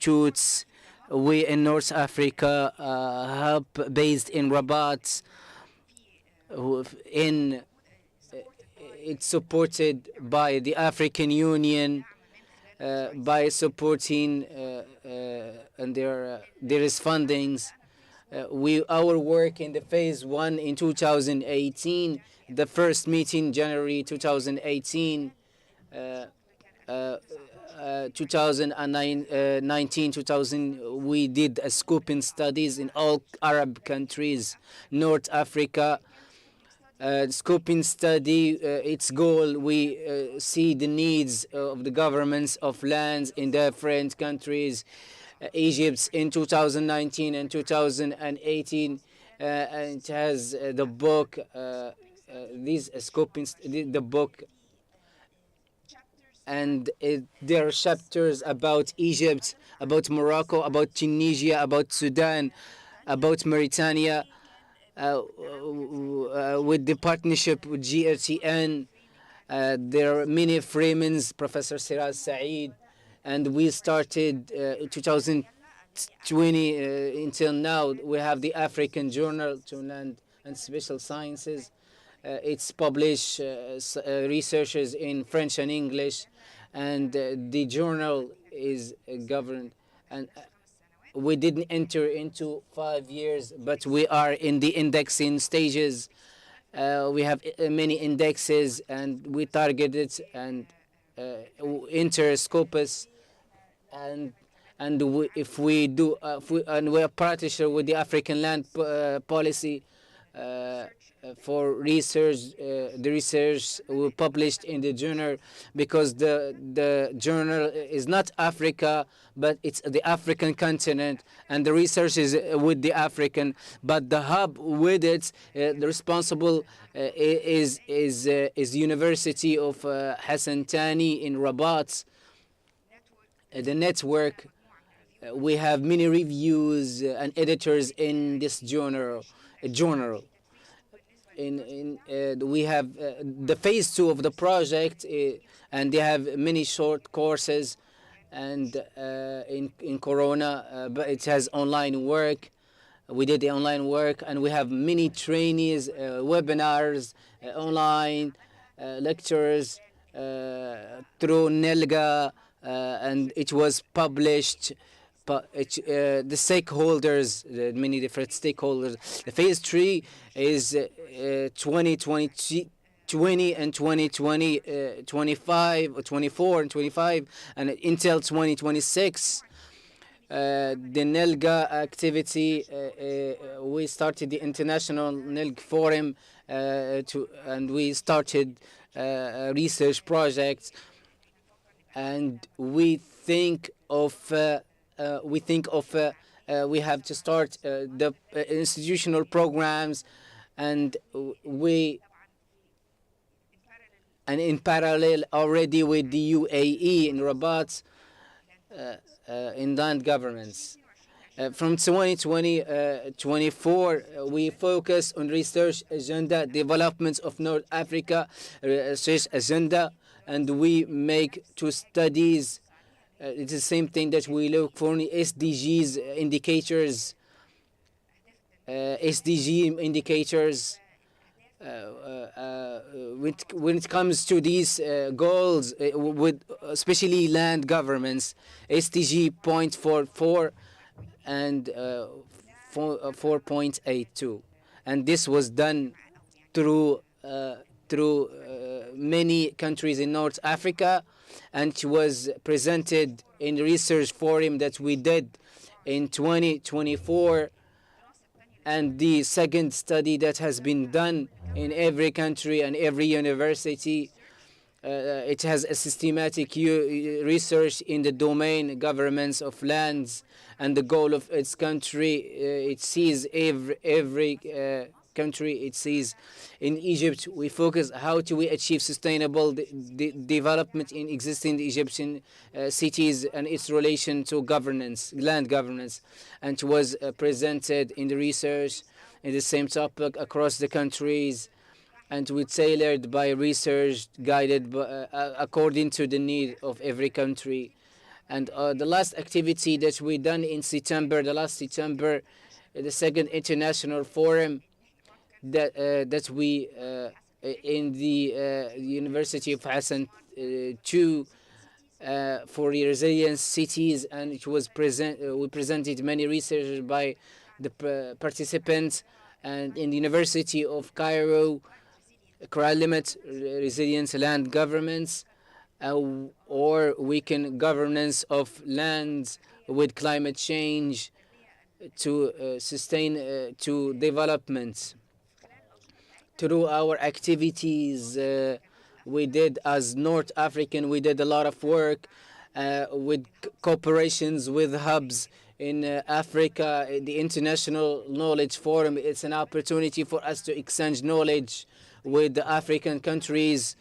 institutes. We in North Africa, hub based in Rabat. In it's supported by the African Union by supporting and there is fundings. Our work in the phase 1 in 2018, the first meeting January 2018, 2019, 2000, we did a scoping studies in all Arab countries, North Africa. Scoping study, its goal, we see the needs of the governments of lands in different countries. Egypt in 2019 and 2018, and it has the book, these scoping, the book, and there are chapters about Egypt, about Morocco, about Tunisia, about Sudan, about Mauritania, with the partnership with GRTN. There are many Freemans, Professor Siraz Saeed, and we started 2020 until now. We have the African Journal to Land and Special Sciences. It's published researchers in French and English, and the journal is governed. And we didn't enter into 5 years, but we are in the indexing stages. We have many indexes, and we targeted and enter Scopus, and if we do, and we are partnership with the African Land Policy for research. The research we published in the journal, because the journal is not Africa, but it's the African continent, and the research is with the African, but the hub with it, the responsible is University of Hassan Thani in Rabat. The network, we have many reviews and editors in this journal. We have the phase 2 of the project, and they have many short courses, and in Corona, but it has online work. We did the online work, and we have many trainees, webinars, online lectures through NELGA, and it was published. The stakeholders, many different stakeholders. The phase 3 is 2020 and 2020, 25, or 24 and 25, and until 2026. The NELGA activity, we started the International NELG Forum, and we started research projects, and we think of we have to start the institutional programs, and in parallel already with the UAE in Rabat, in land governments. From 2020 24, we focus on research agenda, development of North Africa research agenda, and we make 2 studies. It's the same thing that we look for SDGs indicators, SDG indicators. When it comes to these goals, with especially land governments, SDG 0.44 and 4.82, and this was done through many countries in North Africa, and it was presented in the research forum that we did in 2024, and the second study that has been done in every country and every university. It has a systematic research in the domain governments of lands, and the goal of its country, it sees every country. It sees in Egypt, we focus how do we achieve sustainable development in existing Egyptian cities and its relation to governance, land governance, and it was presented in the research in the same topic across the countries, and we tailored by research, guided by, according to the need of every country. And the last activity that we done in September, the last September, the second international forum that we in the University of Hassan two for resilient cities, and it was we presented many research by the participants, and in the University of Cairo, climate resilient land governments, or weaken governance of lands with climate change to sustain to development. Through our activities, we did as North African, we did a lot of work with cooperations with hubs in Africa. The International Knowledge Forum, it's an opportunity for us to exchange knowledge with the African countries.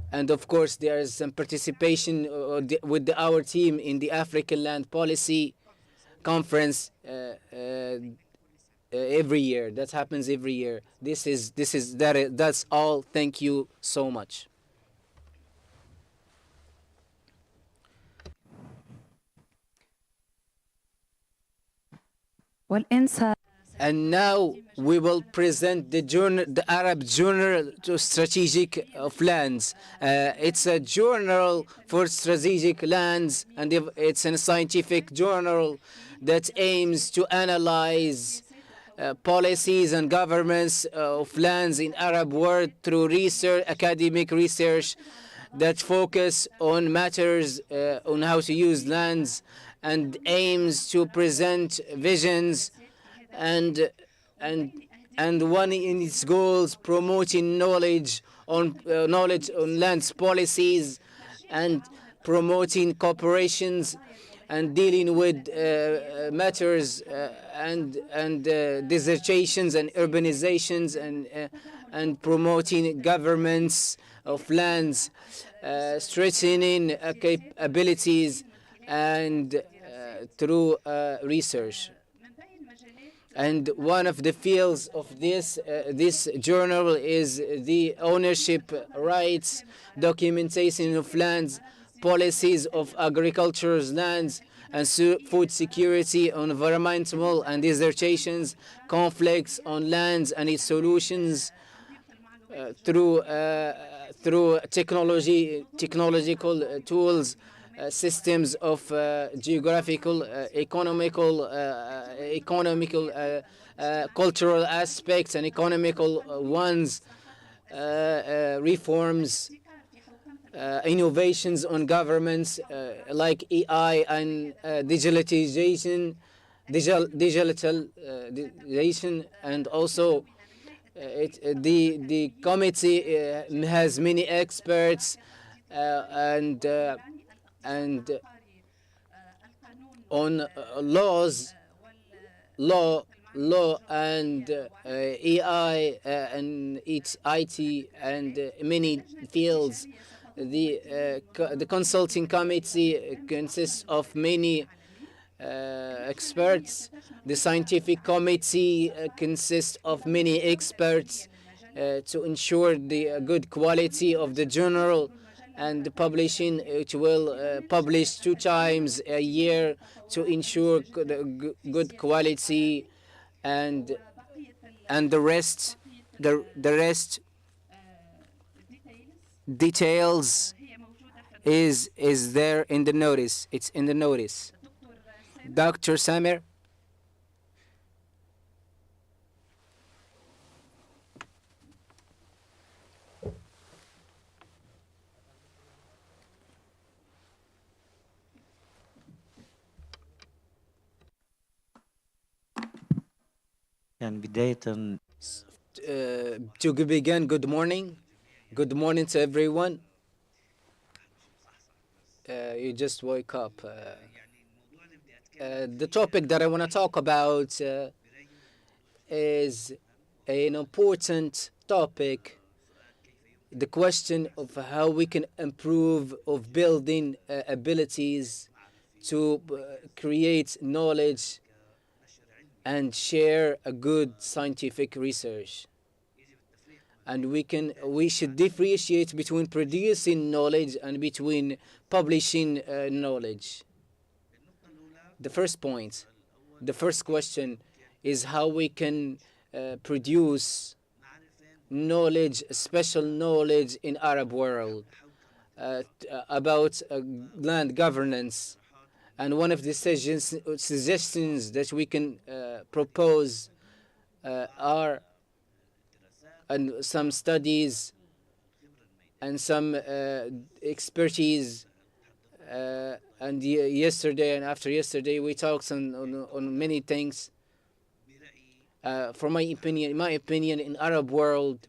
And of course, there is some participation with our team in the African Land Policy Conference every year. That happens every year. That's all. Thank you so much. And now we will present the journal, the Arab Journal to Strategic of Lands. It's a journal for strategic lands, and it's a scientific journal that aims to analyze policies and governments of lands in Arab world through research, academic research that focus on matters on how to use lands, and aims to present visions and and and one in its goals promoting knowledge on lands policies, and promoting cooperations, and dealing with matters and dissertations and urbanizations, and promoting governments of lands, strengthening capabilities, and through research. And one of the fields of this journal is the ownership rights, documentation of lands, policies of agricultural lands, and food security, on environmental and dissertations, conflicts on lands and its solutions, through technological tools, systems of geographical, economical, cultural aspects, and economical ones, reforms, innovations on governments like AI and digitalization, and also the committee has many experts and on law, and AI and its IT and many fields. The consulting committee consists of many experts. The scientific committee consists of many experts to ensure the good quality of the journal. And the publishing, it will publish 2 times a year to ensure good quality, and the rest details is there in the notice. It's in the notice. Dr. Samir. يعني بداية To begin, good morning. Good morning to everyone. You just woke up. The topic that I want to talk about is an important topic. The question of how we can improve of building abilities to create knowledge and share a good scientific research. And we should differentiate between producing knowledge and between publishing knowledge. The first point, the first question is how we can produce knowledge, special knowledge in Arab world about land governance. And one of the suggestions that we can propose are and some studies and some expertise. And yesterday and after yesterday, we talked on many things. For my opinion, in Arab world,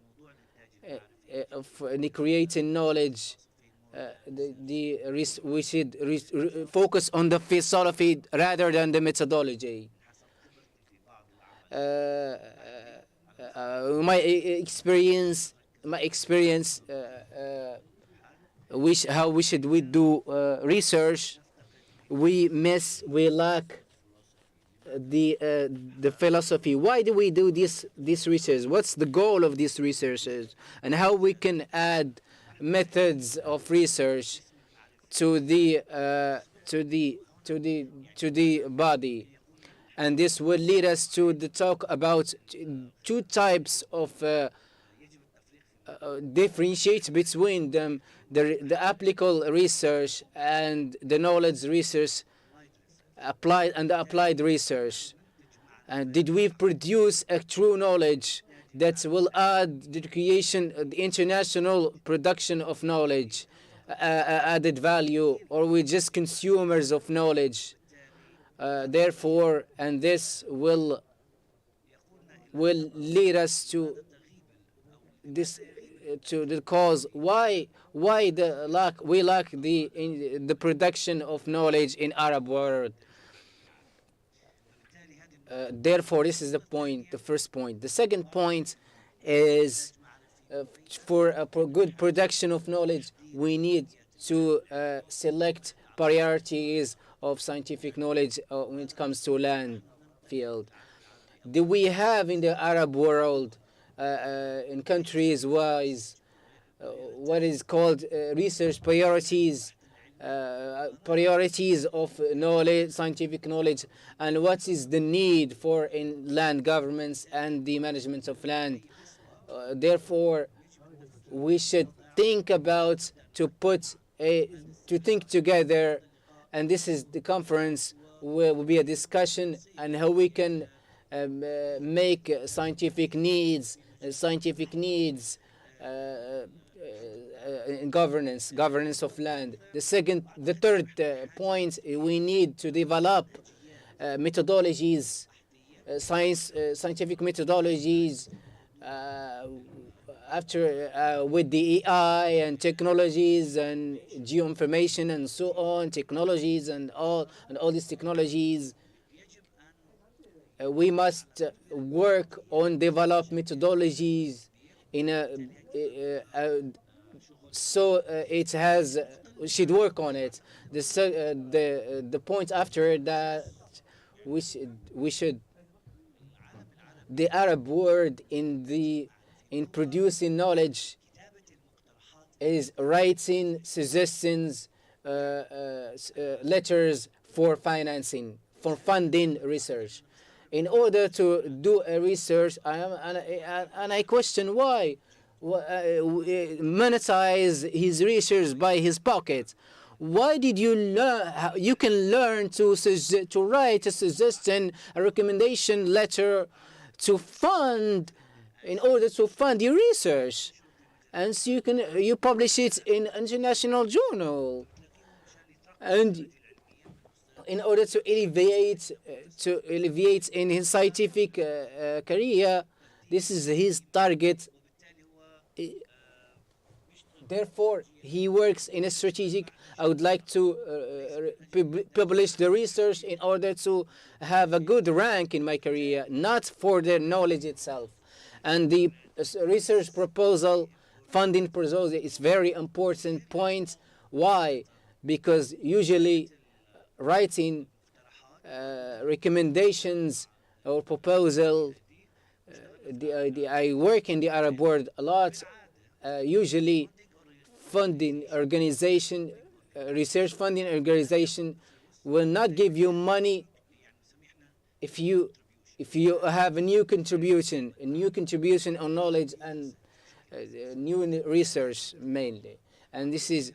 in creating knowledge, we should focus on the philosophy rather than the methodology. My experience, how we should do research. We lack the philosophy. Why do we do this research? What's the goal of these researches, and how we can add methods of research to the body. And this will lead us to the talk about two types of differentiate between them, the applicable research and the knowledge research, applied research. And did we produce a true knowledge that will add the creation, the international production of knowledge, added value, or we just consumers of knowledge? Therefore, and this will lead us to this, to the cause why we lack the production of knowledge in Arab world. Therefore, this is the point, the first point. The second point is for a good production of knowledge, we need to select priorities of scientific knowledge when it comes to land field. Do we have in the Arab world, in countries wise, what is called research priorities, priorities of knowledge, scientific knowledge, and what is the need for in land governments and the management of land? Therefore, we should think about to think together, and this is the conference where will be a discussion on how we can make scientific needs in governance of land. The third point, we need to develop methodologies, scientific methodologies with the AI and technologies and geoinformation and so on, technologies and all these technologies. We must work on develop methodologies in we should work on it. The point after that, we should the Arab word in producing knowledge is writing suggestions, letters for funding research. In order to do a research, I question why monetize his research by his pocket. Why did you learn? You can learn to write a suggestion, a recommendation letter to fund, in order to fund your research, and so you publish it in international journal, and in order to elevate in his scientific career. This is his target. Therefore, he works in a strategic. I would like to publish the research in order to have a good rank in my career, not for the knowledge itself. And the research proposal, funding proposal is very important point. Why? Because usually writing recommendations or proposal, I work in the Arab world a lot. Usually funding organization, research funding organization will not give you money if you have a new contribution on knowledge and new research mainly, and this is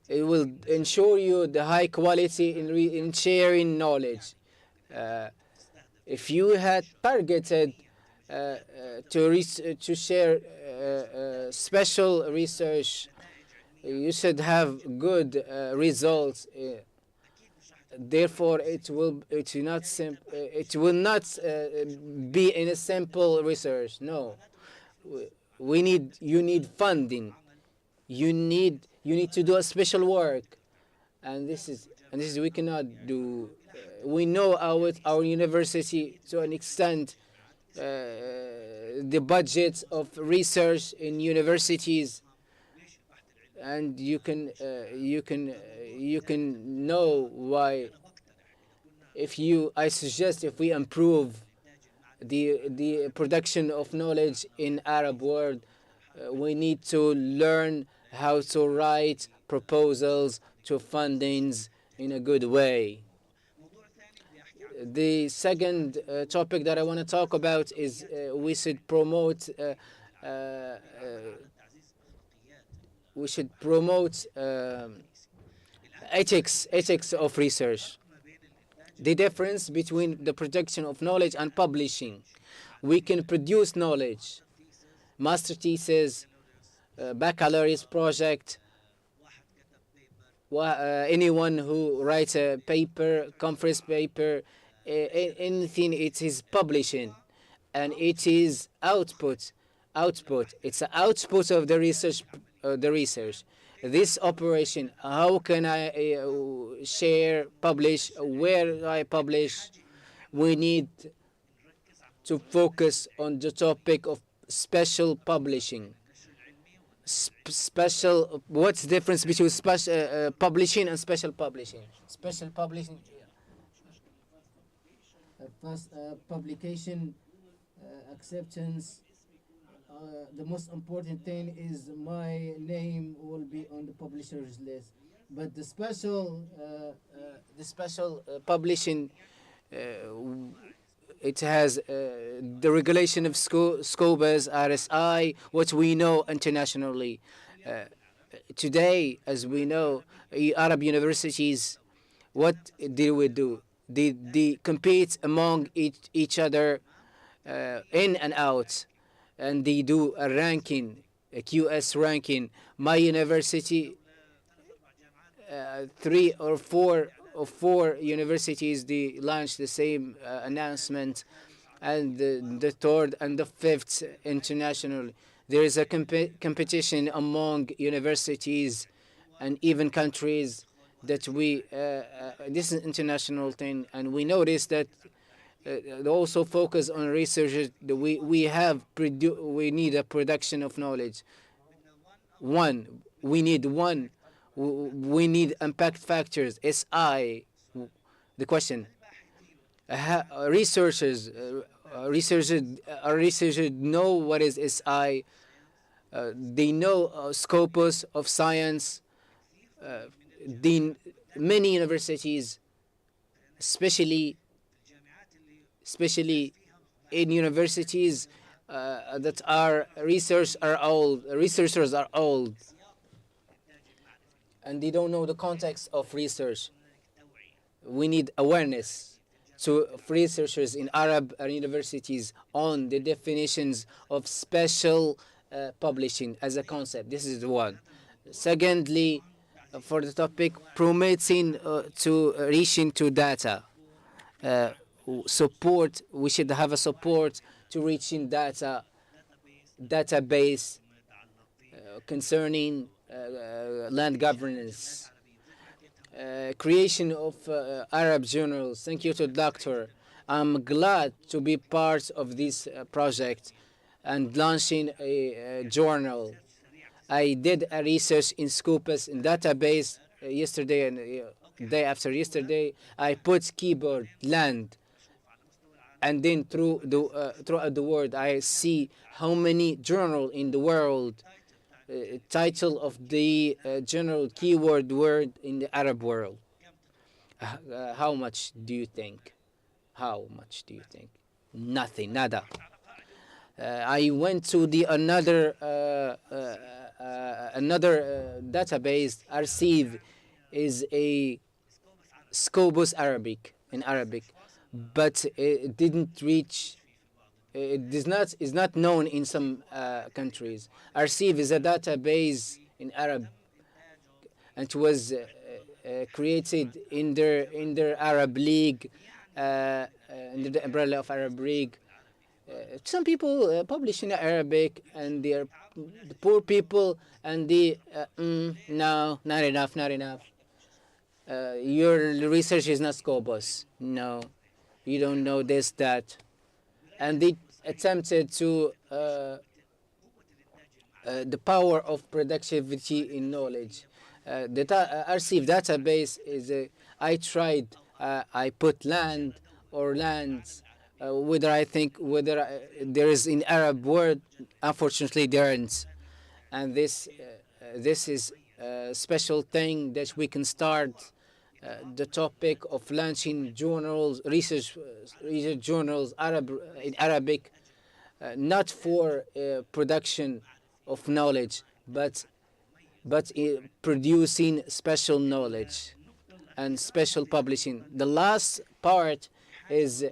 it will ensure you the high quality in sharing knowledge. Uh, if you had targeted to share special research, you should have good results. Therefore, it will not be in a simple research. No, we need you need funding. You need to do a special work, and this is we cannot do. We know our university to an extent. The budgets of research in universities, and you can know why. If you I suggest if we improve the production of knowledge in Arab world, we need to learn how to write proposals to fundings in a good way. The second topic that I want to talk about is uh, we should promote ethics of research. The difference between the production of knowledge and publishing. We can produce knowledge, master thesis, baccalaureate project. Anyone who writes a paper, conference paper, anything, it is publishing, and it is output. It's an output of the research. This operation, how can I share, publish, where I publish? We need to focus on the topic of special publishing. Special. What's the difference between special publishing and special publishing? Special publishing, first publication acceptance. The most important thing is my name will be on the publisher's list. But the special publishing, uh, it has the regulation of SCOBAs, RSI, what we know internationally. Uh, Today, as we know, Arab universities, what do we do? They compete among each other, in and out, and they do a ranking, a QS ranking. My university, three or four universities, they launched the same announcement, and the third and the fifth international. There is a competition among universities and even countries that this is an international thing, and we notice that they also focus on research. We need a production of knowledge. We need impact factors, SI. The question, researchers know what is SI. They know scopus of science. The many universities, especially in universities that are researchers are old, and they don't know the context of research. We need awareness to researchers in Arab universities on the definitions of special publishing as a concept. This is the one. Secondly, for the topic, promoting to reaching to data. Uh, Support. We should have a support to reaching database concerning land governance. Creation of Arab journals. Thank you to the doctor. I'm glad to be part of this project and launching a journal. I did a research in Scopus in database yesterday and day after yesterday. I put keyboard land, and then throughout the world I see how many journal in the world, title of the general keyword word in the Arab world. How much do you think? How much do you think? Nothing, nada. I went to the another database. Archive is a Scopus Arabic in Arabic, but it didn't reach. It is not known in some countries. Archive is a database in Arab, and it was created in their Arab League, under the umbrella of Arab League. Some people publish in Arabic, and they are the poor people, and no, not enough, not enough. Your research is not Scopus. No, you don't know this, that. And they attempted to the power of productivity in knowledge. Archive database is a, I tried, I put land or lands, whether I think whether there is in Arab word, unfortunately there aren't. And this is a special thing that we can start the topic of launching journals, research journals in Arabic, not for production of knowledge, but producing special knowledge and special publishing. The last part is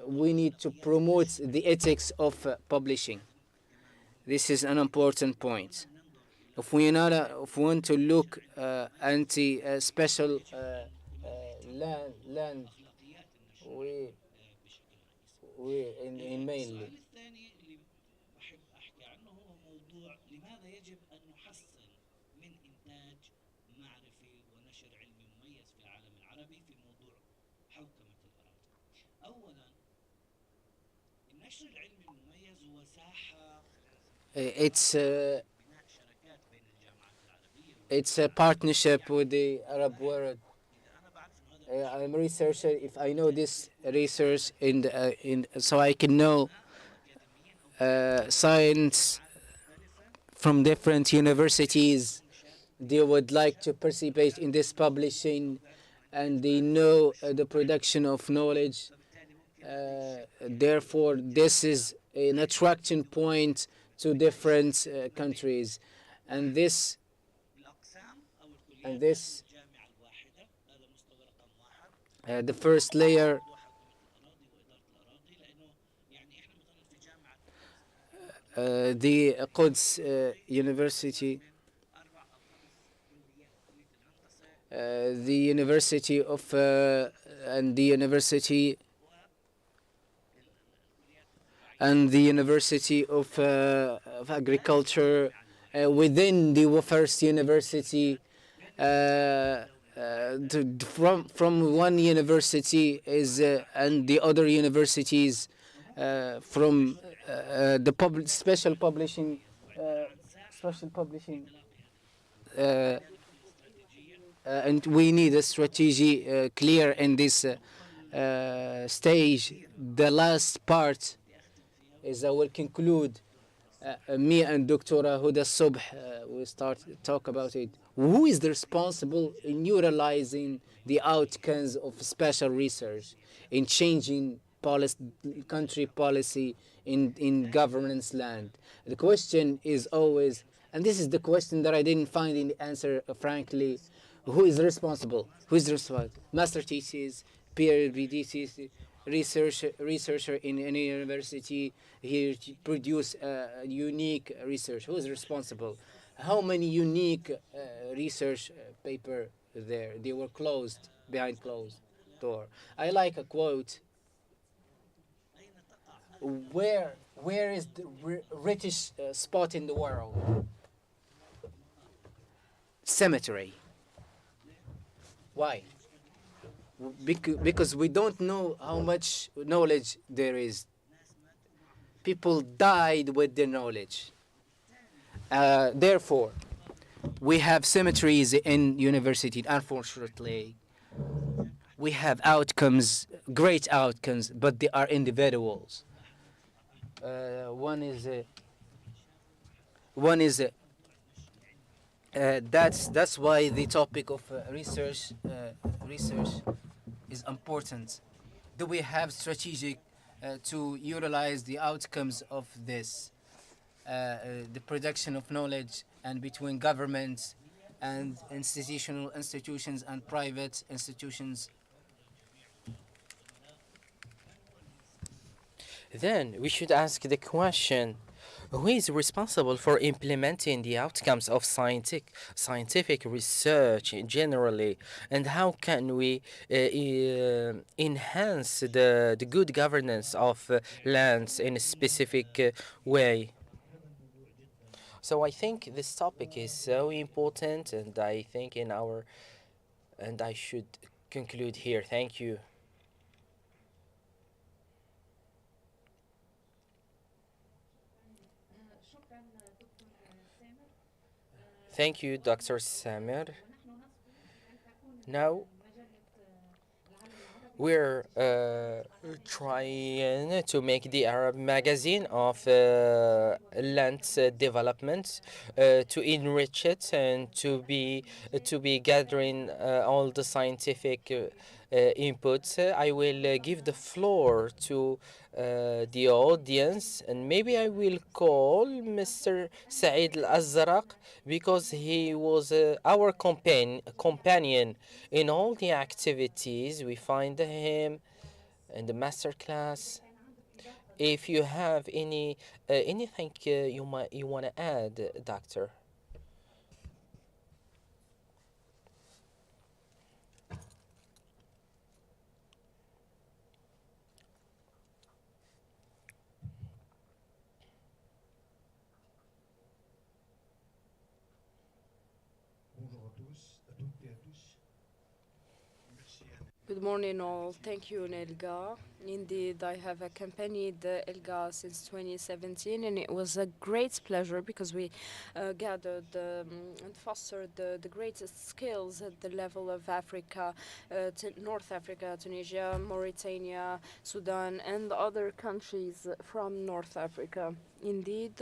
we need to promote the ethics of publishing. This is an important point. If we want to look anti special land, we in mainly. It's it's a partnership with the Arab world. I'm a researcher. If I know this research in so I can know science from different universities, they would like to participate in this publishing, and they know the production of knowledge. Therefore, this is an attraction point to different countries, and this the first layer. The Quds University, the University of and the University of Agriculture, within the first university. From one university is and the other universities from the special publishing, uh, and we need a strategy clear in this stage. The last part is I will conclude. Me and Dr. Huda Subh we start talk about it. Who is the responsible in utilizing the outcomes of special research in changing country policy in governance land? The question is always, and this is the question that I didn't find in the answer, frankly, who is responsible? Who is responsible? Master thesis, peer-reviewed thesis, researcher in any university here to produce unique research. Who is responsible? How many unique research paper there? They were closed behind closed door. I like a quote. Where is the richest spot in the world? Cemetery. Why? Because we don't know how much knowledge there is. People died with the knowledge. Therefore, we have cemeteries in university. Unfortunately, we have outcomes, great outcomes, but they are individuals. One is That's why the topic of research is important. Do we have strategic to utilize the outcomes of this, the production of knowledge, and between governments and institutions and private institutions? Then we should ask the question, who is responsible for implementing the outcomes of scientific research generally, and how can we enhance the good governance of lands in a specific way? So I think this topic is so important, and I think and I should conclude here. Thank you. Thank you, Dr. Samir. Now we're trying to make the Arab magazine of land development to enrich it and to be gathering all the scientific inputs. I will give the floor to the audience, and maybe I will call Mr. Saeed Al-Azraq because he was our companion in all the activities. We find him in the master class. If you have anything you want to add, doctor. Good morning, all. Thank you, Nelga. Indeed, I have accompanied Elga since 2017, and it was a great pleasure because we gathered and fostered the greatest skills at the level of Africa, North Africa, Tunisia, Mauritania, Sudan, and other countries from North Africa. Indeed,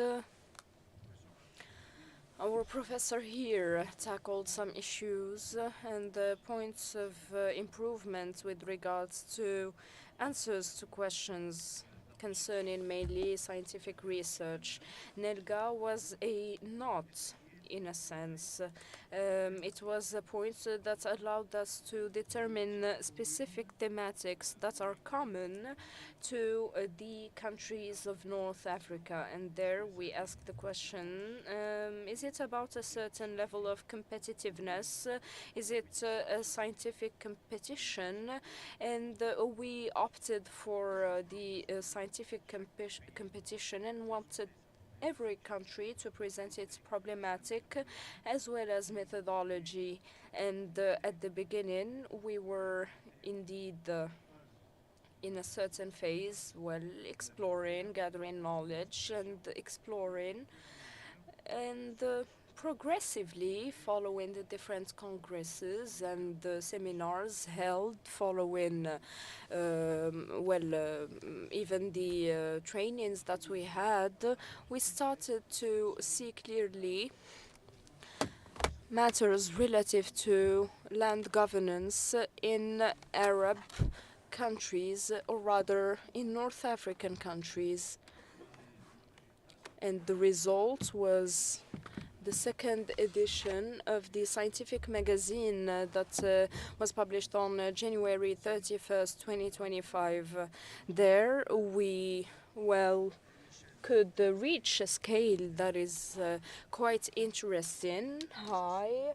our professor here tackled some issues and points of improvement with regards to answers to questions concerning mainly scientific research. Nelga was a not in a sense. It was a point that allowed us to determine specific thematics that are common to the countries of North Africa. And there we asked the question, is it about a certain level of competitiveness? Is it a scientific competition? And we opted for the scientific competition and wanted every country to present its problematic as well as methodology. And at the beginning, we were indeed in a certain phase, well, exploring, gathering knowledge, and exploring, and progressively following the different congresses and seminars held following even the trainings that we had, we started to see clearly matters relative to land governance in Arab countries, or rather in North African countries. And the result was the second edition of the scientific magazine that was published on January 31st, 2025. There we, well, could reach a scale that is quite interesting, high,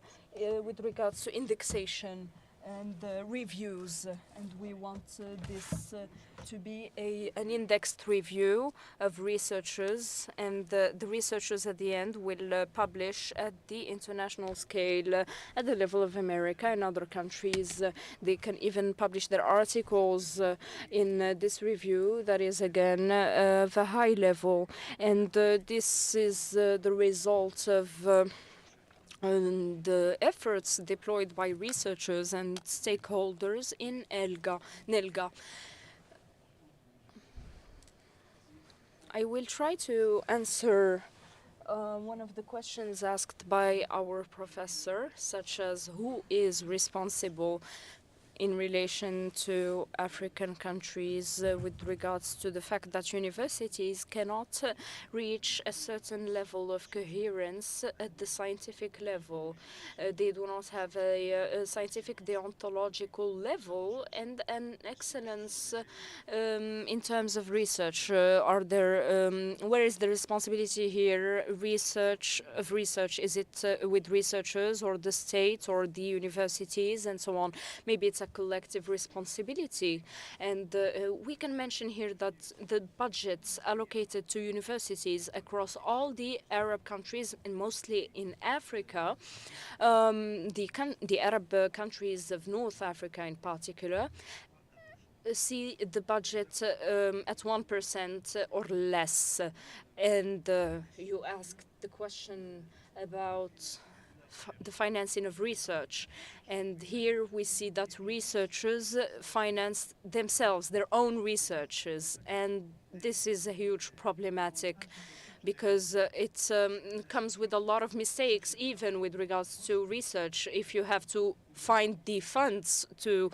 with regards to indexation and reviews. And we want this to be an indexed review of researchers, and the researchers at the end will publish at the international scale at the level of America and other countries. They can even publish their articles in this review that is again of a high level, and this is the result of the efforts deployed by researchers and stakeholders in NELGA. I will try to answer One of the questions asked by our professor, such as who is responsible in relation to African countries with regards to the fact that universities cannot reach a certain level of coherence at the scientific level. They do not have a scientific deontological level and an excellence in terms of research. Where is the responsibility here? Research, is it with researchers or the state or the universities and so on? Maybe it's a collective responsibility. And we can mention here that the budgets allocated to universities across all the Arab countries and mostly in Africa, the Arab countries of North Africa in particular, see the budget at 1% or less. And you asked the question about the financing of research. And here we see that researchers finance themselves, their own researches. And this is a huge problematic because it comes with a lot of mistakes, even with regards to research. If you have to find the funds to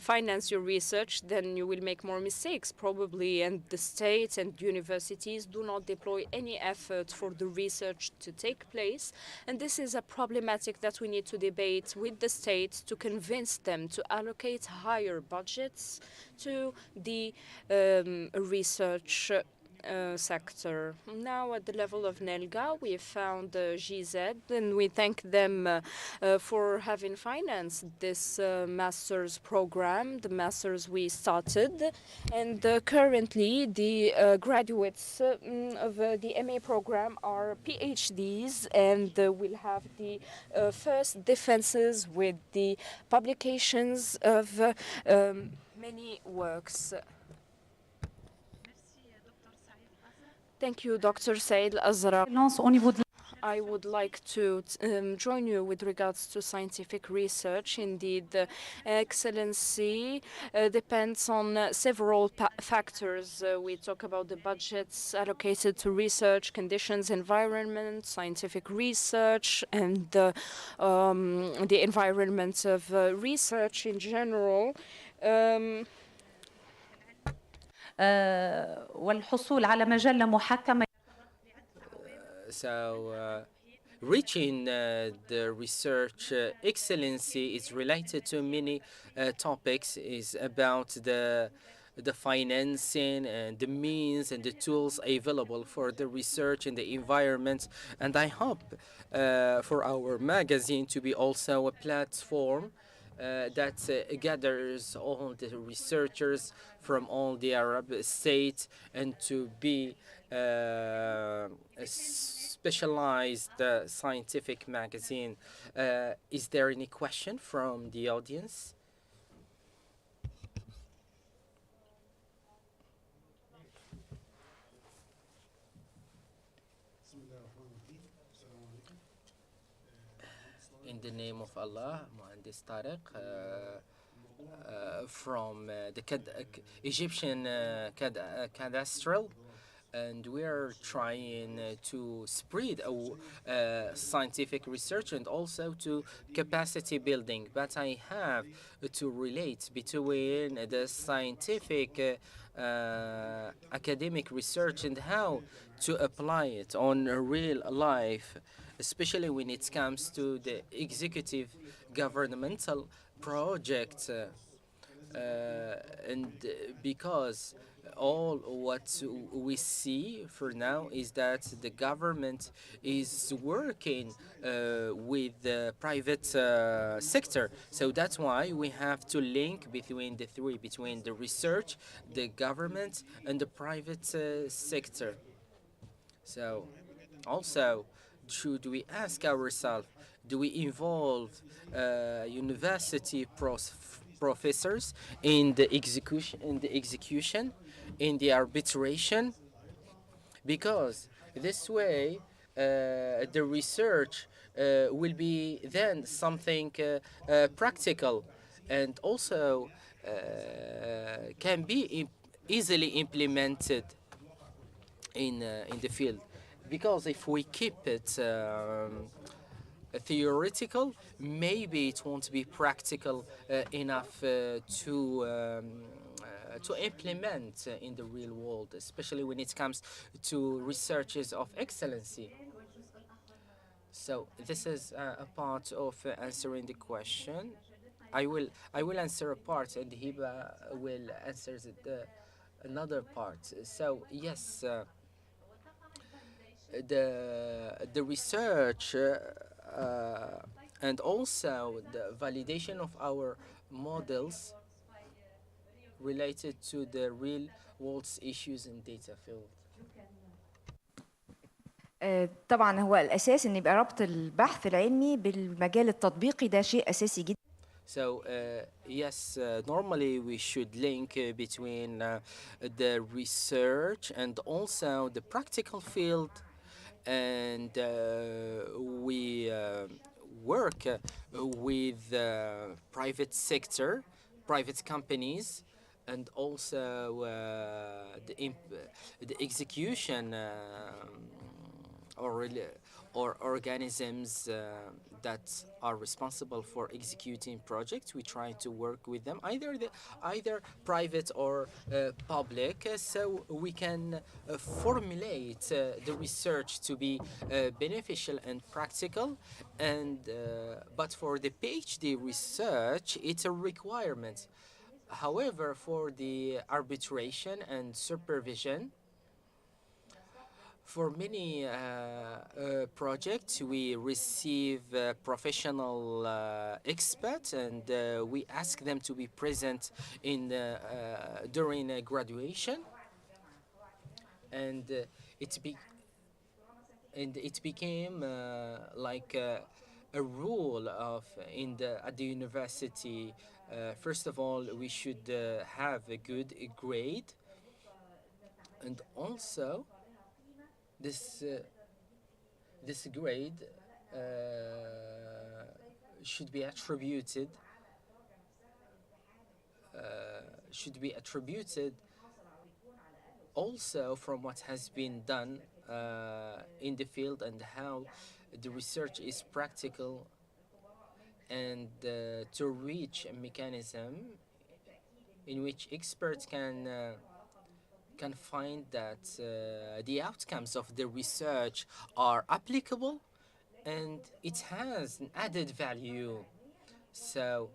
finance your research, then you will make more mistakes probably, and the state and universities do not deploy any effort for the research to take place. And this is a problematic that we need to debate with the state to convince them to allocate higher budgets to the research sector. Now, at the level of NELGA, we have found GZ, and we thank them for having financed this master's program, the master's we started. And currently, the graduates of the MA program are PhDs, and will have the first defenses with the publications of many works. Thank you, Dr. Said Azra. I would like to join you with regards to scientific research. Indeed, excellency depends on several factors. We talk about the budgets allocated to research, conditions, environment, scientific research, and the environment of research in general. والحصول على مجلة محكمة. Reaching the research excellency is related to many topics. Is about the financing and the means and the tools available for the research in the environment. And I hope for our magazine to be also a platform that gathers all the researchers from all the Arab states and to be a specialized scientific magazine. Is there any question from the audience? In the name of Allah, Muhandis Tariq, from the Egyptian cadastral, and we are trying to spread scientific research and also to capacity building. But I have to relate between the scientific academic research and how to apply it on real life, especially when it comes to the executive governmental projects. And because all what we see for now is that the government is working with the private sector. So that's why we have to link between the three, between the research, the government, and the private sector. So also, should we ask ourselves, do we involve university professors in the execution, in the arbitration? Because this way, the research will be then something practical and also can be easily implemented in the field. because if we keep it theoretical, maybe it won't be practical enough to implement in the real world, especially when it comes to researches of excellency. So this is a part of answering the question. I will answer a part, and Hiba will answer another part. So yes, the research and also the validation of our models related to the real world issues in data field. طبعا هو الأساس إن يبقى ربط البحث العلمي بالمجال التطبيقي ده شيء أساسي جدا. So yes, normally we should link between the research and also the practical field, and we work with private sector, private companies, and also the execution or or organisms that are responsible for executing projects. We try to work with them, either private or public, so we can formulate the research to be beneficial and practical. And but for the PhD research, it's a requirement. However, for the arbitration and supervision, for many projects, we receive professional experts, and we ask them to be present in during graduation, and it be and it became like a rule of in the at the university. First of all, we should have a good grade, and also this. This grade uh, should be attributed uh, should be attributed also from what has been done in the field, and how the research is practical, and to reach a mechanism in which experts can find that the outcomes of the research are applicable and it has an added value. So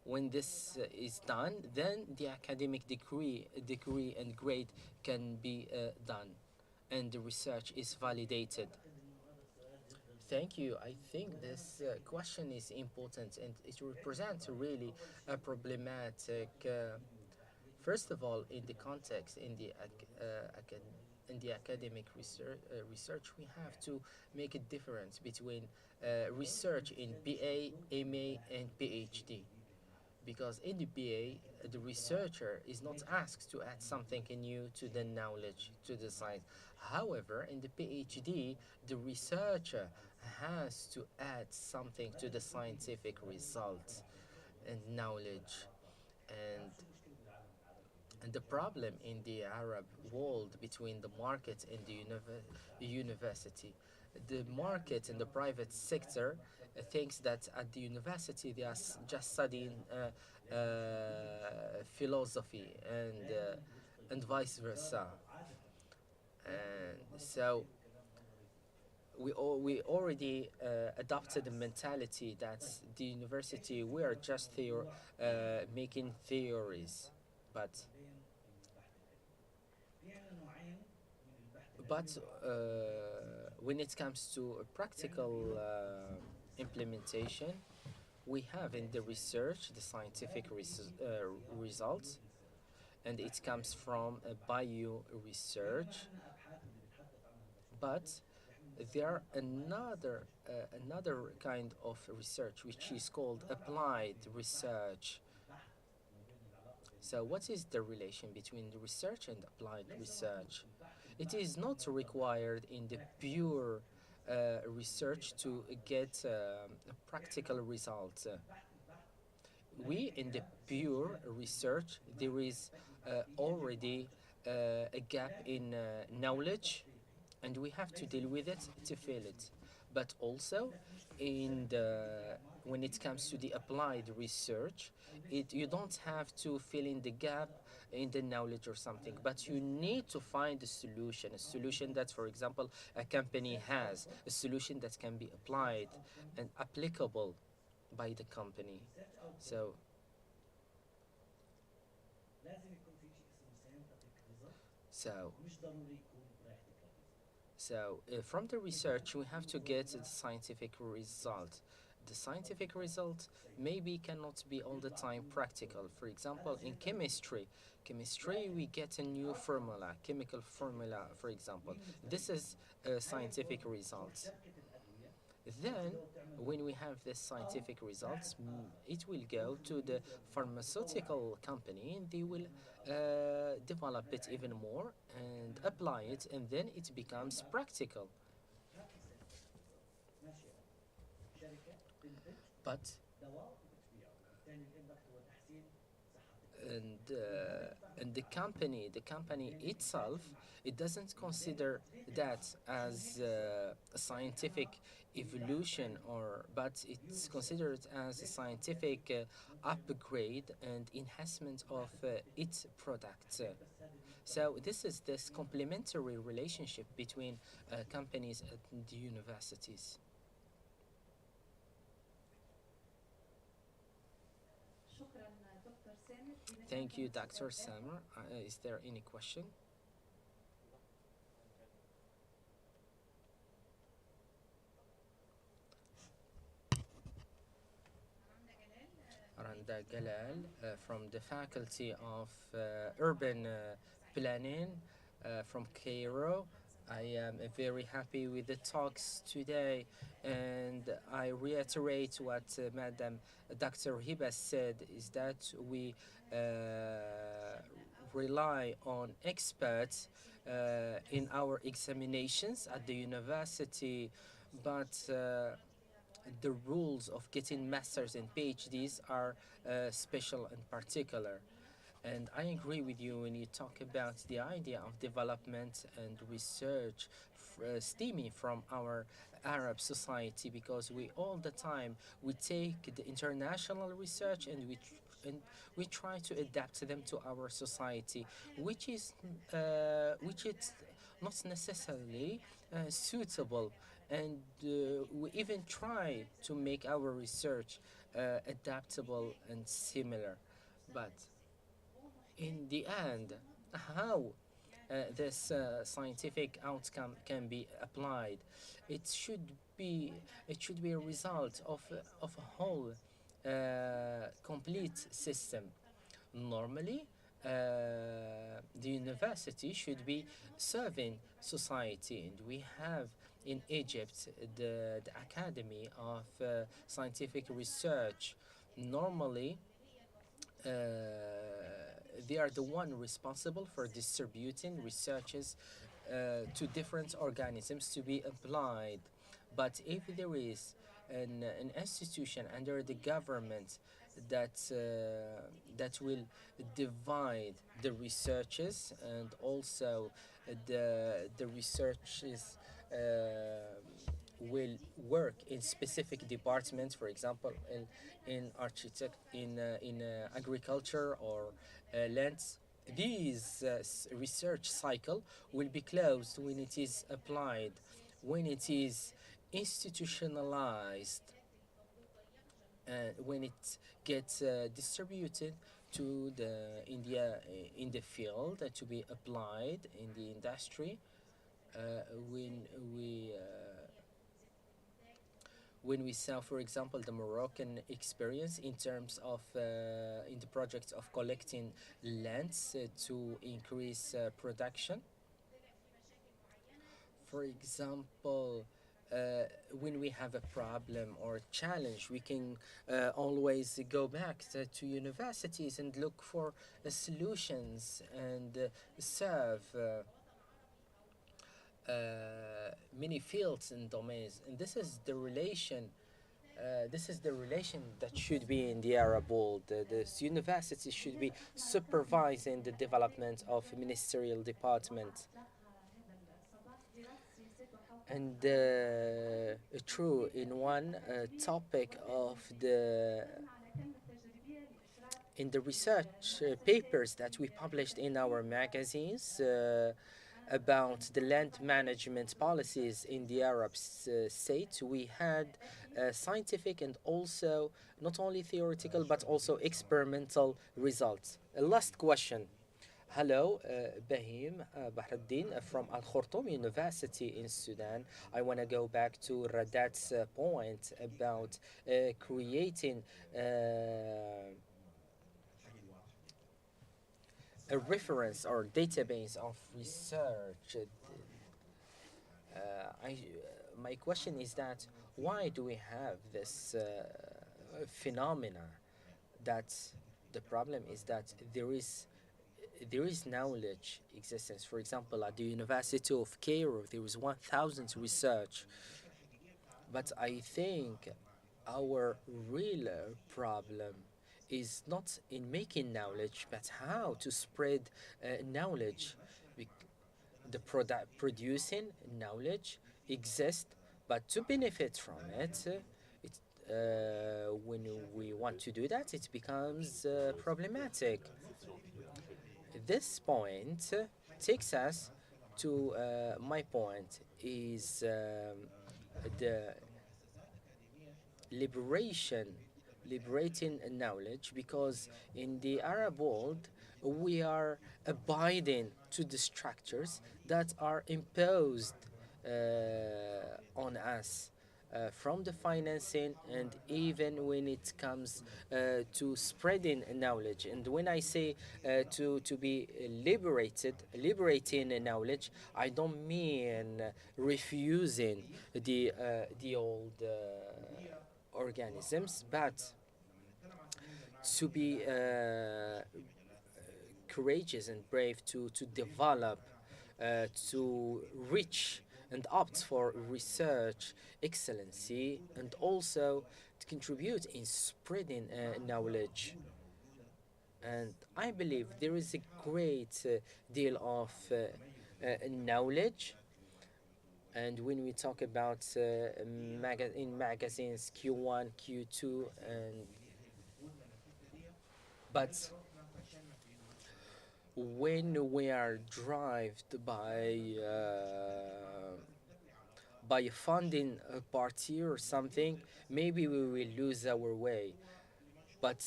when this is done, then the academic degree and grade can be done, and the research is validated. Thank you. I think this question is important, and it represents really a problematic. First of all, in the context in the academic research, we have to make a difference between research in BA, MA, and PhD. Because in the BA, the researcher is not asked to add something new to the knowledge, to the science. However, in the PhD, the researcher has to add something to the scientific results and knowledge. And and the problem in the Arab world between the market and the university, the market and the private sector thinks that at the university they are just studying philosophy, and vice versa. And so we already adopted the mentality that the university, we are just making theories, but when it comes to a practical implementation, we have in the research the scientific results, and it comes from a bio research. But there are another kind of research which is called applied research. So what is the relation between the research and applied research? It is not required in the pure research to get practical results. We in the pure research, there is already a gap in knowledge, and we have to deal with it to fill it. But also, in the when it comes to the applied research, you don't have to fill in the gap in the knowledge or something, but you need to find a solution that, for example, a company has, a solution that can be applied and applicable by the company. So so from the research, we have to get the scientific result. The scientific result maybe cannot be all the time practical. For example, in chemistry we get a new formula, chemical formula, for example. This is a scientific result. Then, when we have this scientific results, it will go to the pharmaceutical company and they will develop it even more and apply it, and then it becomes practical. But and the company itself, it doesn't consider that as a scientific evolution, or but it's considered as a scientific upgrade and enhancement of its product. So this is this complementary relationship between companies and the universities. Thank you, Dr. Samer. Is there any question? Randa Galal from the Faculty of Urban Planning from Cairo. I am very happy with the talks today, and I reiterate what Madam Dr. Hiba said, is that we rely on experts in our examinations at the university, but the rules of getting masters and PhDs are special and particular. And I agree with you when you talk about the idea of development and research stemming from our Arab society, because we all the time we take the international research and we try to adapt them to our society, which is not necessarily suitable, and we even try to make our research adaptable and similar. But in the end, how this scientific outcome can be applied, it should be it should be a result of a whole complete system. Normally, the university should be serving society, and we have in Egypt the Academy of Scientific Research. Normally, uh, they are the one responsible for distributing researches to different organisms to be applied. But if there is an institution under the government that will divide the researches, and also the researches will work in specific departments, for example, in architect in agriculture or lands. These research cycle will be closed when it is applied, when it is institutionalized, when it gets distributed to the in the field to be applied in the industry. uh, when we uh, when we saw, for example, the Moroccan experience in terms of in the project of collecting lands to increase production. For example, when we have a problem or challenge, we can always go back to universities and look for solutions and serve many fields and domains. And this is the relation. This is the relation that should be in the Arab world. This university should be supervising the development of ministerial department. And true, in one topic of the in the research papers that we published in our magazines about the land management policies in the Arab states, we had scientific and also not only theoretical but also experimental results. A last question. Hello, Bahim Bahraddin from Al Khartoum University in Sudan. I want to go back to Radat's point about creating a reference or database of research. My question is that why do we have this phenomena? That the problem is that there is knowledge existence. For example, at the University of Cairo, there is 1,000 research, but I think our real problem is not in making knowledge, but how to spread knowledge. The product producing knowledge exists, but to benefit from it, when we want to do that, it becomes problematic. This point takes us to my point is the liberation, liberating knowledge, because in the Arab world we are abiding to the structures that are imposed on us from the financing and even when it comes to spreading knowledge. And when I say to be liberating knowledge, I don't mean refusing the old organisms, but to be courageous and brave to develop, to reach and opt for research excellency, and also to contribute in spreading knowledge. And I believe there is a great deal of knowledge. And when we talk about in magazines Q1, Q2, and but when we are driven by a funding party or something, maybe we will lose our way. But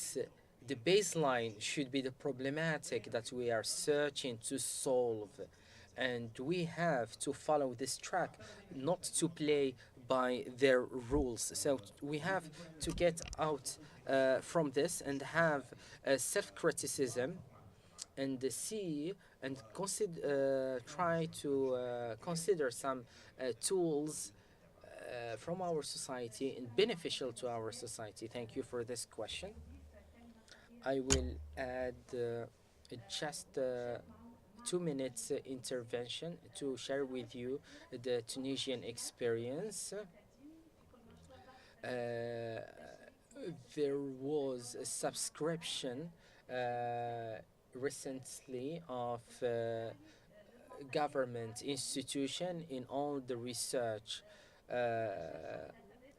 the baseline should be the problematic that we are searching to solve. And we have to follow this track, not to play by their rules. So we have to get out from this and have self-criticism and see and try to consider some tools from our society and beneficial to our society. Thank you for this question. I will add just 2 minutes intervention to share with you the Tunisian experience. There was a subscription recently of government institution in all the research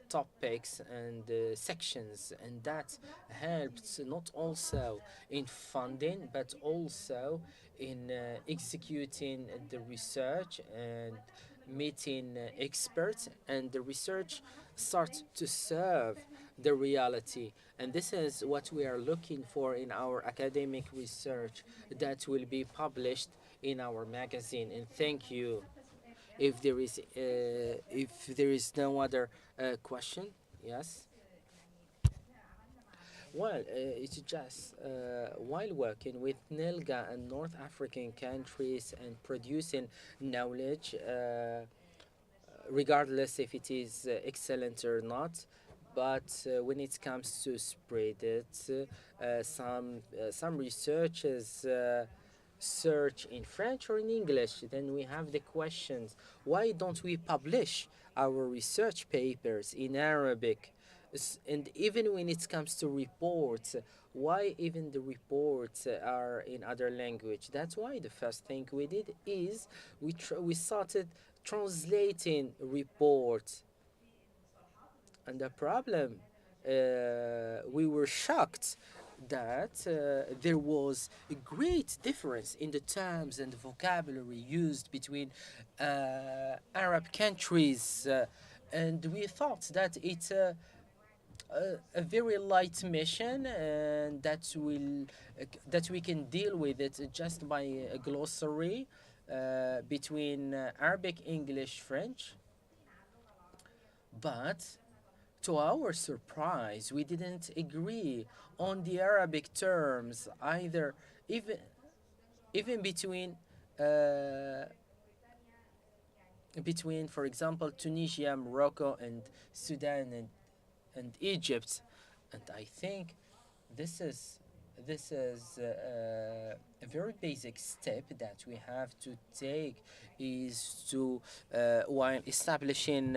topics and sections, and that helped not also in funding but also in executing the research and meeting experts, and the research starts to serve the reality. And this is what we are looking for in our academic research that will be published in our magazine. And thank you. If there is no other question, yes. Well, it's just while working with NILGA and North African countries and producing knowledge, regardless if it is excellent or not. But when it comes to spread it, some researchers search in French or in English. Then we have the questions: why don't we publish our research papers in Arabic? And even when it comes to reports, why even the reports are in other language? That's why the first thing we did is we started translating reports. And the problem, we were shocked that there was a great difference in the terms and the vocabulary used between Arab countries, and we thought that it's a very light mission, and that we can deal with it just by a glossary between Arabic, English, French. But to our surprise, we didn't agree on the Arabic terms either, even even between, for example, Tunisia, Morocco, and Sudan, and Egypt. And I think this is a very basic step that we have to take, is to while establishing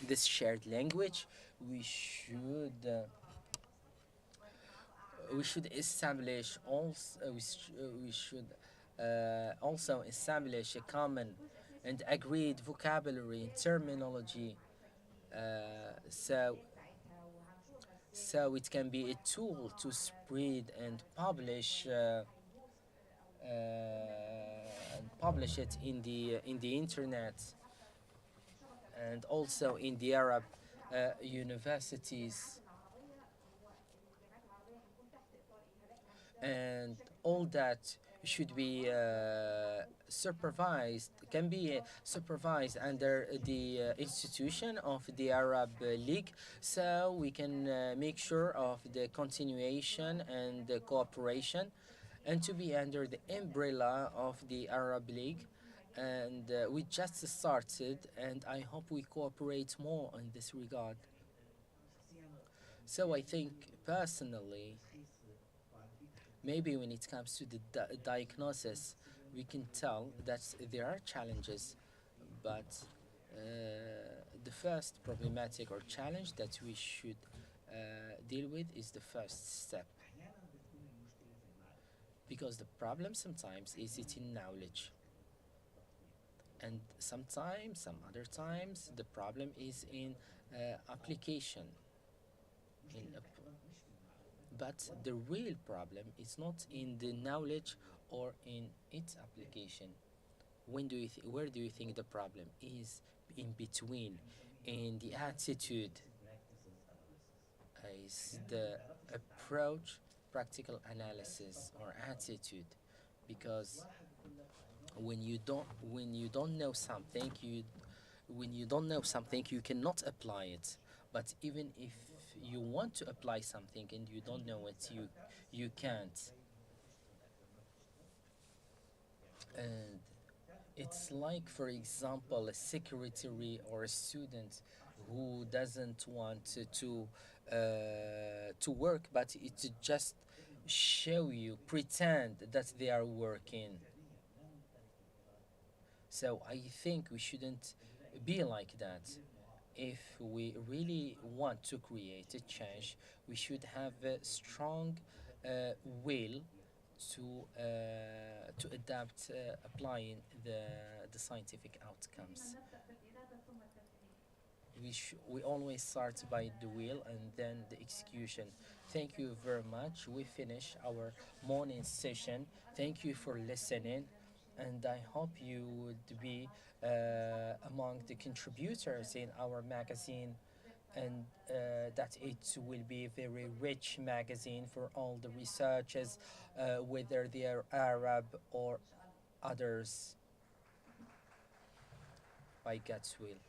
this shared language, we should establish also we should also establish a common and agreed vocabulary and terminology, uh, so it can be a tool to spread and publish it in the internet, and also in the Arab universities, and all that should be supervised can be supervised under the institution of the Arab League, so we can make sure of the continuation and the cooperation, and to be under the umbrella of the Arab League. And we just started, and I hope we cooperate more in this regard. So I think personally, maybe when it comes to the diagnosis, we can tell that there are challenges, but the first problematic or challenge that we should deal with is the first step, because the problem sometimes is it in knowledge, and sometimes, some other times, the problem is in application. In but the real problem is not in the knowledge or in its application. Where do you think the problem is? In between, in the attitude, is the approach, practical analysis or attitude, because when you don't know something, you cannot apply it. But even if you want to apply something and you don't know it, you can't. And it's like, for example, a secretary or a student who doesn't want to work, but it just show you, pretend that they are working. So I think we shouldn't be like that. If we really want to create a change, we should have a strong will to adapt, applying the scientific outcomes. We always start by the will and then the execution. Thank you very much. We finish our morning session. Thank you for listening, and I hope you would be among the contributors in our magazine, and that it will be a very rich magazine for all the researchers, whether they are Arab or others, by God's will.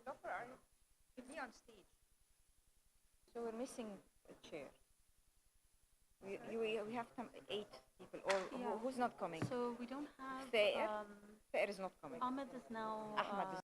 Doctor, are you be on stage? So we're missing a chair. We have 8 people, or who's not coming? So we don't have. Fair is not coming. Ahmed is now. Ahmad is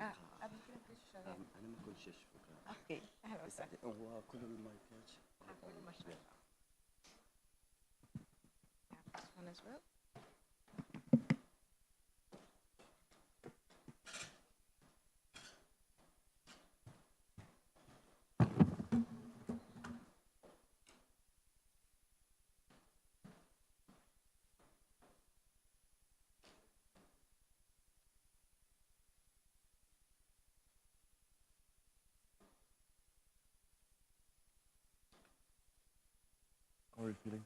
انا ما كنتش اشوفك. اوكي اهلا وسهلا. هو كل المايكات ما شاء الله. This one as well. How are you feeling?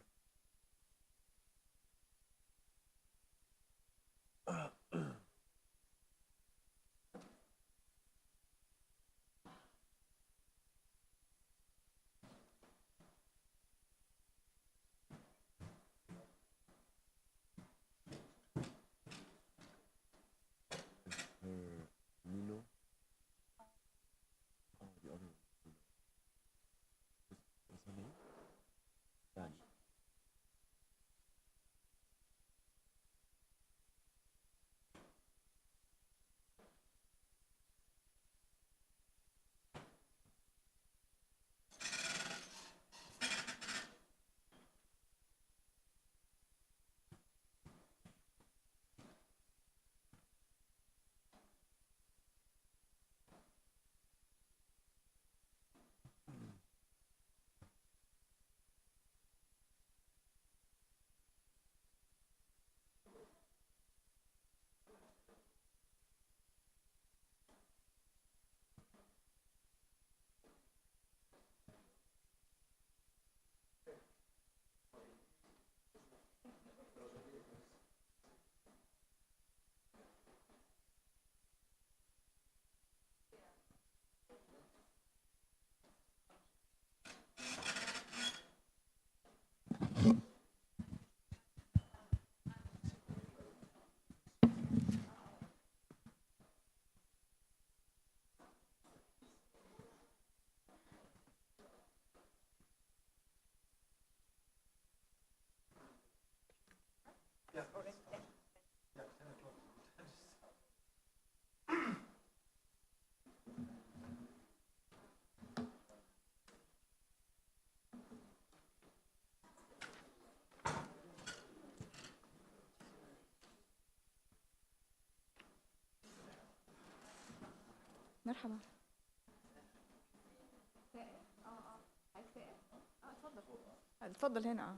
Nino. Oh, the other one. What's her name? Danny. مرحبا. اتفضل هنا.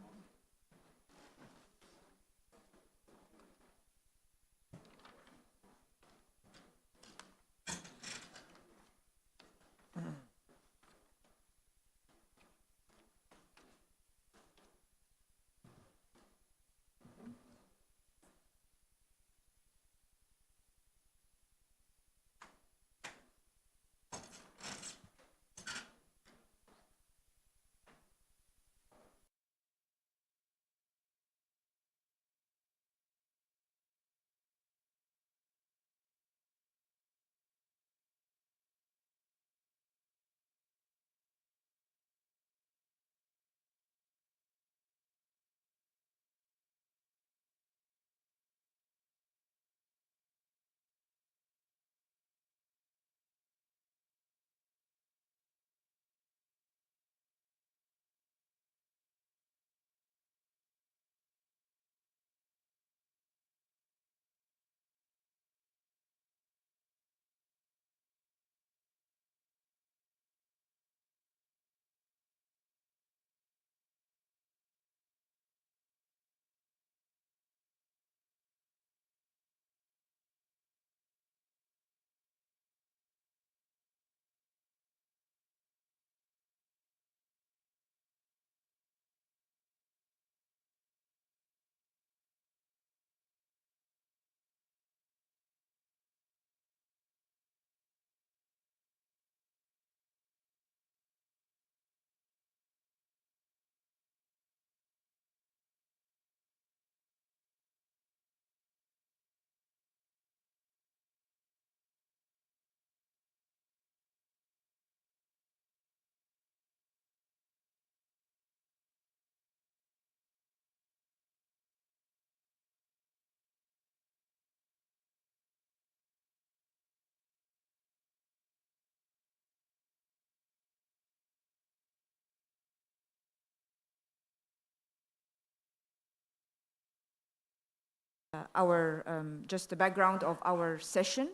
just the background of our session.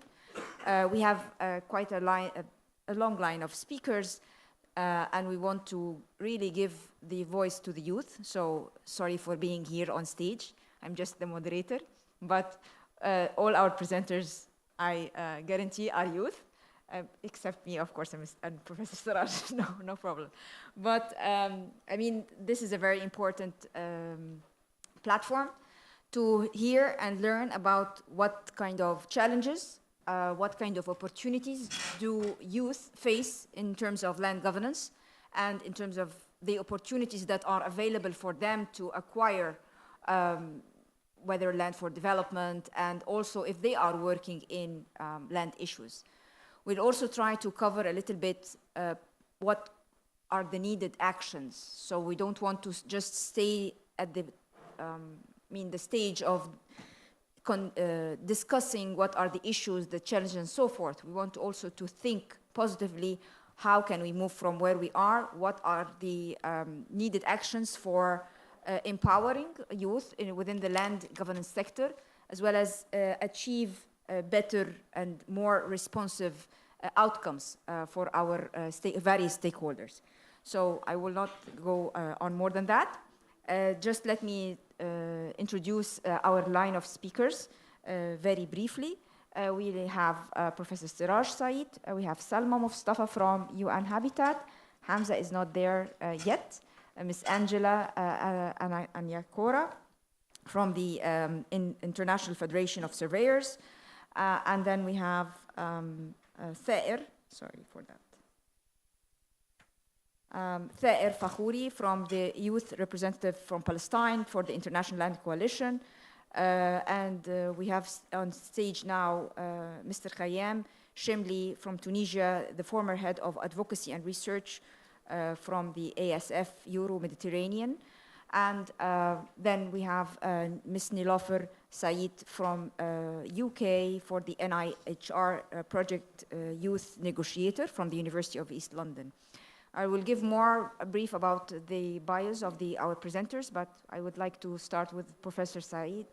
We have quite a long line of speakers, and we want to really give the voice to the youth. So sorry for being here on stage. I'm just the moderator, but all our presenters, I guarantee, are youth. Except me, of course, and Professor Siraj, no problem. But I mean, this is a very important platform to hear and learn about what kind of challenges, what kind of opportunities do youth face in terms of land governance and in terms of the opportunities that are available for them to acquire whether land for development, and also if they are working in land issues. We'll also try to cover a little bit what are the needed actions. So we don't want to just stay at the the stage of discussing what are the issues, the challenges, and so forth. We want also to think positively, how can we move from where we are, what are the needed actions for empowering youth within the land governance sector, as well as achieve better and more responsive outcomes for our various stakeholders. So I will not go on more than that. Just let me introduce our line of speakers very briefly. We have Professor Siraj Said. We have Salma Mustafa from UN Habitat. Hamza is not there yet. Ms. Angela Anyakora from the International Federation of Surveyors. And then we have Thair, sorry for that. Thair Fakhouri from the youth representative from Palestine for the International Land Coalition. And we have on stage now Mr. Khayyam Shimli from Tunisia, the former head of advocacy and research from the ASF Euro-Mediterranean. And then we have Ms. Nilofer Said from UK for the NIHR Project Youth Negotiator from the University of East London. I will give more brief about the bios of our presenters, but I would like to start with Professor Said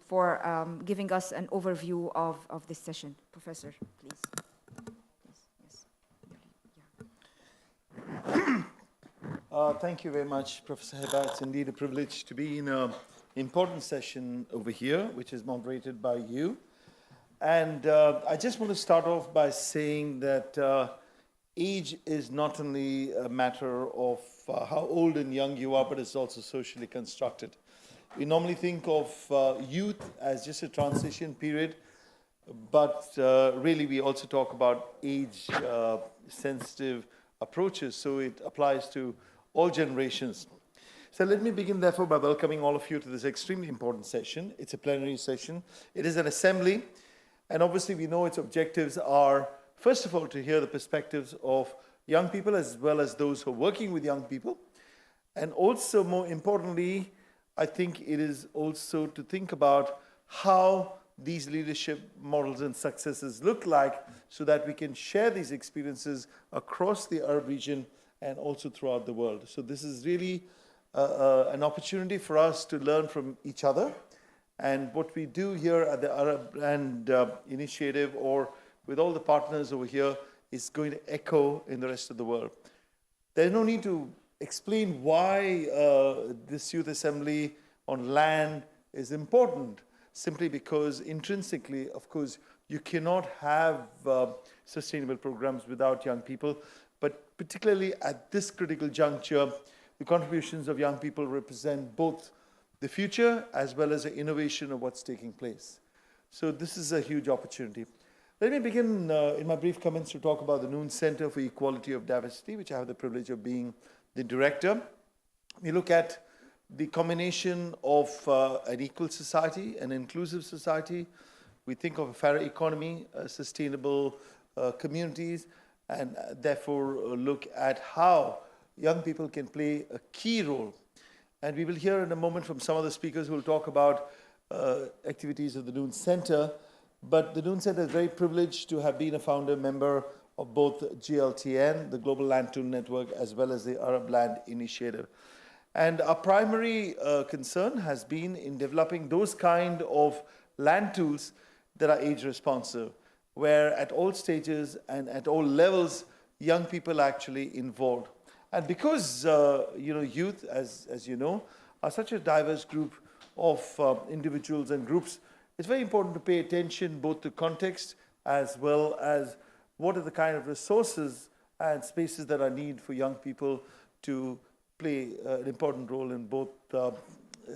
for giving us an overview of this session. Professor, please. Thank you very much, Professor Heba. It's indeed a privilege to be in an important session over here, which is moderated by you. And I just want to start off by saying that age is not only a matter of how old and young you are, but it's also socially constructed. We normally think of youth as just a transition period, but really we also talk about age-sensitive approaches, so it applies to all generations. So let me begin, therefore, by welcoming all of you to this extremely important session. It's a plenary session. It is an assembly, and obviously we know its objectives are, first of all, to hear the perspectives of young people as well as those who are working with young people. And also, more importantly, I think it is also to think about how these leadership models and successes look like so that we can share these experiences across the Arab region and also throughout the world. So this is really an opportunity for us to learn from each other. And what we do here at the Arab Land Initiative or with all the partners over here is going to echo in the rest of the world. There's no need to explain why this youth assembly on land is important, simply because intrinsically, of course, you cannot have sustainable programs without young people. But particularly at this critical juncture, the contributions of young people represent both the future as well as the innovation of what's taking place. So this is a huge opportunity. Let me begin in my brief comments to talk about the Noon Center for Equality of Diversity, which I have the privilege of being the director. We look at the combination of an equal society, an inclusive society. We think of a fairer economy, sustainable communities, and therefore look at how young people can play a key role. And we will hear in a moment from some of the speakers who will talk about activities of the Noon Center. But the Noon Center is very privileged to have been a founder member of both GLTN, the Global Land Tool Network, as well as the Arab Land Initiative. And our primary concern has been in developing those kind of land tools that are age responsive, where at all stages and at all levels, young people are actually involved. And because youth, as you know, are such a diverse group of individuals and groups, it's very important to pay attention both to context as well as what are the kind of resources and spaces that are needed for young people to play an important role in both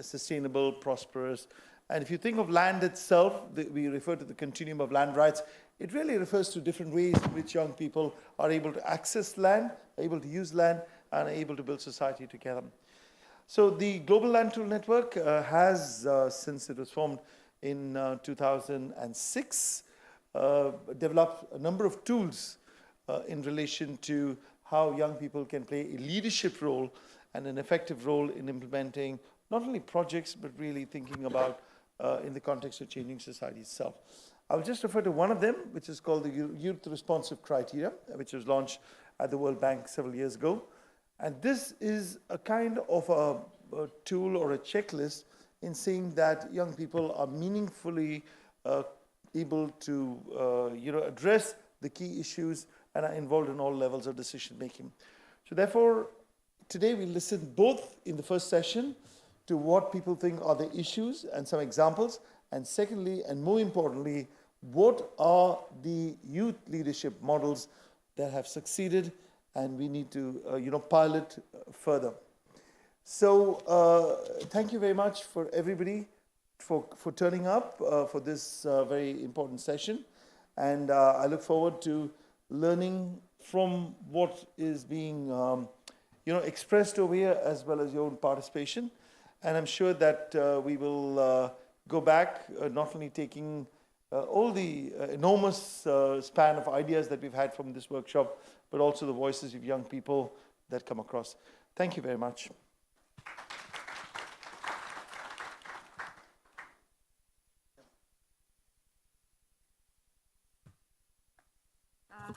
sustainable, prosperous. And if you think of land itself, we refer to the continuum of land rights. It really refers to different ways in which young people are able to access land, are able to use land, and are able to build society together. So the Global Land Tool Network has, since it was formed in 2006, developed a number of tools in relation to how young people can play a leadership role and an effective role in implementing not only projects, but really thinking about in the context of changing society itself. I'll just refer to one of them, which is called the Youth Responsive Criteria, which was launched at the World Bank several years ago. And this is a kind of a tool or a checklist in saying that young people are meaningfully able to address the key issues and are involved in all levels of decision making. So therefore, today we listen both in the first session to what people think are the issues and some examples, and secondly, and more importantly, what are the youth leadership models that have succeeded and we need to pilot further. So thank you very much for everybody for turning up for this very important session, and I look forward to learning from what is being expressed over here, as well as your own participation. And I'm sure that we will go back, not only taking all the enormous span of ideas that we've had from this workshop, but also the voices of young people that come across. Thank you very much.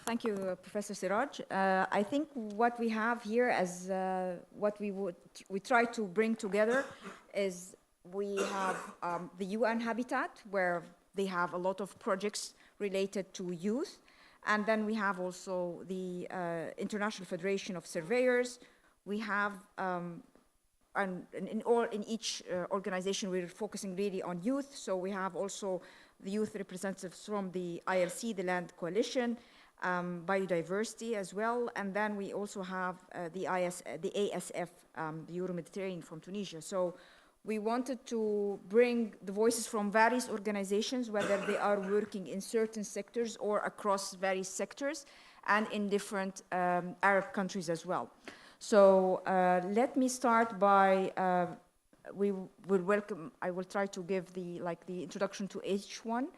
Thank you, Professor Siraj. I think what we have here as what we try to bring together is we have the UN Habitat, where they have a lot of projects related to youth. And then we have also the International Federation of Surveyors. We have, and in each organization, we're focusing really on youth. So we have also the youth representatives from the ILC, the Land Coalition, biodiversity as well. And then we also have the ASF, the Euro-Mediterranean from Tunisia. So we wanted to bring the voices from various organizations, whether they are working in certain sectors or across various sectors, and in different Arab countries as well. So let me start by, I will try to give the introduction to each one.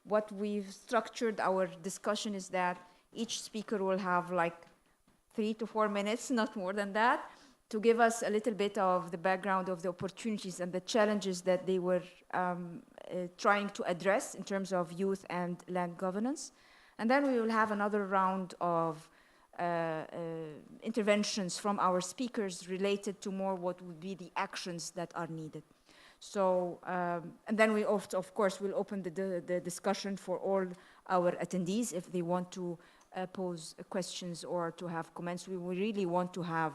What we've structured our discussion is that each speaker will have 3 to 4 minutes, not more than that, to give us a little bit of the background of the opportunities and the challenges that they were trying to address in terms of youth and land governance. And then we will have another round of interventions from our speakers related to more what would be the actions that are needed. So, and then we of course will open the discussion for all our attendees if they want to pose questions or to have comments. We really want to have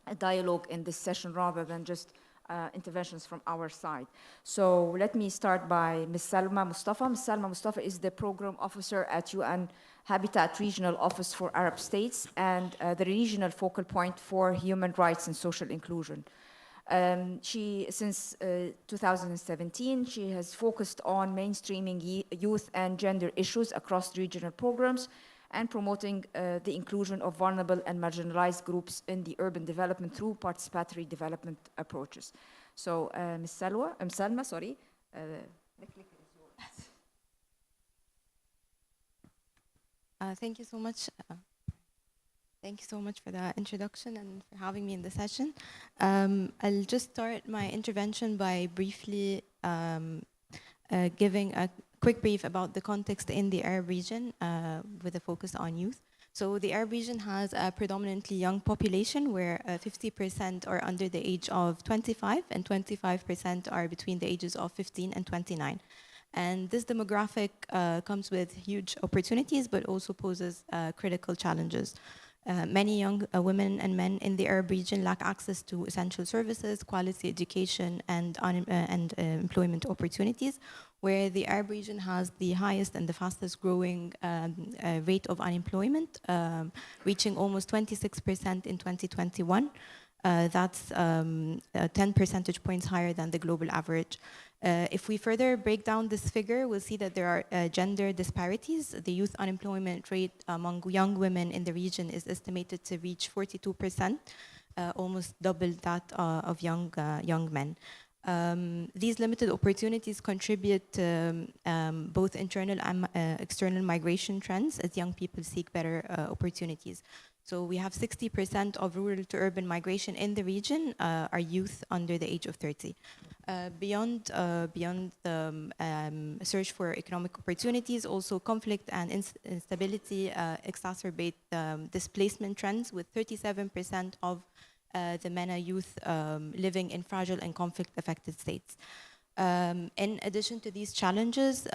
a dialogue in this session rather than just interventions from our side. So let me start by Ms. Salma Mustafa. Ms. Salma Mustafa is the Program Officer at UN Habitat Regional Office for Arab States and the regional focal point for human rights and social inclusion. Since 2017, she has focused on mainstreaming youth and gender issues across regional programs and promoting the inclusion of vulnerable and marginalized groups in the urban development through participatory development approaches. So, Ms. Salma, sorry. Thank you so much. Thank you so much for the introduction and for having me in the session. I'll just start my intervention by briefly giving a quick brief about the context in the Arab region with a focus on youth. So the Arab region has a predominantly young population where 50% are under the age of 25 and 25% are between the ages of 15 and 29. And this demographic comes with huge opportunities, but also poses critical challenges. Many young women and men in the Arab region lack access to essential services, quality education, and employment opportunities, where the Arab region has the highest and the fastest growing rate of unemployment, reaching almost 26% in 2021. That's 10 percentage points higher than the global average. If we further break down this figure, we'll see that there are gender disparities. The youth unemployment rate among young women in the region is estimated to reach 42%, almost double that of young men. These limited opportunities contribute to both internal and external migration trends as young people seek better opportunities. So we have 60% of rural to urban migration in the region are youth under the age of 30. Beyond the search for economic opportunities, also conflict and instability exacerbate displacement trends, with 37% of the MENA youth living in fragile and conflict-affected states. In addition to these challenges,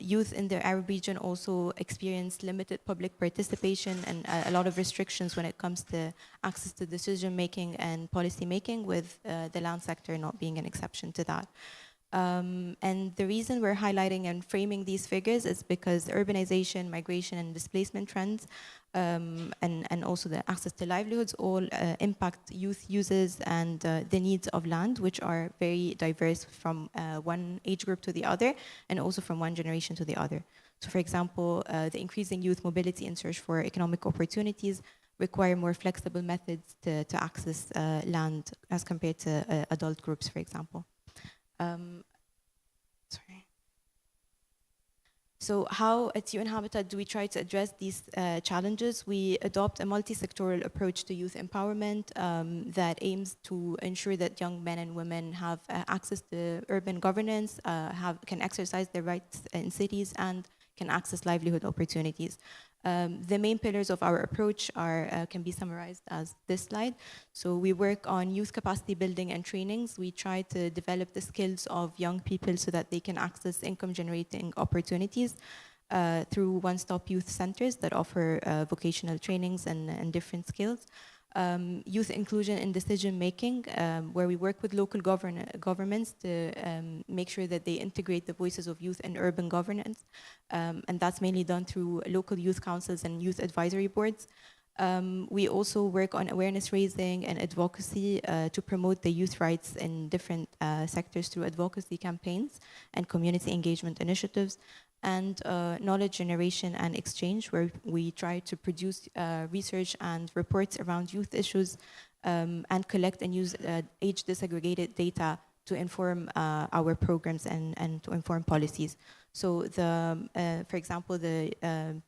youth in the Arab region also experience limited public participation and a lot of restrictions when it comes to access to decision-making and policy-making, with the land sector not being an exception to that. And the reason we're highlighting and framing these figures is because urbanization, migration, and displacement trends, and also the access to livelihoods all impact youth uses and the needs of land, which are very diverse from one age group to the other, and also from one generation to the other. So for example, the increasing youth mobility and search for economic opportunities require more flexible methods to access land as compared to adult groups, for example. Sorry. So how at UN Habitat do we try to address these challenges? We adopt a multi-sectoral approach to youth empowerment that aims to ensure that young men and women have access to urban governance, can exercise their rights in cities, and can access livelihood opportunities. The main pillars of our approach can be summarized as this slide. So we work on youth capacity building and trainings. We try to develop the skills of young people so that they can access income generating opportunities through one-stop youth centers that offer vocational trainings and different skills. Youth inclusion in decision making, where we work with local governments to make sure that they integrate the voices of youth in urban governance. And that's mainly done through local youth councils and youth advisory boards. We also work on awareness raising and advocacy to promote the youth rights in different sectors through advocacy campaigns and community engagement initiatives, and knowledge generation and exchange, where we try to produce research and reports around youth issues and collect and use age disaggregated data to inform our programs and to inform policies. So for example, the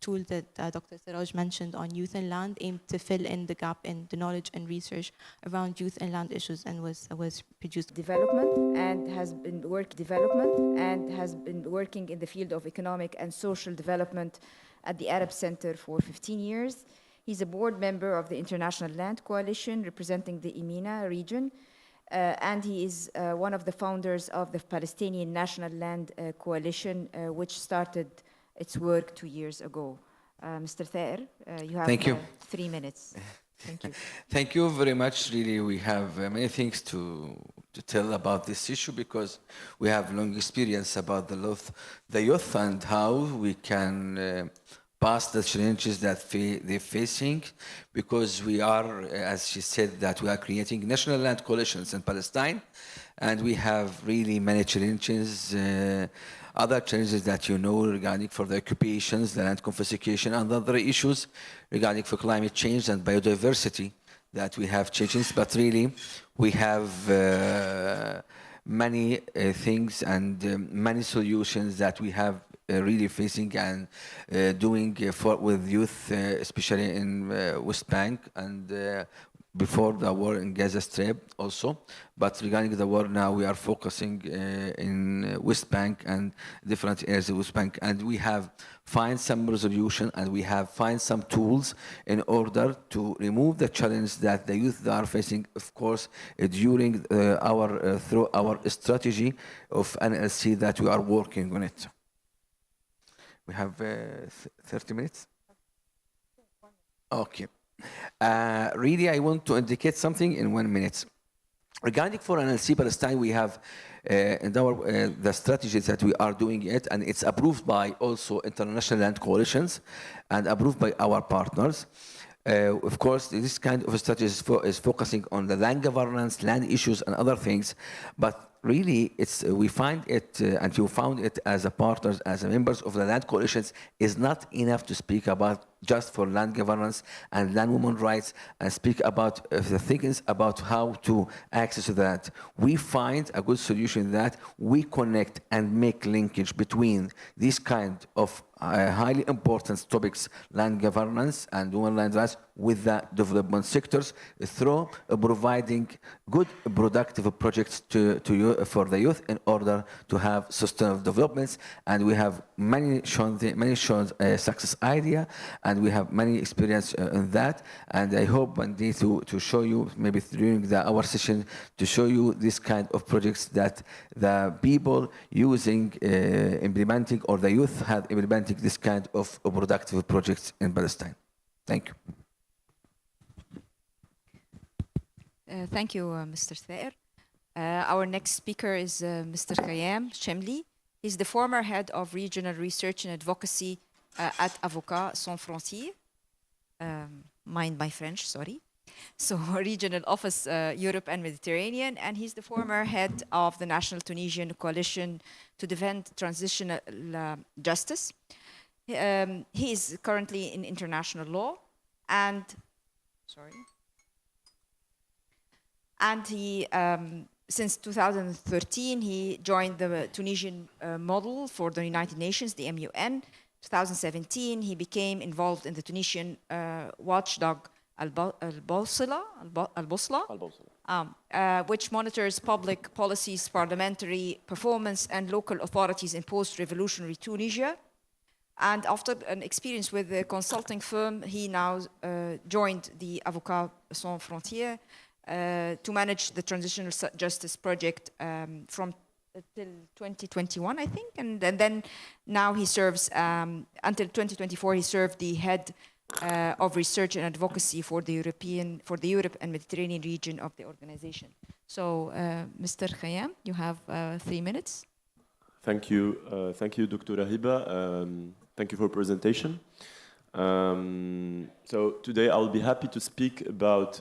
tool that Dr. Siraj mentioned on youth and land aimed to fill in the gap in the knowledge and research around youth and land issues, and was produced. Development and has been working in the field of economic and social development at the Arab Center for 15 years. He's a board member of the International Land Coalition representing the EMENA region. And he is one of the founders of the Palestinian National Land Coalition, which started its work 2 years ago. Mr. Thaer, you have Thank you. 3 minutes. Thank you. Thank you very much. Really, we have many things to tell about this issue, because we have long experience about the youth and how we can pass the challenges that they're facing, because we are, as she said, that we are creating national land coalitions in Palestine, and we have really many challenges, other challenges that you know regarding for the occupations, the land confiscation, and other issues regarding for climate change and biodiversity that we have changes. But really, we have many things and many solutions that we have really facing and doing with youth, especially in West Bank and before the war in Gaza Strip also. But regarding the war now, we are focusing in West Bank and different areas of West Bank. And we have find some resolution and we have find some tools in order to remove the challenge that the youth are facing, of course, during through our strategy of NLC that we are working on it. We have 30 minutes? Okay. Really, I want to indicate something in 1 minute. Regarding for NLC Palestine, we have in our the strategies that we are doing it, and it's approved by also international land coalitions and approved by our partners. Of course, this kind of strategy is focusing on the land governance, land issues, and other things. But really, we find it, and you found it as a partners, as a members of the land coalitions, is not enough to speak about just for land governance and land women rights and speak about the things about how to access that. We find a good solution that we connect and make linkage between these kind of highly important topics, land governance and women land rights, with the development sectors through providing good productive projects for the youth in order to have sustainable developments. And we have many shown success idea, and we have many experience in that. And I hope one day to show you, maybe during our session, to show you this kind of projects that the people using, implementing, or the youth have implementing this kind of productive projects in Palestine. Thank you. Thank you, Mr. Thaer. Our next speaker is Mr. Khayyam Chemli. He's the former head of regional research and advocacy at Avocats Sans Frontières. Mind my French, sorry. So, regional office, Europe and Mediterranean, and he's the former head of the National Tunisian Coalition to Defend Transitional Justice. He is currently in international law, and he, since 2013, he joined the Tunisian model for the United Nations, the MUN. 2017, he became involved in the Tunisian watchdog Al-Bosla, which monitors public policies, parliamentary performance, and local authorities in post-revolutionary Tunisia. And after an experience with the consulting firm, he now joined the Avocats Sans Frontières to manage the transitional justice project from till 2021, I think, and then now he serves until 2024. He served the head of research and advocacy for the Europe and Mediterranean region of the organization. So, Mr. Khayyam, you have 3 minutes. Thank you, Dr. Hiba. Thank you for presentation. So today I'll be happy to speak about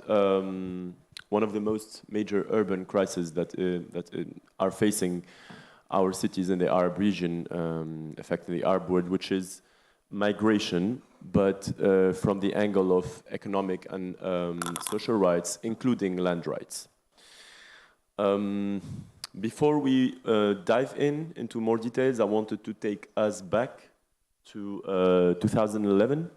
one of the most major urban crises that are facing our cities in the Arab region, affecting the Arab world, which is migration, but from the angle of economic and social rights, including land rights. Before we dive into more details, I wanted to take us back to 2011,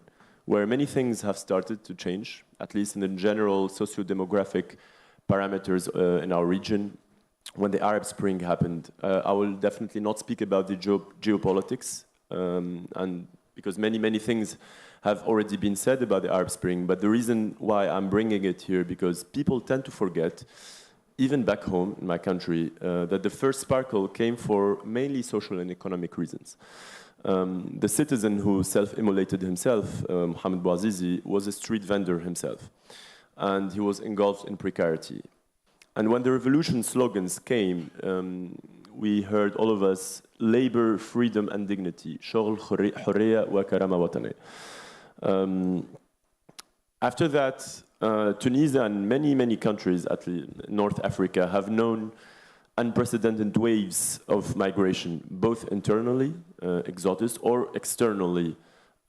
where many things have started to change, at least in the general socio-demographic parameters in our region. When the Arab Spring happened, I will definitely not speak about the geopolitics, and because many things have already been said about the Arab Spring, but the reason why I'm bringing it here, because people tend to forget, even back home in my country, that the first sparkle came for mainly social and economic reasons. The citizen who self-immolated himself, Mohamed Bouazizi, was a street vendor himself, and he was engulfed in precarity. And when the revolution slogans came, we heard, all of us, labor, freedom, and dignity. شغل, حرية, وكرامة وطنية. After that, Tunisia and many countries, at North Africa, have known unprecedented waves of migration, both internally, exodus, or externally,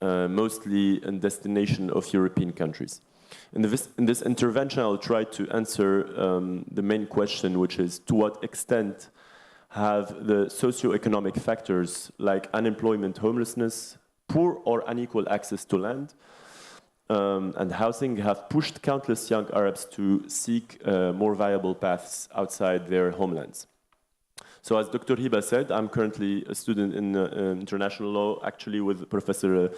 mostly in destination of European countries. In this intervention, I'll try to answer the main question, which is, to what extent have the socio-economic factors like unemployment, homelessness, poor or unequal access to land, and housing have pushed countless young Arabs to seek more viable paths outside their homelands. So as Dr. Hiba said, I'm currently a student in international law, actually with Professor,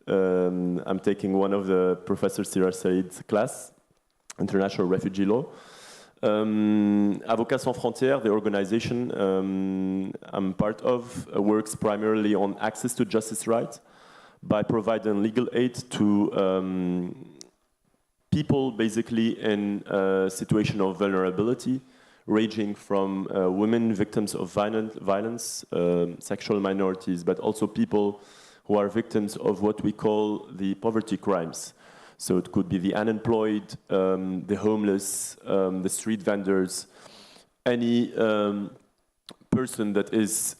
I'm taking one of the Professor Sirar Said's class, International Refugee Law. Avocats Sans Frontières, the organization I'm part of, works primarily on access to justice rights by providing legal aid to people basically in a situation of vulnerability, ranging from women victims of violence, sexual minorities, but also people who are victims of what we call the poverty crimes. So it could be the unemployed, the homeless, the street vendors, any person that is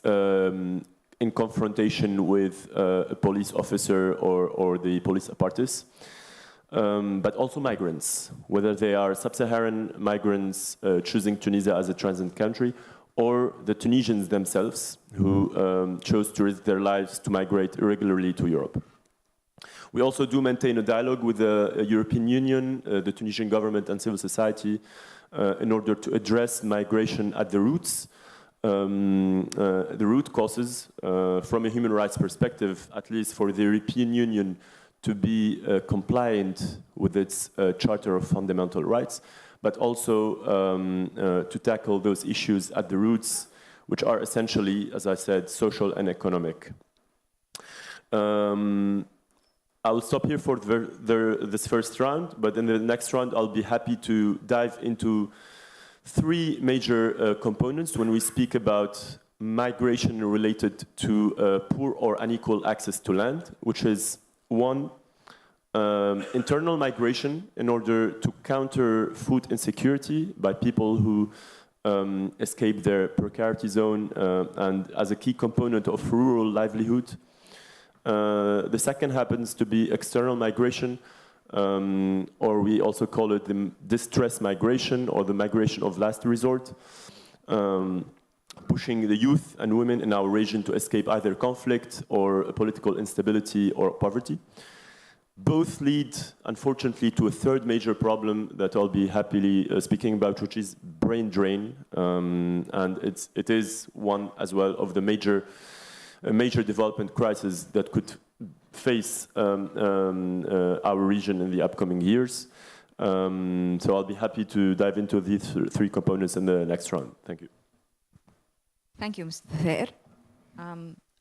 in confrontation with a police officer or the police apparatus, but also migrants, whether they are sub-Saharan migrants choosing Tunisia as a transit country, or the Tunisians themselves who chose to risk their lives to migrate irregularly to Europe. We also do maintain a dialogue with the European Union, the Tunisian government and civil society in order to address migration at the roots, the root causes from a human rights perspective, at least for the European Union to be compliant with its Charter of Fundamental Rights, but also to tackle those issues at the roots, which are essentially, as I said, social and economic. I'll stop here for this first round, but in the next round I'll be happy to dive into three major components when we speak about migration related to poor or unequal access to land, which is one, internal migration in order to counter food insecurity by people who escape their precarity zone and as a key component of rural livelihood. The second happens to be external migration, or we also call it the distress migration or the migration of last resort, pushing the youth and women in our region to escape either conflict or political instability or poverty. Both lead, unfortunately, to a third major problem that I'll be happily speaking about, which is brain drain, and it is one as well of the major development crisis that could face our region in the upcoming years. So I'll be happy to dive into these three components in the next round. Thank you. Thank you, Mr. Thair.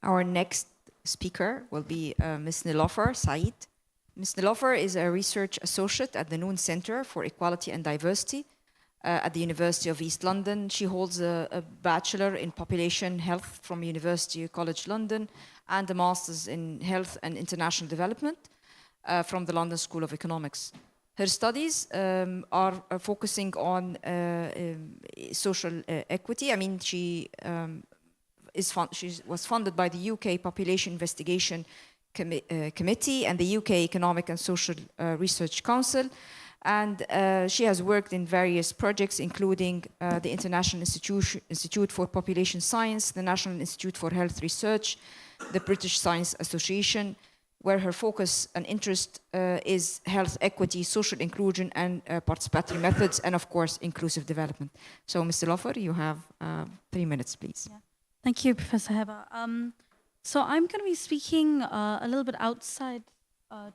Our next speaker will be Ms. Nilofer Said. Ms. Nilofer is a research associate at the Noon Center for Equality and Diversity at the University of East London. She holds a Bachelor in Population Health from University College London and a Master's in Health and International Development from the London School of Economics. Her studies are focusing on social equity. I mean, she was funded by the UK Population Investigation Committee and the UK Economic and Social Research Council. And she has worked in various projects, including the International Institute for Population Science, the National Institute for Health Research, the British Science Association, where her focus and interest is health equity, social inclusion, and participatory methods, and of course, inclusive development. So, Mr. Lofer, you have 3 minutes, please. Yeah. Thank you, Professor Heba. So I'm going to be speaking a little bit outside the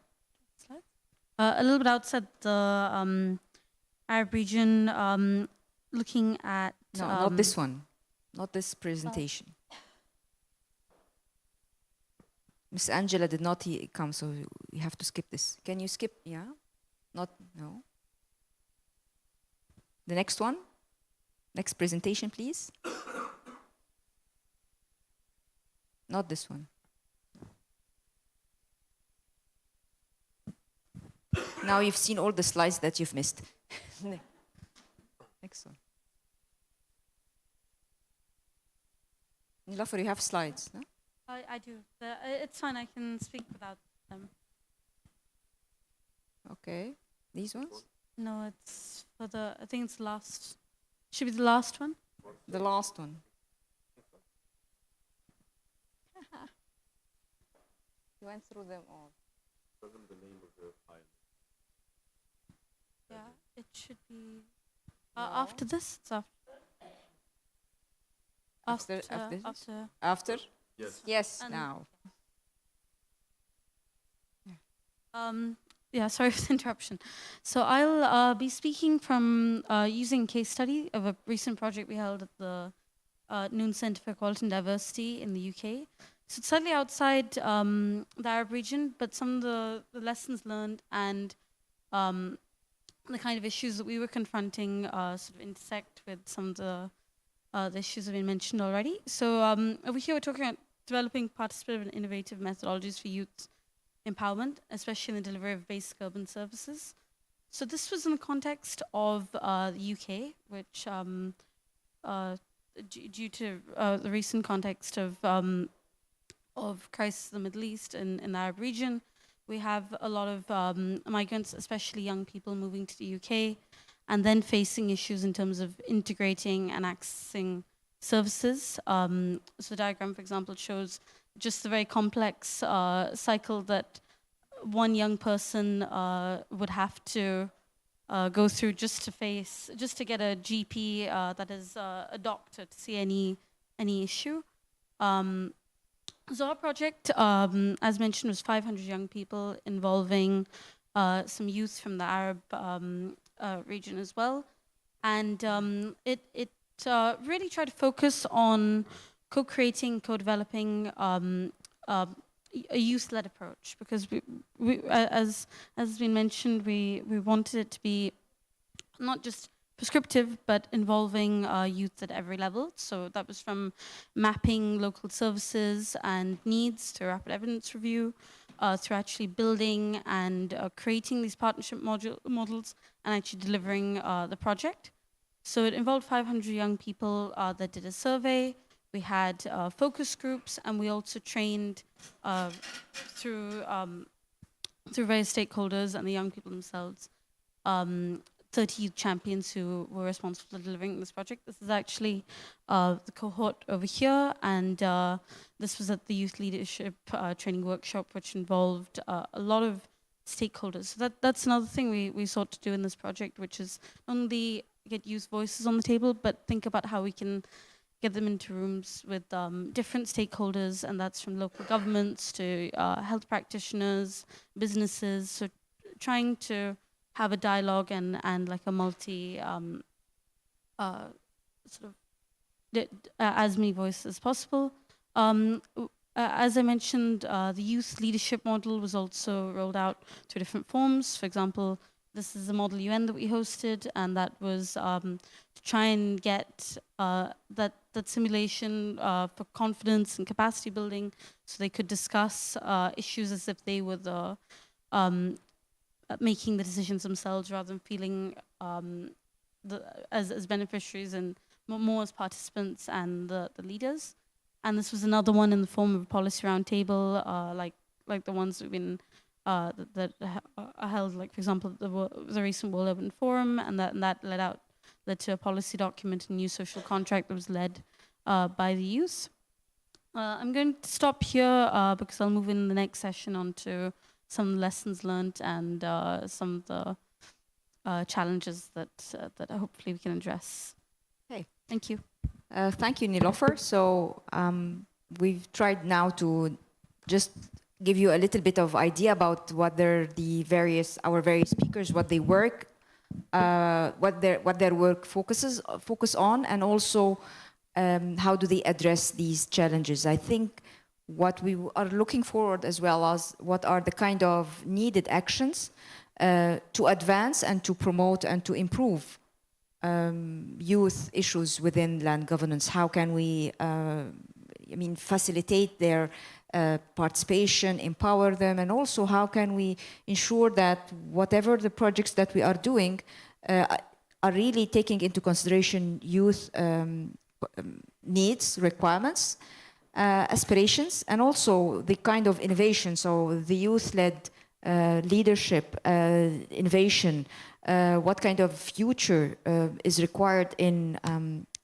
Arab region, looking at... No, not this one. Not this presentation. Miss Angela did not come, so you have to skip this. Can you skip? Yeah? Not, no. The next one? Next presentation, please. Not this one. Now you've seen all the slides that you've missed. Next one. Nilofer, you have slides, no? I do. It's fine, I can speak without them. Okay. These ones? No, it's for the, I think it's last. Should be the last one? The last one. You went through them all. The name of the file. should be after this. It's After? Yes. Yes, And- now. Yeah, sorry for the interruption. So I'll be speaking from using case study of a recent project we held at the Noon Centre for Equality and Diversity in the UK. So it's slightly outside the Arab region, but some of the lessons learned and the kind of issues that we were confronting sort of intersect with some of the issues that have been mentioned already. So over here we're talking about developing participative and innovative methodologies for youth empowerment, especially in the delivery of basic urban services. So this was in the context of the UK, which due to the recent context of crisis in the Middle East and in the Arab region, we have a lot of migrants, especially young people, moving to the UK, and then facing issues in terms of integrating and accessing services. So the diagram, for example, shows just the very complex cycle that one young person would have to go through just to get a GP that is a doctor to see any issue. So our project, as mentioned, was 500 young people involving some youth from the Arab region as well. And it really tried to focus on co-creating, co-developing a youth-led approach, because as has been mentioned, we wanted it to be not just prescriptive, but involving youth at every level. So that was from mapping local services and needs to rapid evidence review, through actually building and creating these partnership models and actually delivering the project. So it involved 500 young people that did a survey. We had focus groups, and we also trained through various stakeholders and the young people themselves, 30 youth champions who were responsible for delivering this project. This is actually the cohort over here, and this was at the Youth Leadership Training Workshop, which involved a lot of stakeholders. So that's another thing we sought to do in this project, which is not only get youth voices on the table, but think about how we can get them into rooms with different stakeholders, and that's from local governments to health practitioners, businesses. So trying to have a dialogue and like a multi sort of as many voices as possible. As I mentioned, the youth leadership model was also rolled out through different forms. For example, this is the Model UN that we hosted, and that was to try and get that simulation for confidence and capacity building, so they could discuss issues as if they were the making the decisions themselves, rather than feeling as beneficiaries and more as participants and the leaders. And this was another one in the form of a policy roundtable, like the ones we've been that are held, like for example the recent World Urban Forum, and that led to a policy document, a new social contract that was led by the youth. I'm going to stop here because I'll move in the next session on to some lessons learned and some of the challenges that hopefully we can address. Okay. Thank you. Thank you, Nilofer. So we've tried now to just give you a little bit of idea about what our various speakers, what they work, what their work focus on, and also how do they address these challenges. I think what we are looking forward, as well as what are the kind of needed actions to advance and to promote and to improve youth issues within land governance. How can we facilitate their participation, empower them, and also how can we ensure that whatever the projects that we are doing are really taking into consideration youth needs, requirements, aspirations, and also the kind of innovation. So the youth-led leadership, innovation, what kind of future is required in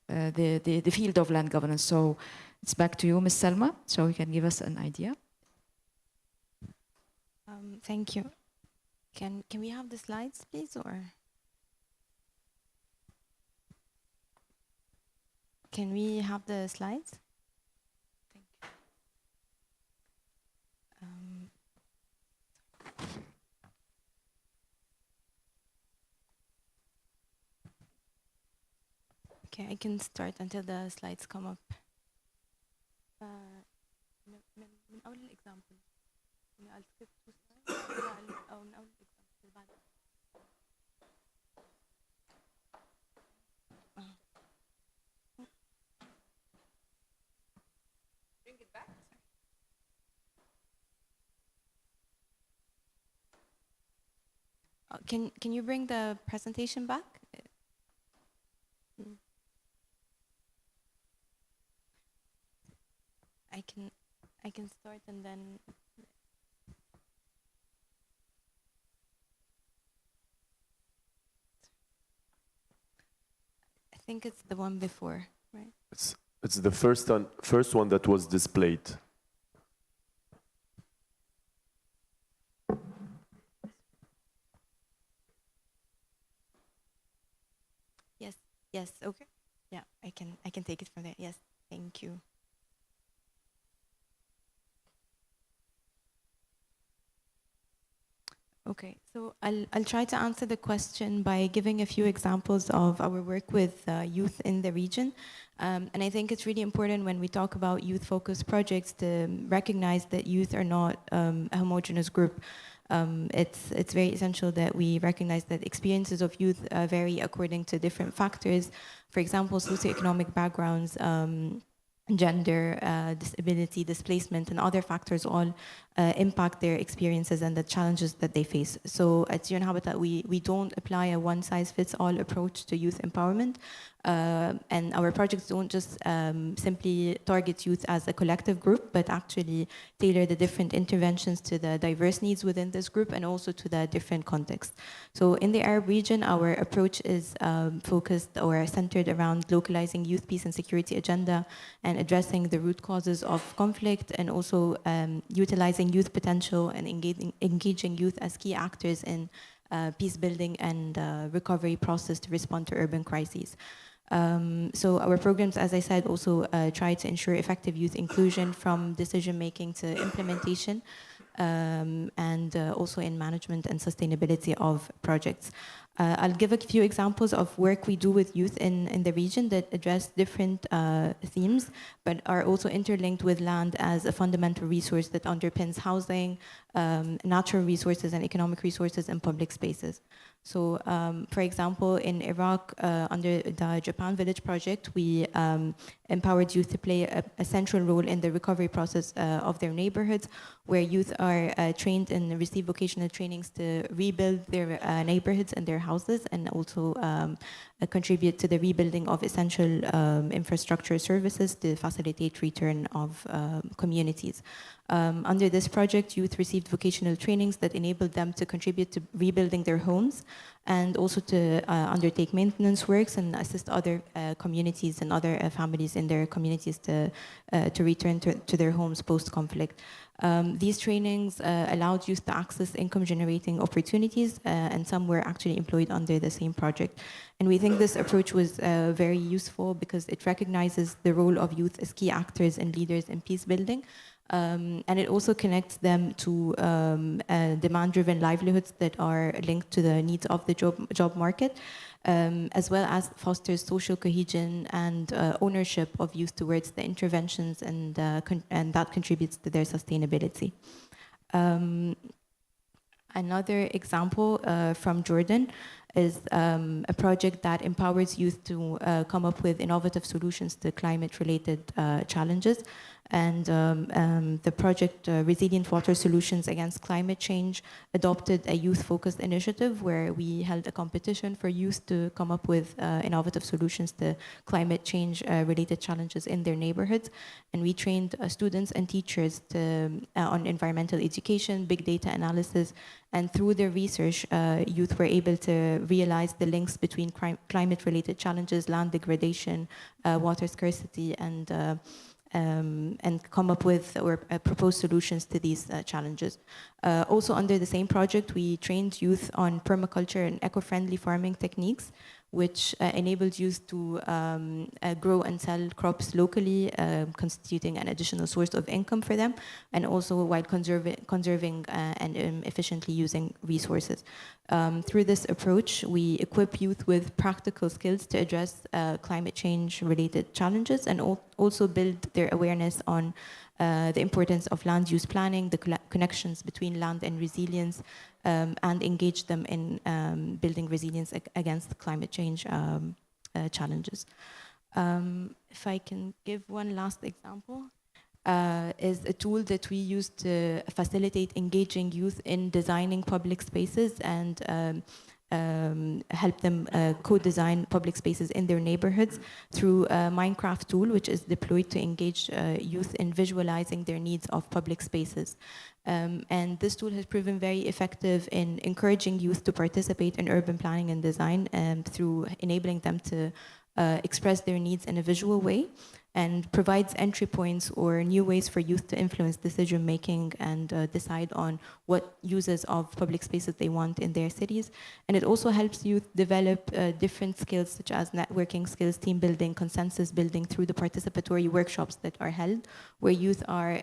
the field of land governance. So it's back to you, Ms. Salma, so you can give us an idea. Thank you. Can we have the slides, please, or? Can we have the slides? Thank you. Okay, I can start until the slides come up. من أول الإكزامبل I'll skip 2 slides أو من أول الإكزامبل بعد. Bring it back. Can you bring the presentation back? I can start and then. I think it's the one before, right? It's the first one that was displayed. Yes, okay. Yeah, I can take it from there. Yes, thank you. Okay, so I'll try to answer the question by giving a few examples of our work with youth in the region. And I think it's really important when we talk about youth-focused projects to recognize that youth are not a homogeneous group. It's very essential that we recognize that experiences of youth vary according to different factors. For example, socioeconomic backgrounds, gender, disability, displacement, and other factors all impact their experiences and the challenges that they face. So at UN Habitat, we don't apply a one-size-fits-all approach to youth empowerment. And our projects don't just simply target youth as a collective group, but actually tailor the different interventions to the diverse needs within this group and also to the different contexts. So in the Arab region, our approach is focused or centered around localizing youth peace and security agenda and addressing the root causes of conflict, and also utilizing youth potential and engaging youth as key actors in peace building and recovery process to respond to urban crises. So our programs, as I said, also try to ensure effective youth inclusion from decision making to implementation, and also in management and sustainability of projects. I'll give a few examples of work we do with youth in the region that address different themes, but are also interlinked with land as a fundamental resource that underpins housing, natural resources and economic resources in public spaces. So, for example, in Iraq, under the Japan Village project, we empowered youth to play a central role in the recovery process of their neighborhoods, where youth are trained and receive vocational trainings to rebuild their neighborhoods and their houses, and also contribute to the rebuilding of essential infrastructure services to facilitate return of communities. Under this project, youth received vocational trainings that enabled them to contribute to rebuilding their homes, and also to undertake maintenance works and assist other communities and other families in their communities to return to their homes post-conflict. These trainings allowed youth to access income-generating opportunities, and some were actually employed under the same project. And we think this approach was very useful because it recognizes the role of youth as key actors and leaders in peace building. And it also connects them to demand-driven livelihoods that are linked to the needs of the job market, as well as fosters social cohesion and ownership of youth towards the interventions, and that contributes to their sustainability. Another example from Jordan is a project that empowers youth to come up with innovative solutions to climate-related challenges. And the project Resilient Water Solutions Against Climate Change adopted a youth-focused initiative where we held a competition for youth to come up with innovative solutions to climate change related challenges in their neighborhoods. And we trained students and teachers on environmental education, big data analysis, and through their research, youth were able to realize the links between climate-related challenges, land degradation, water scarcity, and come up with or propose solutions to these challenges. Also under the same project, we trained youth on permaculture and eco-friendly farming techniques, which enabled youth to grow and sell crops locally, constituting an additional source of income for them, and also while conserving and efficiently using resources. Through this approach, we equip youth with practical skills to address climate change related challenges, and also build their awareness on the importance of land use planning, the connections between land and resilience, and engage them in building resilience against climate change challenges. If I can give one last example, is a tool that we use to facilitate engaging youth in designing public spaces and help them co-design public spaces in their neighborhoods through a Minecraft tool, which is deployed to engage youth in visualizing their needs of public spaces. And this tool has proven very effective in encouraging youth to participate in urban planning and design through enabling them to express their needs in a visual way, and provides entry points or new ways for youth to influence decision making and decide on what uses of public spaces they want in their cities. And it also helps youth develop different skills such as networking skills, team building, consensus building through the participatory workshops that are held, where youth are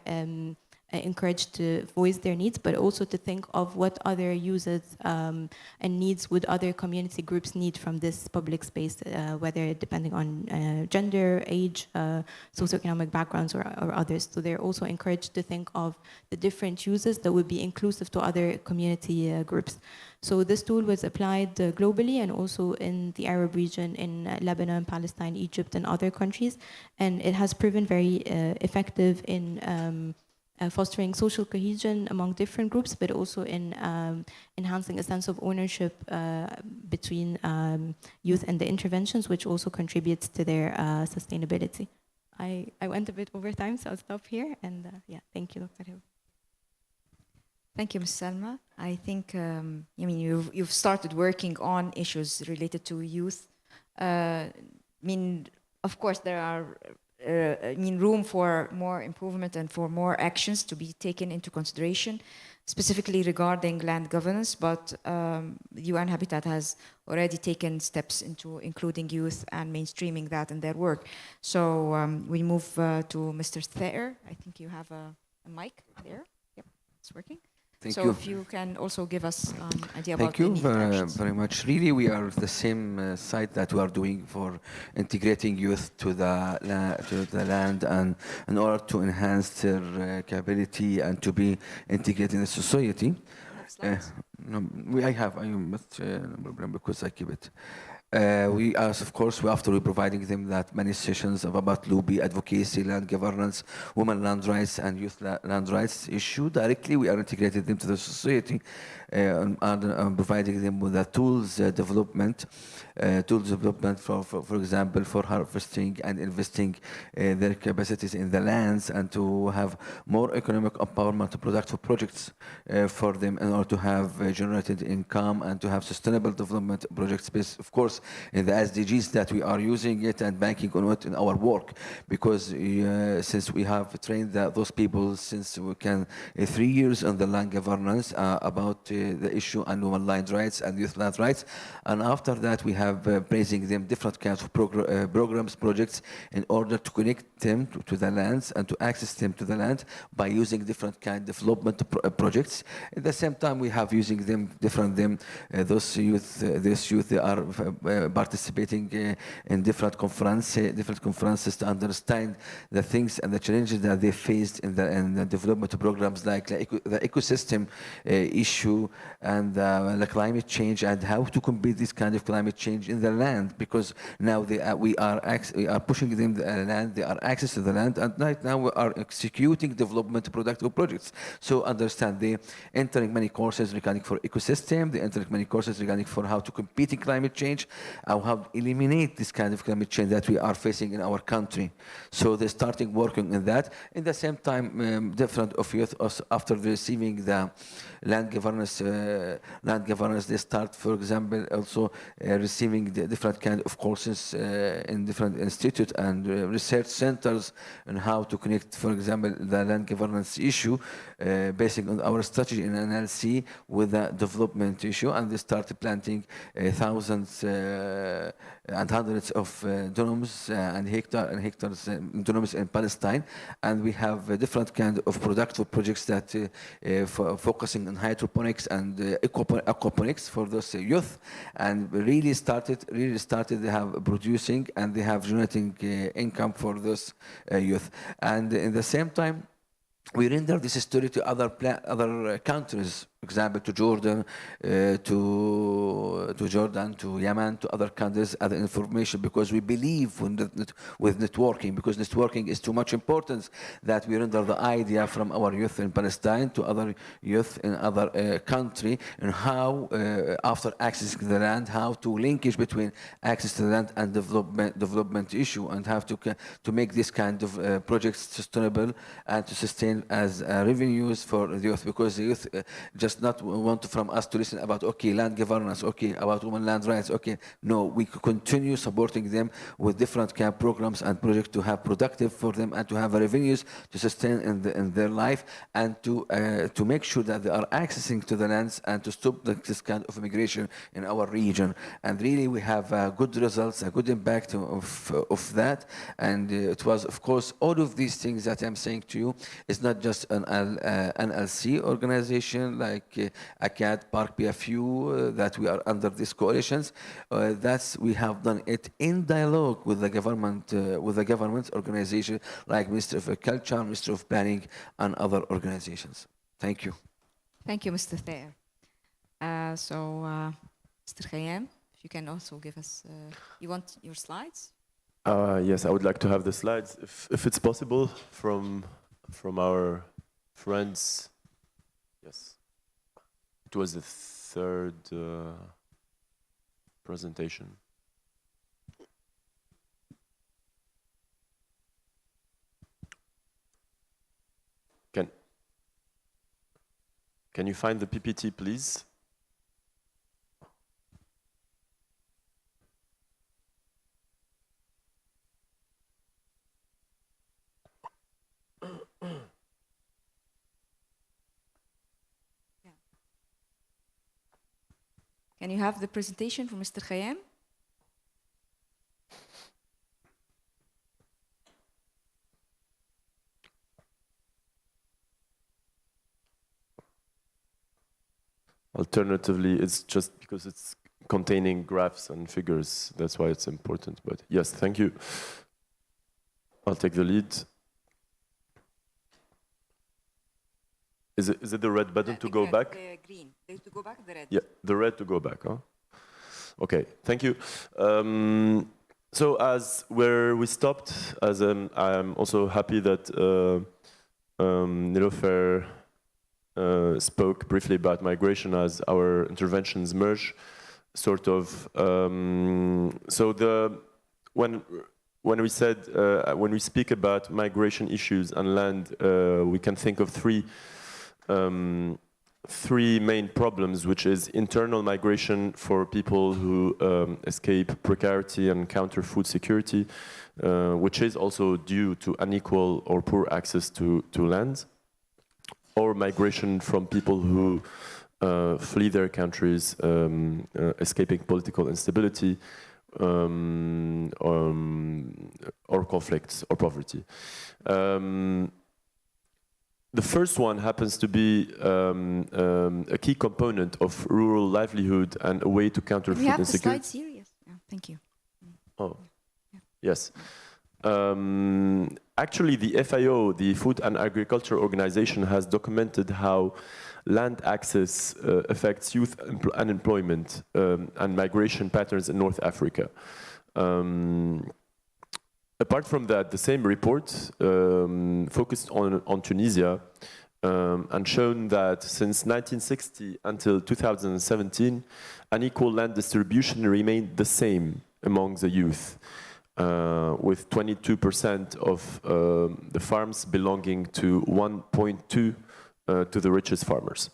encouraged to voice their needs, but also to think of what other uses and needs would other community groups need from this public space, whether depending on gender, age, socioeconomic backgrounds, or others. So they're also encouraged to think of the different uses that would be inclusive to other community groups. So this tool was applied globally and also in the Arab region, in Lebanon, Palestine, Egypt, and other countries. And it has proven very effective in fostering social cohesion among different groups, but also in enhancing a sense of ownership between youth and the interventions, which also contributes to their sustainability. I went a bit over time, so I'll stop here. And yeah, thank you, Dr. Hiba. Thank you, Ms. Salma. I think, I mean, you've started working on issues related to youth. I mean, of course, there are room for more improvement and for more actions to be taken into consideration, specifically regarding land governance, but UN Habitat has already taken steps into including youth and mainstreaming that in their work. So we move to Mr. Thayer. I think you have a mic there. Yep, it's working. Thank so you. If you can also give us an idea Thank about you the needed very much. Really, we are the same site that we are doing for integrating youth to the land, and in order to enhance their capability and to be integrated in the society. I must no problem because I keep it. We, as of course, after providing them that many sessions about lobby, advocacy, land governance, women land rights, and youth land rights issue, directly we are integrating them to the society and providing them with the tools development, for example, for harvesting and investing their capacities in the lands, and to have more economic empowerment productive projects for them in order to have generated income and to have sustainable development projects based, of course, in the SDGs that we are using it and banking on it in our work, because since we have trained those people since we can 3 years on the land governance about the issue on women land rights and youth land rights, and after that we have praising them different kinds of programs, projects, in order to connect them to the lands and to access them to the land by using different kind of development projects. At the same time, we have using them those youth, they are participating in different conferences to understand the things and the challenges that they faced in the development programs, like the ecosystem issue and the climate change, and how to compete this kind of climate change in the land, because now we are pushing them the land, they are access to the land, and right now we are executing development productive projects. So understand, they entering many courses regarding for ecosystem, they entering many courses regarding for how to compete in climate change, how to eliminate this kind of climate change that we are facing in our country. So they're starting working in that. In the same time, different of youth after receiving the land governance, they start, for example, also receiving the different kind of courses in different institutes and research centers on how to connect, for example, the land governance issue based on our strategy in NLC with the development issue, and they start planting thousands and hundreds of denims and hectares denims in Palestine, and we have different kind of productive projects that focusing on hydroponics and aquaponics for those youth, and really started they have producing and they have generating income for those youth, and in the same time we render this story to other countries, example to Jordan, to Jordan, to Yemen, to other countries, other information, because we believe with networking, because networking is too much important that we render the idea from our youth in Palestine to other youth in other country, and how after accessing the land, how to linkage between access to the land and development issue, and how to make this kind of projects sustainable and to sustain as revenues for the youth, because the youth just not want from us to listen about land governance, about women land rights, no, we continue supporting them with different kind of programs and projects to have productive for them and to have revenues to sustain in their life, and to make sure that they are accessing to the lands and to stop this kind of immigration in our region. And really we have good results, a good impact of that, and it was, of course, all of these things that I'm saying to you is not just an NLC organization like ACAD, Park PFU, that we are under these coalitions. We have done it in dialogue with the government organization like Ministry of Agriculture, Ministry of Planning, and other organizations. Thank you. Thank you, Mr. Thayer. Mr. Khayyam, if you can also give us, you want your slides? Yes, I would like to have the slides, if it's possible, from our friends. Yes. It was the third presentation. Can you find the PPT, please? Can you have the presentation from Mr. Khayyam? Alternatively, it's just because it's containing graphs and figures, that's why it's important. But yes, thank you. I'll take the lead. Is it the red button to go back? The green. To go back, the red. Yeah, the red to go back. Huh? Okay, thank you. So as where we stopped, I'm also happy that Nilofer spoke briefly about migration as our interventions merge, sort of. When we speak about migration issues and land, we can think of three main problems, which is internal migration for people who escape precarity and counter food security, which is also due to unequal or poor access to land, or migration from people who flee their countries, escaping political instability, or conflicts or poverty. The first one happens to be a key component of rural livelihood and a way to counter food insecurity. We have the slides here, yes. Yeah, thank you. Oh, yeah. Yes. Actually, the FAO, the Food and Agriculture Organization, has documented how land access affects youth unemployment and migration patterns in North Africa. Apart from that, the same report focused on Tunisia and shown that since 1960 until 2017, unequal land distribution remained the same among the youth, with 22% of the farms belonging to 1.2 to the richest farmers.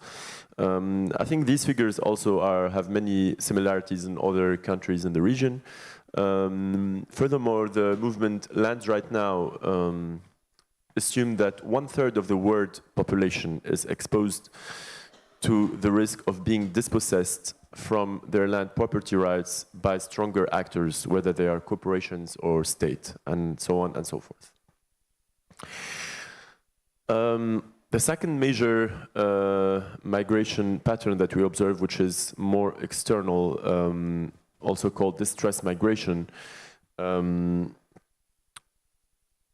I think these figures also have many similarities in other countries in the region. Furthermore, the movement Lands Right Now assume that 1/3 of the world population is exposed to the risk of being dispossessed from their land property rights by stronger actors, whether they are corporations or state, and so on and so forth. The second major migration pattern that we observe, which is more external, also called distress migration.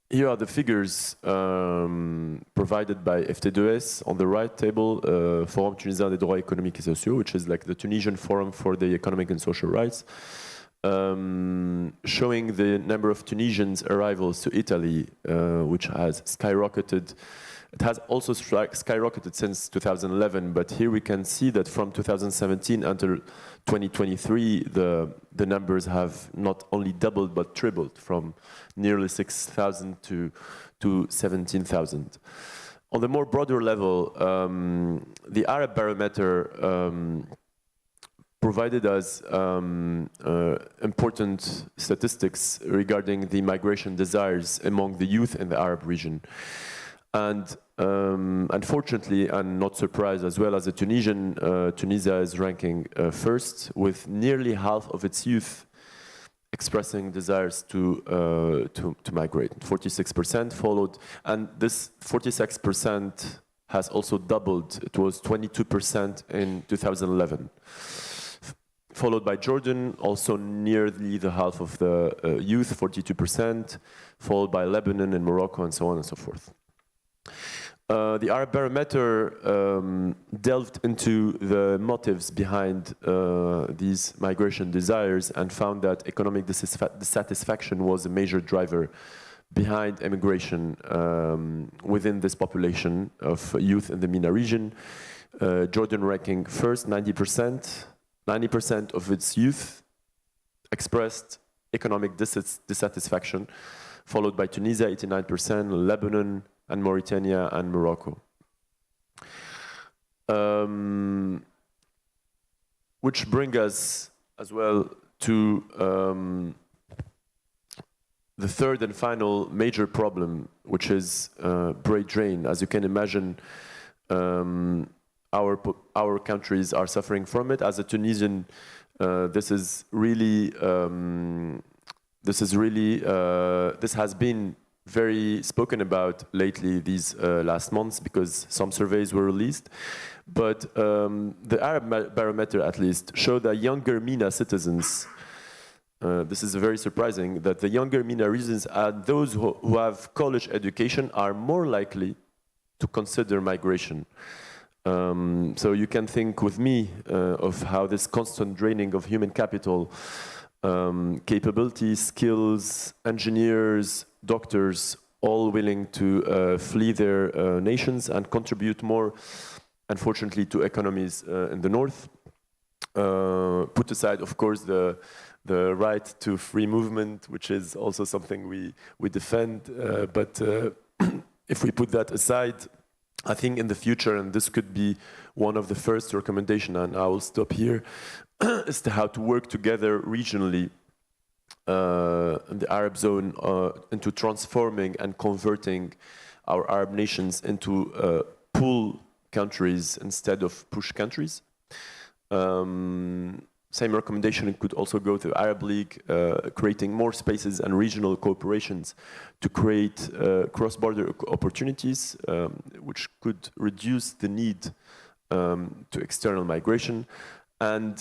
Here are the figures provided by FT2S on the right table, Forum tunisien des droits économiques et sociaux, which is like the Tunisian Forum for the Economic and Social Rights, showing the number of Tunisians' arrivals to Italy, which has skyrocketed. It has also skyrocketed since 2011, but here we can see that from 2017 until 2023, the numbers have not only doubled but tripled, from nearly 6,000 to 17,000. On the more broader level, the Arab Barometer provided us important statistics regarding the migration desires among the youth in the Arab region. And unfortunately, and not surprised as well as the Tunisia is ranking first, with nearly half of its youth expressing desires to migrate. 46% followed, and this 46% has also doubled. It was 22% in 2011. Followed by Jordan, also nearly the half of the youth, 42%, followed by Lebanon and Morocco, and so on and so forth. The Arab Barometer delved into the motives behind these migration desires and found that economic dissatisfaction was a major driver behind immigration within this population of youth in the MENA region. Jordan ranking first, 90%. 90% of its youth expressed economic dissatisfaction, followed by Tunisia, 89%, Lebanon, and Mauritania and Morocco. Which bring us as well to the third and final major problem, which is brain drain. As you can imagine, our countries are suffering from it. As a Tunisian, this has been very spoken about lately these last months, because some surveys were released. But the Arab Barometer, at least, showed that younger MENA citizens, this is very surprising, that the younger MENA regions and those who have college education are more likely to consider migration. So you can think with me of how this constant draining of human capital, capabilities, skills, engineers, doctors, all willing to flee their nations and contribute more, unfortunately, to economies in the north. Put aside, of course, the right to free movement, which is also something we defend. But if we put that aside, I think in the future, and this could be one of the first recommendations, and I will stop here, is to how to work together regionally in the Arab zone into transforming and converting our Arab nations into pull countries instead of push countries. Same recommendation could also go to Arab League, creating more spaces and regional cooperations to create cross-border opportunities, which could reduce the need to external migration. And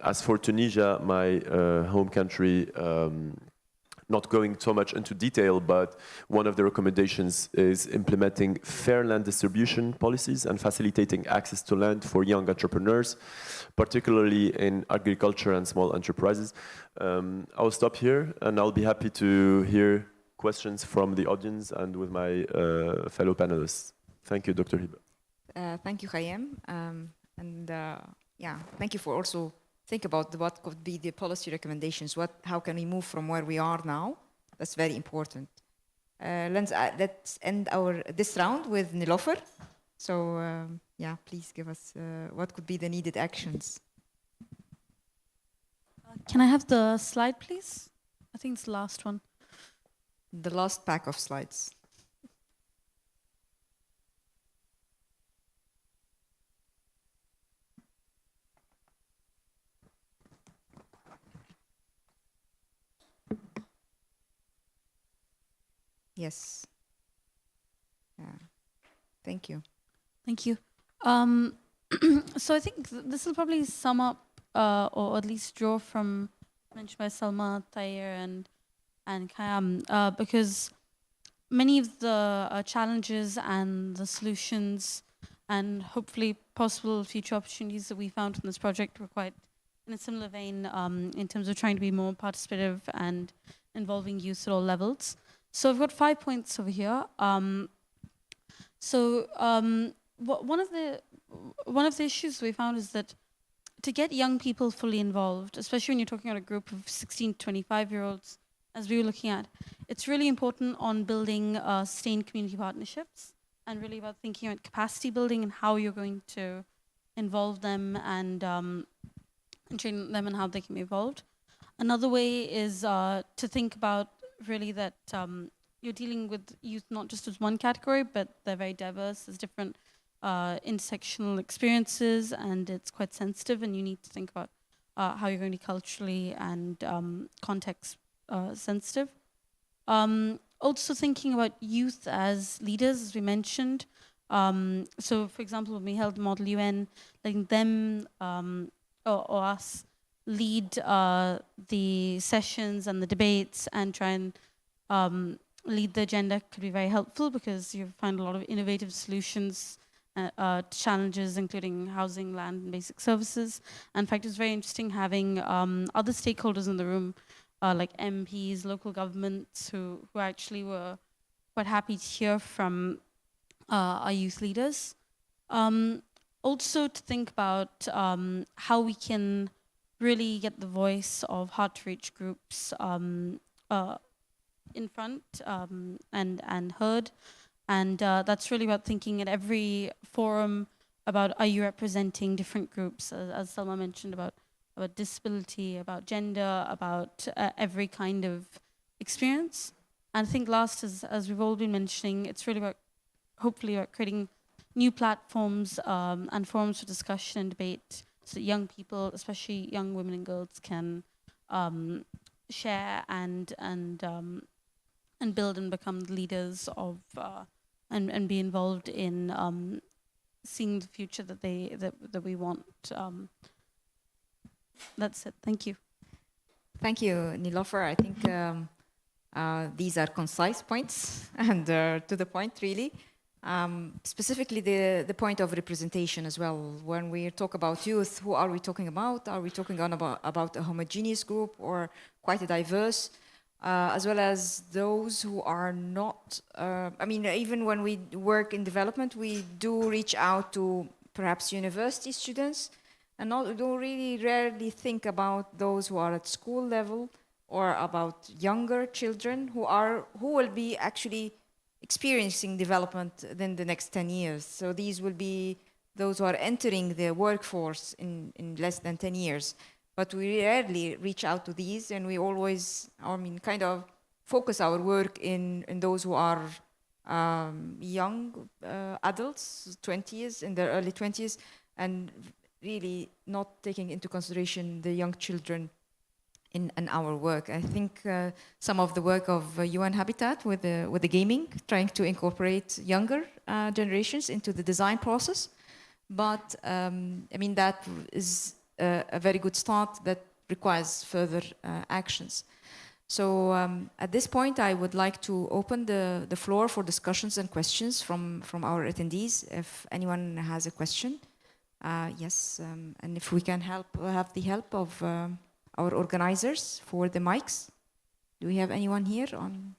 as for Tunisia, my home country, not going so much into detail, but one of the recommendations is implementing fair land distribution policies and facilitating access to land for young entrepreneurs, particularly in agriculture and small enterprises. I will stop here, and I'll be happy to hear questions from the audience and with my fellow panelists. Thank you, Dr. Hiba. Thank you, Khayyam. Yeah, thank you for also think about what could be the policy recommendations. How can we move from where we are now? That's very important. Let's end this round with Nilofer. So yeah, please give us what could be the needed actions. Can I have the slide, please? I think it's the last one. The last pack of slides. Yes. Yeah. Thank you. Thank you. So I think this will probably sum up, or at least draw from mentioned by Salma, Tayer, and Kayam, because many of the challenges and the solutions and hopefully possible future opportunities that we found from this project were quite in a similar vein in terms of trying to be more participative and involving youth at all levels. So I've got 5 points over here. One of the issues we found is that to get young people fully involved, especially when you're talking about a group of 16 to 25-year-olds, as we were looking at, it's really important on building sustained community partnerships and really about thinking about capacity building and how you're going to involve them and train them and how they can be involved. Another way is to think about really that you're dealing with youth not just as one category, but they're very diverse. There's different intersectional experiences, and it's quite sensitive, and you need to think about how you're going to be culturally and context sensitive. Also thinking about youth as leaders, as we mentioned. So for example, when we held Model UN, letting them or us lead the sessions and the debates and try and lead the agenda could be very helpful because you find a lot of innovative solutions to challenges, including housing, land, and basic services. And in fact, it's very interesting having other stakeholders in the room, like MPs, local governments, who actually were quite happy to hear from our youth leaders. Also to think about how we can really get the voice of hard-to-reach groups in front and heard. And that's really about thinking at every forum about, are you representing different groups, as Salma mentioned, about disability, about gender, about every kind of experience. And I think last, as we've all been mentioning, it's really about, hopefully, about creating new platforms and forums for discussion and debate so that young people, especially young women and girls, can share and build and become leaders of and be involved in seeing the future that we want. That's it. Thank you. Thank you, Nilofer. I think these are concise points and to the point, really. Specifically, the point of representation as well. When we talk about youth, who are we talking about? Are we talking about a homogeneous group or quite a diverse? As well as those who are not, I mean, even when we work in development, we do reach out to perhaps university students and don't really rarely think about those who are at school level or about younger children who will be actually experiencing development in the next 10 years. So these will be those who are entering the workforce in less than 10 years. But we rarely reach out to these, and we always, I mean, kind of focus our work in those who are young adults, 20s, in their early 20s, and really not taking into consideration the young children in our work. I think some of the work of UN Habitat with the gaming, trying to incorporate younger generations into the design process. But I mean, that is a very good start that requires further actions. So at this point, I would like to open the floor for discussions and questions from our attendees. If anyone has a question, yes, and if we can have the help of our organizers for the mics. Do we have anyone here on?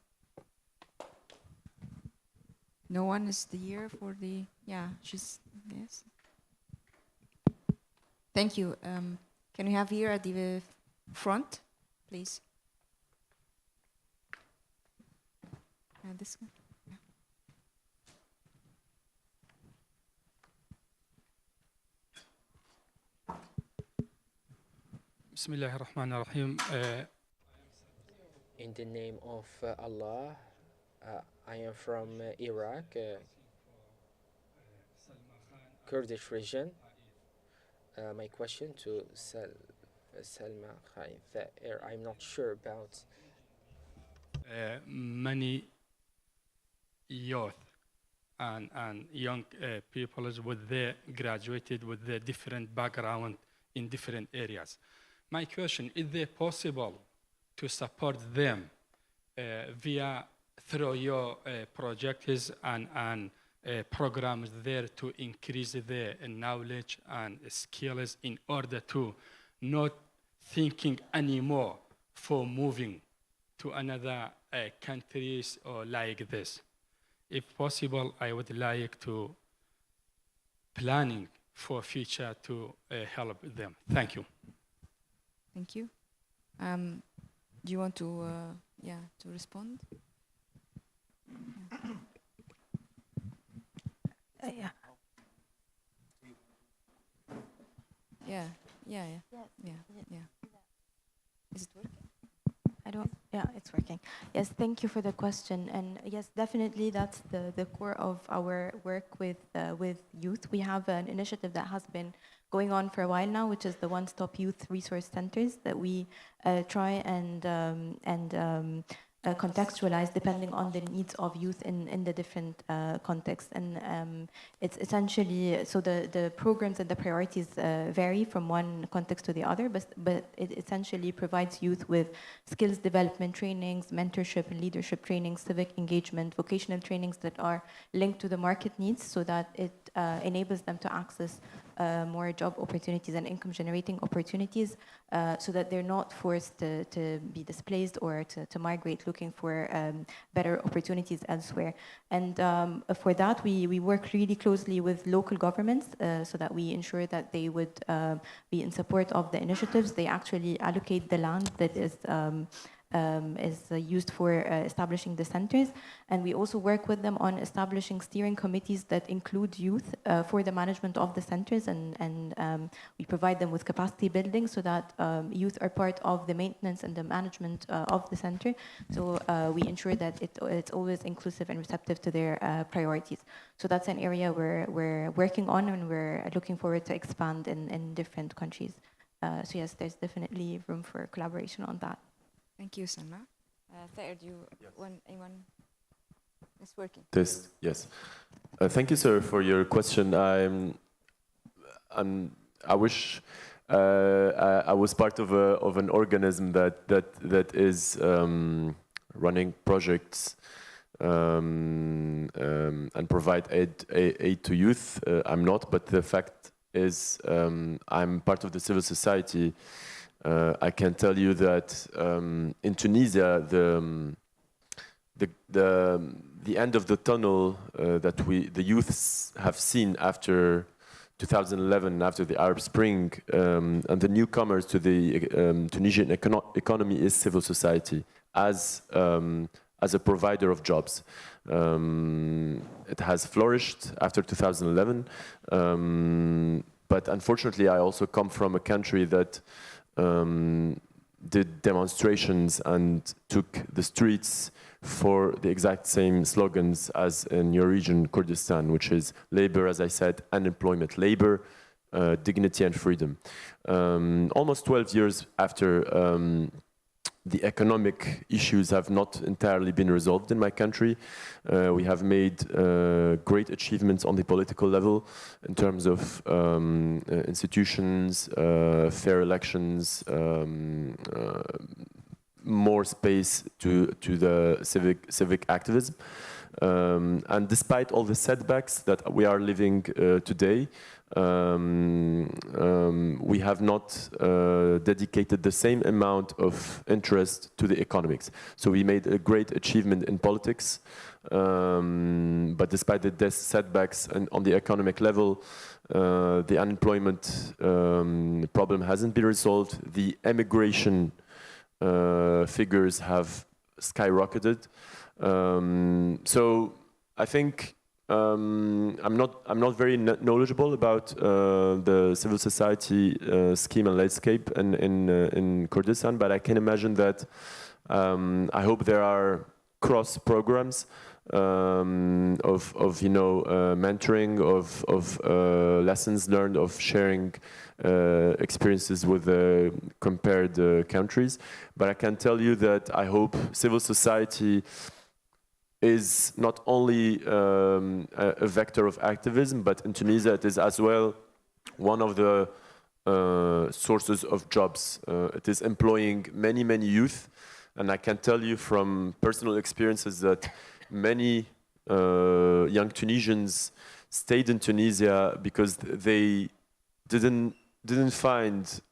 No one is here for the, yeah, she's, yes. Thank you. Can we have here at the front, please? This one. Bismillah ar-Rahman ar-Rahim. In the name of Allah, I am from Iraq, Kurdish region. My question to Salma Khair, I'm not sure about. Many youth and young people with their graduated with their different background in different areas. My question, is it possible to support them through your projects and programs there to increase their knowledge and skills in order to not thinking anymore for moving to another countries or like this? If possible, I would like to planning for future to help them. Thank you. Thank you. Do you want to, to respond? Yeah. Yeah. Is it working? Yeah, it's working. Yes, thank you for the question. And yes, definitely that's the core of our work with youth. We have an initiative that has been going on for a while now, which is the One-Stop Youth Resource Centers that we try and contextualize depending on the needs of youth in the different contexts. And it's essentially, so the programs and the priorities vary from one context to the other, but it essentially provides youth with skills development trainings, mentorship and leadership trainings, civic engagement, vocational trainings that are linked to the market needs so that it enables them to access more job opportunities and income generating opportunities so that they're not forced to be displaced or to migrate looking for better opportunities elsewhere. And for that, we work really closely with local governments so that we ensure that they would be in support of the initiatives. They actually allocate the land that is used for establishing the centers. And we also work with them on establishing steering committees that include youth for the management of the centers, and we provide them with capacity building so that youth are part of the maintenance and the management of the center. So we ensure that it's always inclusive and receptive to their priorities. So that's an area we're working on, and we're looking forward to expand in different countries. So yes, there's definitely room for collaboration on that. Thank you, Salma. Thayer, do you want anyone? It's working. Test, yes. Thank you, sir, for your question. I wish I was part of an organism that is running projects and provide aid to youth. I'm not, but the fact is I'm part of the civil society. I can tell you that in Tunisia, the end of the tunnel that the youths have seen after 2011, after the Arab Spring, and the newcomers to the Tunisian economy is civil society as a provider of jobs. It has flourished after 2011, but unfortunately, I also come from a country that did demonstrations and took the streets for the exact same slogans as in your region, Kurdistan, which is labor, as I said, unemployment, labor, dignity and freedom. Almost 12 years after the economic issues have not entirely been resolved in my country. We have made great achievements on the political level in terms of institutions, fair elections, more space to the civic activism. And despite all the setbacks that we are living today, we have not dedicated the same amount of interest to the economics. So we made a great achievement in politics, but despite the setbacks and on the economic level, the unemployment problem hasn't been resolved. The emigration figures have skyrocketed. So I think I'm not very knowledgeable about the civil society scheme and landscape in Kurdistan, but I can imagine that I hope there are cross programs of mentoring, of lessons learned, of sharing experiences with compared countries. But I can tell you that I hope civil society is not only a vector of activism, but in Tunisia it is as well one of the sources of jobs. It is employing many, many youth. And I can tell you from personal experiences that many young Tunisians stayed in Tunisia because they didn't find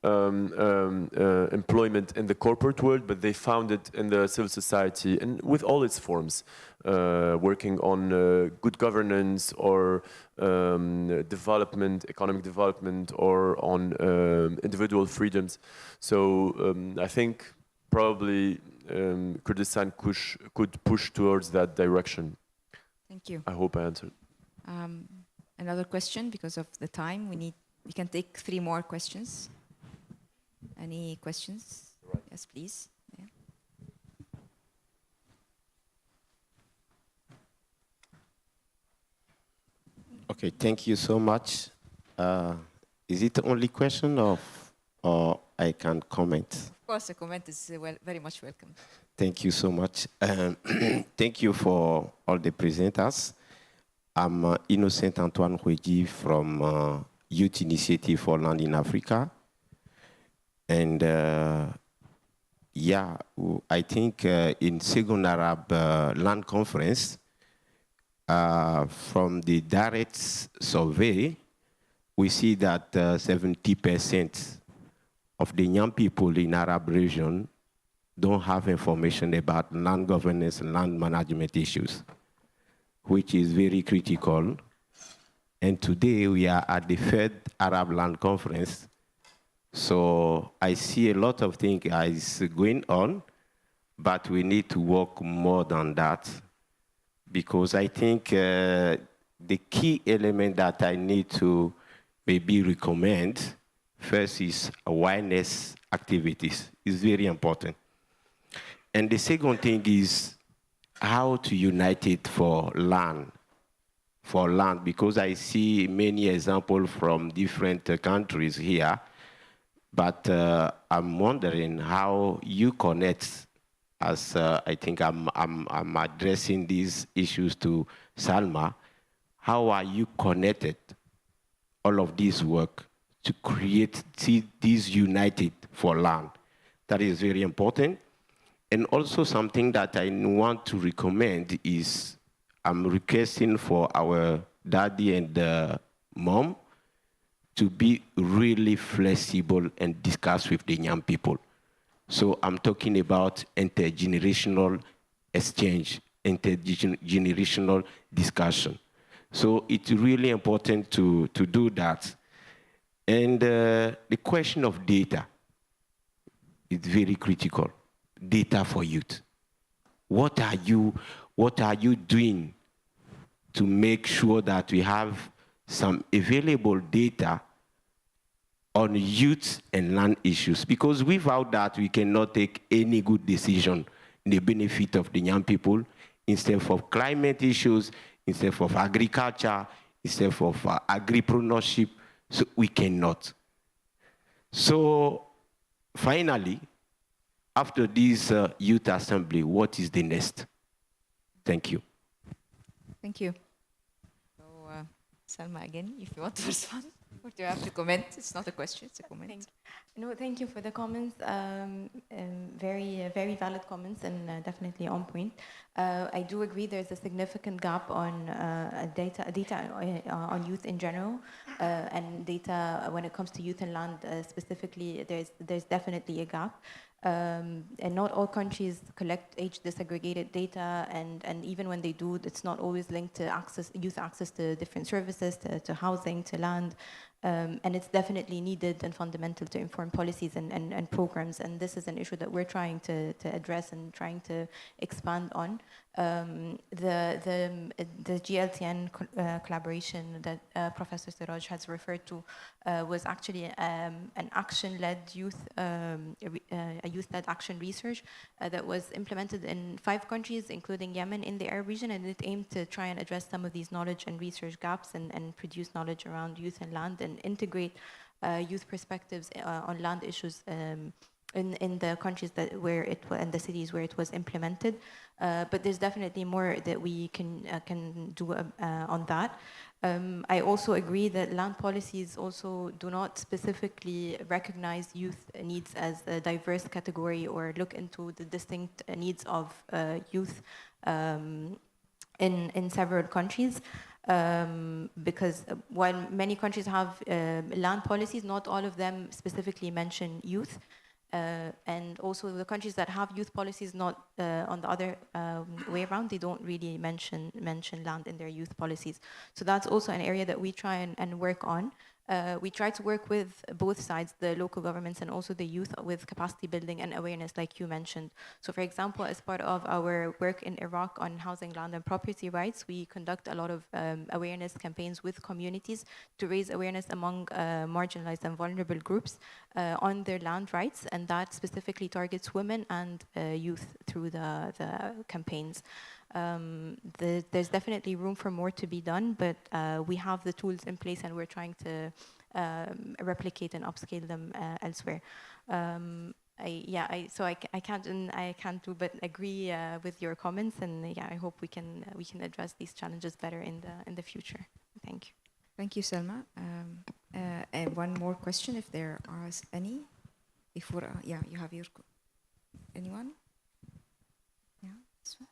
employment in the corporate world, but they found it in the civil society and with all its forms, working on good governance or development, economic development, or on individual freedoms. So I think probably Kurdistan could push towards that direction. Thank you. I hope I answered. Another question, because of the time, we can take 3 more questions. Any questions? Right. Yes, please. Yeah. Okay, thank you so much. Is it the only question or I can comment? Of course, a comment is very much welcome. Thank you so much. Thank you for all the presenters. I'm Innocent Antoine Huegi from Youth Initiative for Land in Africa. And yeah, I think in Second Arab Land Conference, from the direct survey, we see that 70% of the young people in Arab region don't have information about land governance and land management issues, which is very critical. And today we are at the 3rd Arab Land Conference. So I see a lot of things is going on, but we need to work more than that, because I think the key element that I need to maybe recommend first is awareness activities. It's very important. And the second thing is how to unite it for land, because I see many examples from different countries here, but I'm wondering how you connect, as I think I'm addressing these issues to Salma. How are you connected, all of this work, to create this united for land? That is very important. And also something that I want to recommend is I'm requesting for our daddy and mom to be really flexible and discuss with the young people. So I'm talking about intergenerational exchange, intergenerational discussion. So it's really important to do that. And the question of data is very critical. Data for youth. What are you doing to make sure that we have some available data on youth and land issues? Because without that, we cannot take any good decision in the benefit of the young people, instead of climate issues, instead of agriculture, instead of agripreneurship. So we cannot. So finally, after this youth assembly, what is the next? Thank you. Thank you. So, Salma, again, if you want to respond, or do you have to comment? It's not a question, it's a comment. Thank you for the comments. Very valid comments and definitely on point. I do agree there's a significant gap on data on youth in general, and data when it comes to youth and land specifically. There's definitely a gap. And not all countries collect age disaggregated data, and even when they do, it's not always linked to youth access to different services, to housing, to land. And it's definitely needed and fundamental to inform policies and programs. And this is an issue that we're trying to address and trying to expand on. The GLTN collaboration that Professor Siraj has referred to was actually an action-led youth-led action research that was implemented in 5 countries, including Yemen, in the Arab region, and it aimed to try and address some of these knowledge and research gaps and produce knowledge around youth and land and integrate youth perspectives on land issues in the countries and the cities where it was implemented. But there's definitely more that we can do on that. I also agree that land policies also do not specifically recognize youth needs as a diverse category or look into the distinct needs of youth in several countries. Because while many countries have land policies, not all of them specifically mention youth. And also the countries that have youth policies, not on the other way around, they don't really mention land in their youth policies. So that's also an area that we try and work on. We try to work with both sides, the local governments and also the youth, with capacity building and awareness, like you mentioned. So for example, as part of our work in Iraq on housing, land and property rights, we conduct a lot of awareness campaigns with communities to raise awareness among marginalized and vulnerable groups on their land rights, and that specifically targets women and youth through the campaigns. There's definitely room for more to be done, but we have the tools in place and we're trying to replicate and upscale them elsewhere. I can't do but agree with your comments, and I hope we can address these challenges better in the future. Thank you. Thank you, Selma. And one more question, if there are any. Before, you have your anyone? Yeah, this one.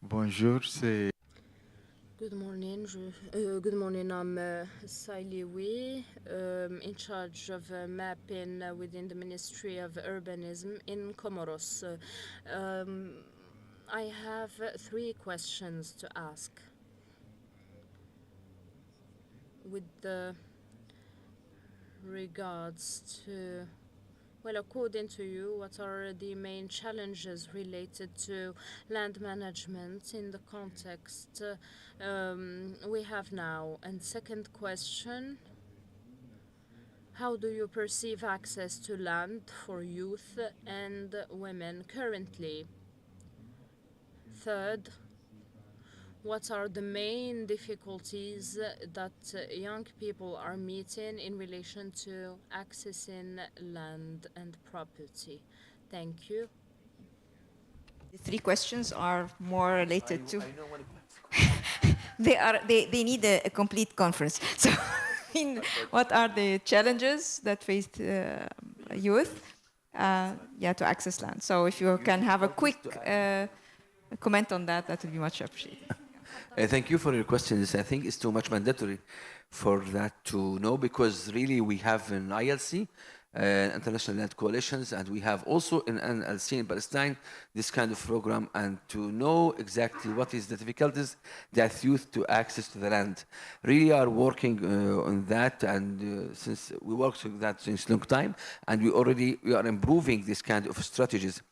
Bonjour, c'est... Good morning. Good morning. I'm Saili Wee, in charge of mapping within the Ministry of Urbanism in Comoros. I have 3 questions to ask. With regards to, well, according to you, what are the main challenges related to land management in the context we have now? And second question, how do you perceive access to land for youth and women currently? Third, what are the main difficulties that young people are meeting in relation to accessing land and property? Thank you. The 3 questions are more related to... they need a complete conference. So, what are the challenges that faced youth to access land? So if you can have a quick comment on that, that would be much appreciated. Thank you for your questions. I think it's too much mandatory for that to know, because really we have an ILC, International Land Coalitions, and we have also in NLC in Palestine this kind of program, and to know exactly what is the difficulties that youth to access to the land. Really are working on that, and since we worked on that since long time, and we are improving this kind of strategies.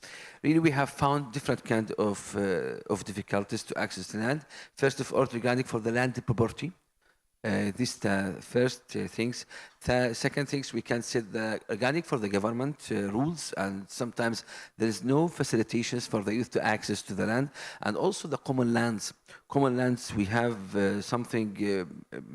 Really, we have found different kind of difficulties to access the land. First of all, regarding for the land property. This first things. Second things, we can set the organic for the government rules, and sometimes there is no facilitations for the youth to access to the land, and also the common lands. Common lands, we have something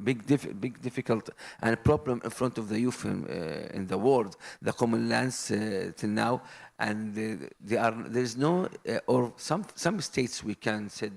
big difficult and problem in front of the youth in the world. The common lands till now, and there is no or some states we can say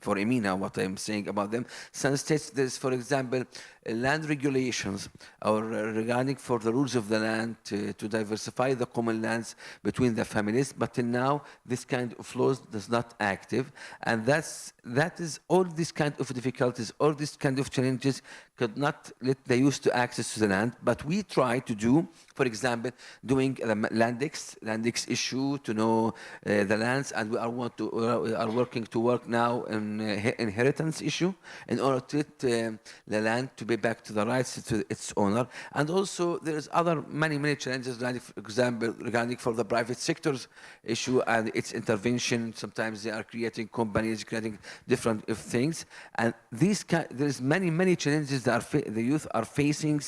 for EMINA what I'm saying about them. Some states there's, for example, land regulations or regarding for the rules of the land to diversify the common lands between the families, but till now this kind of laws is not active, and that is all these kind of difficulties, all these kind of challenges could not let the youth to access to the land. But we try to do, for example, doing the landex issue to know the lands, and we are working to work now in inheritance issue in order to let the land to be back to the rights to its owner. And also there is other many challenges, like for example regarding for the private sectors issue and its intervention. Sometimes they are creating companies, creating different things, and there is many challenges that the youth are facing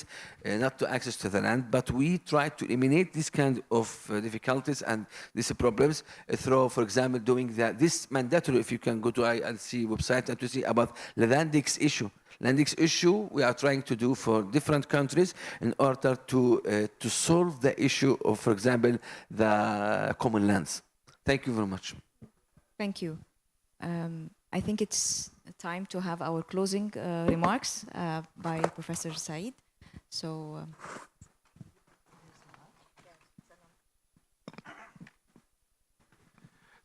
not to access to the land. But we try to eliminate this kind of difficulties and these problems through, for example, doing this mandatory. If you can go to ILC website and to see about the landex issue. land issue we are trying to do for different countries in order to solve the issue of, for example, the common lands. Thank you very much. Thank you. I think it's time to have our closing remarks by Professor Said. So.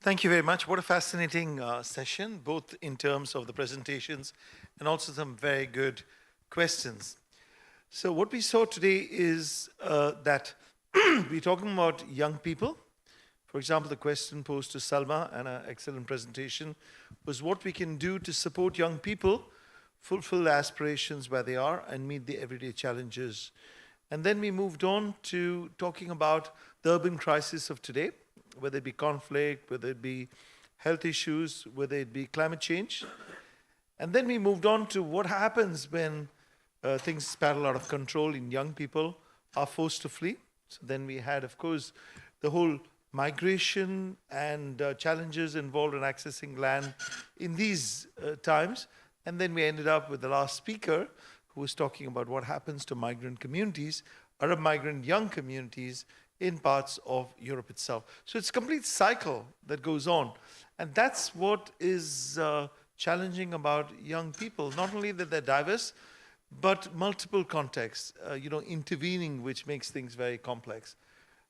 Thank you very much. What a fascinating session, both in terms of the presentations and also some very good questions. So what we saw today is that we're talking about young people. For example, the question posed to Salma and an excellent presentation was what we can do to support young people fulfill their aspirations where they are and meet the everyday challenges. And then we moved on to talking about the urban crisis of today, whether it be conflict, whether it be health issues, whether it be climate change. And then we moved on to what happens when things spiral out of control and young people are forced to flee. So then we had, of course, the whole migration and challenges involved in accessing land in these times. And then we ended up with the last speaker who was talking about what happens to migrant communities, Arab migrant young communities in parts of Europe itself. So it's a complete cycle that goes on. And that's what is challenging about young people, not only that they're diverse, but multiple contexts, intervening, which makes things very complex.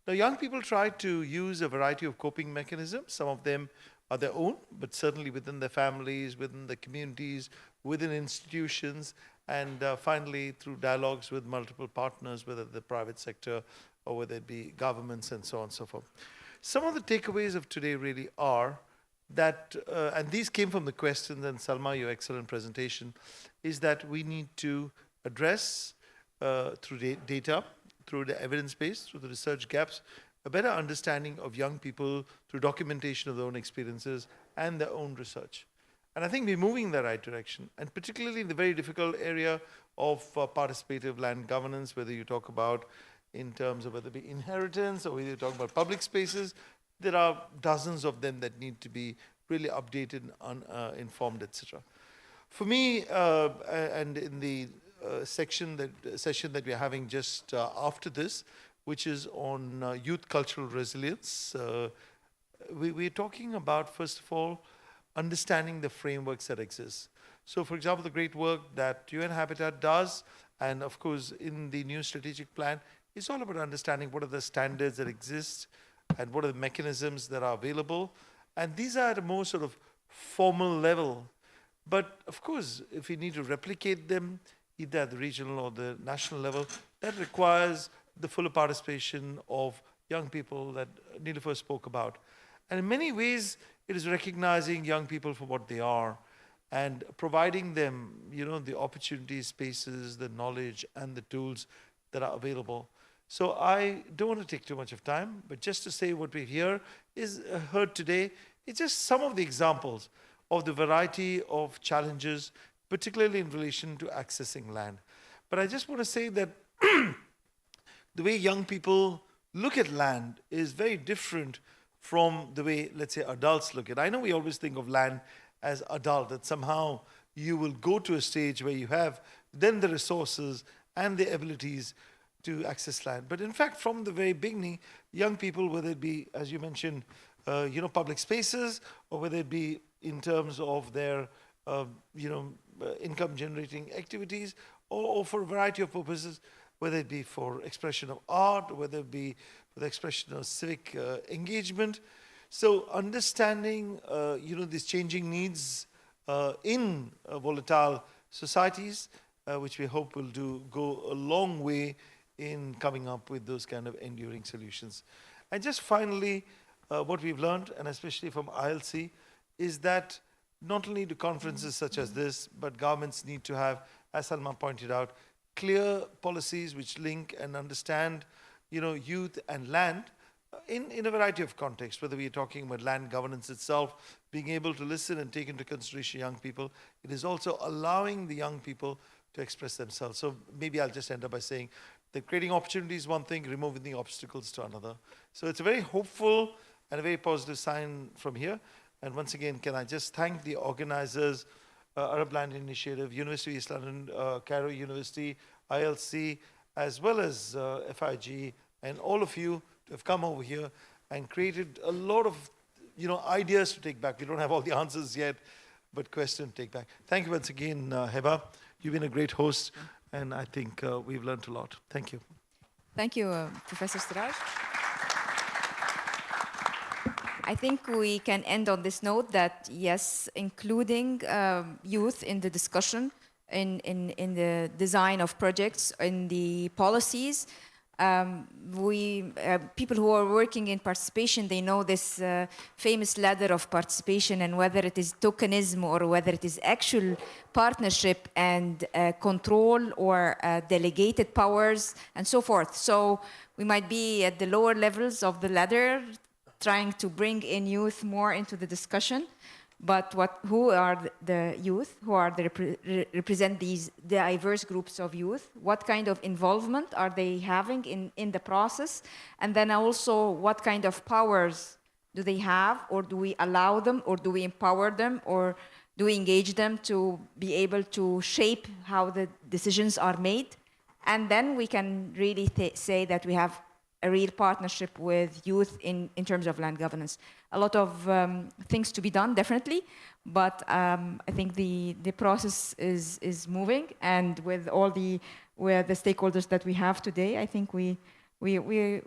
Now, young people try to use a variety of coping mechanisms. Some of them are their own, but certainly within their families, within the communities, within institutions, and finally through dialogues with multiple partners, whether the private sector or whether it be governments and so on and so forth. Some of the takeaways of today really are that, and these came from the questions, and Salma, your excellent presentation, is that we need to address through data, through the evidence base, through the research gaps, a better understanding of young people through documentation of their own experiences and their own research. And I think we're moving in the right direction, and particularly in the very difficult area of participative land governance, whether you talk about in terms of whether it be inheritance or whether you talk about public spaces, there are dozens of them that need to be really updated, informed, etc. For me, and in the session that we're having just after this, which is on youth cultural resilience, we're talking about, first of all, understanding the frameworks that exist. So, for example, the great work that UN Habitat does, and of course in the new strategic plan, it's all about understanding what are the standards that exist and what are the mechanisms that are available. And these are at a more sort of formal level. But of course, if we need to replicate them, either at the regional or the national level, that requires the fuller participation of young people that Niloufar spoke about. And in many ways, it is recognizing young people for what they are and providing them, the opportunities, spaces, the knowledge, and the tools that are available. So I don't want to take too much of time, but just to say what we heard today, it's just some of the examples of the variety of challenges, particularly in relation to accessing land. But I just want to say that the way young people look at land is very different from the way, let's say, adults look at it. I know we always think of land as adult, that somehow you will go to a stage where you have then the resources and the abilities to access land. But in fact, from the very beginning, young people, whether it be, as you mentioned, public spaces, or whether it be in terms of their, income-generating activities, or for a variety of purposes, whether it be for expression of art, whether it be for the expression of civic engagement. So understanding, these changing needs in volatile societies, which we hope will go a long way in coming up with those kind of enduring solutions. And just finally, what we've learned, and especially from ILC, is that not only do conferences such as this, but governments need to have, as Salma pointed out, clear policies which link and understand, youth and land in a variety of contexts, whether we're talking about land governance itself, being able to listen and take into consideration young people. It is also allowing the young people to express themselves. So maybe I'll just end up by saying that creating opportunities is one thing, removing the obstacles to another. So it's a very hopeful and a very positive sign from here. And once again, can I just thank the organizers Arab Land Initiative, University of East London, Cairo University, ILC, as well as FIG, and all of you to have come over here and created a lot of ideas to take back. We don't have all the answers yet, but questions to take back. Thank you once again, Heba. You've been a great host, and I think we've learned a lot. Thank you. Thank you, Professor Siraj. I think we can end on this note that, yes, including youth in the discussion, in the design of projects, in the policies, people who are working in participation, they know this famous ladder of participation, and whether it is tokenism or whether it is actual partnership and control or delegated powers and so forth. So we might be at the lower levels of the ladder, trying to bring in youth more into the discussion. But who are the youth? Who are represent these diverse groups of youth? What kind of involvement are they having in the process? And then also, what kind of powers do they have? Or do we allow them? Or do we empower them? Or do we engage them to be able to shape how the decisions are made? And then we can really say that we have a real partnership with youth in terms of land governance. A lot of things to be done, definitely, but I think the process is moving, and with all the stakeholders that we have today, I think we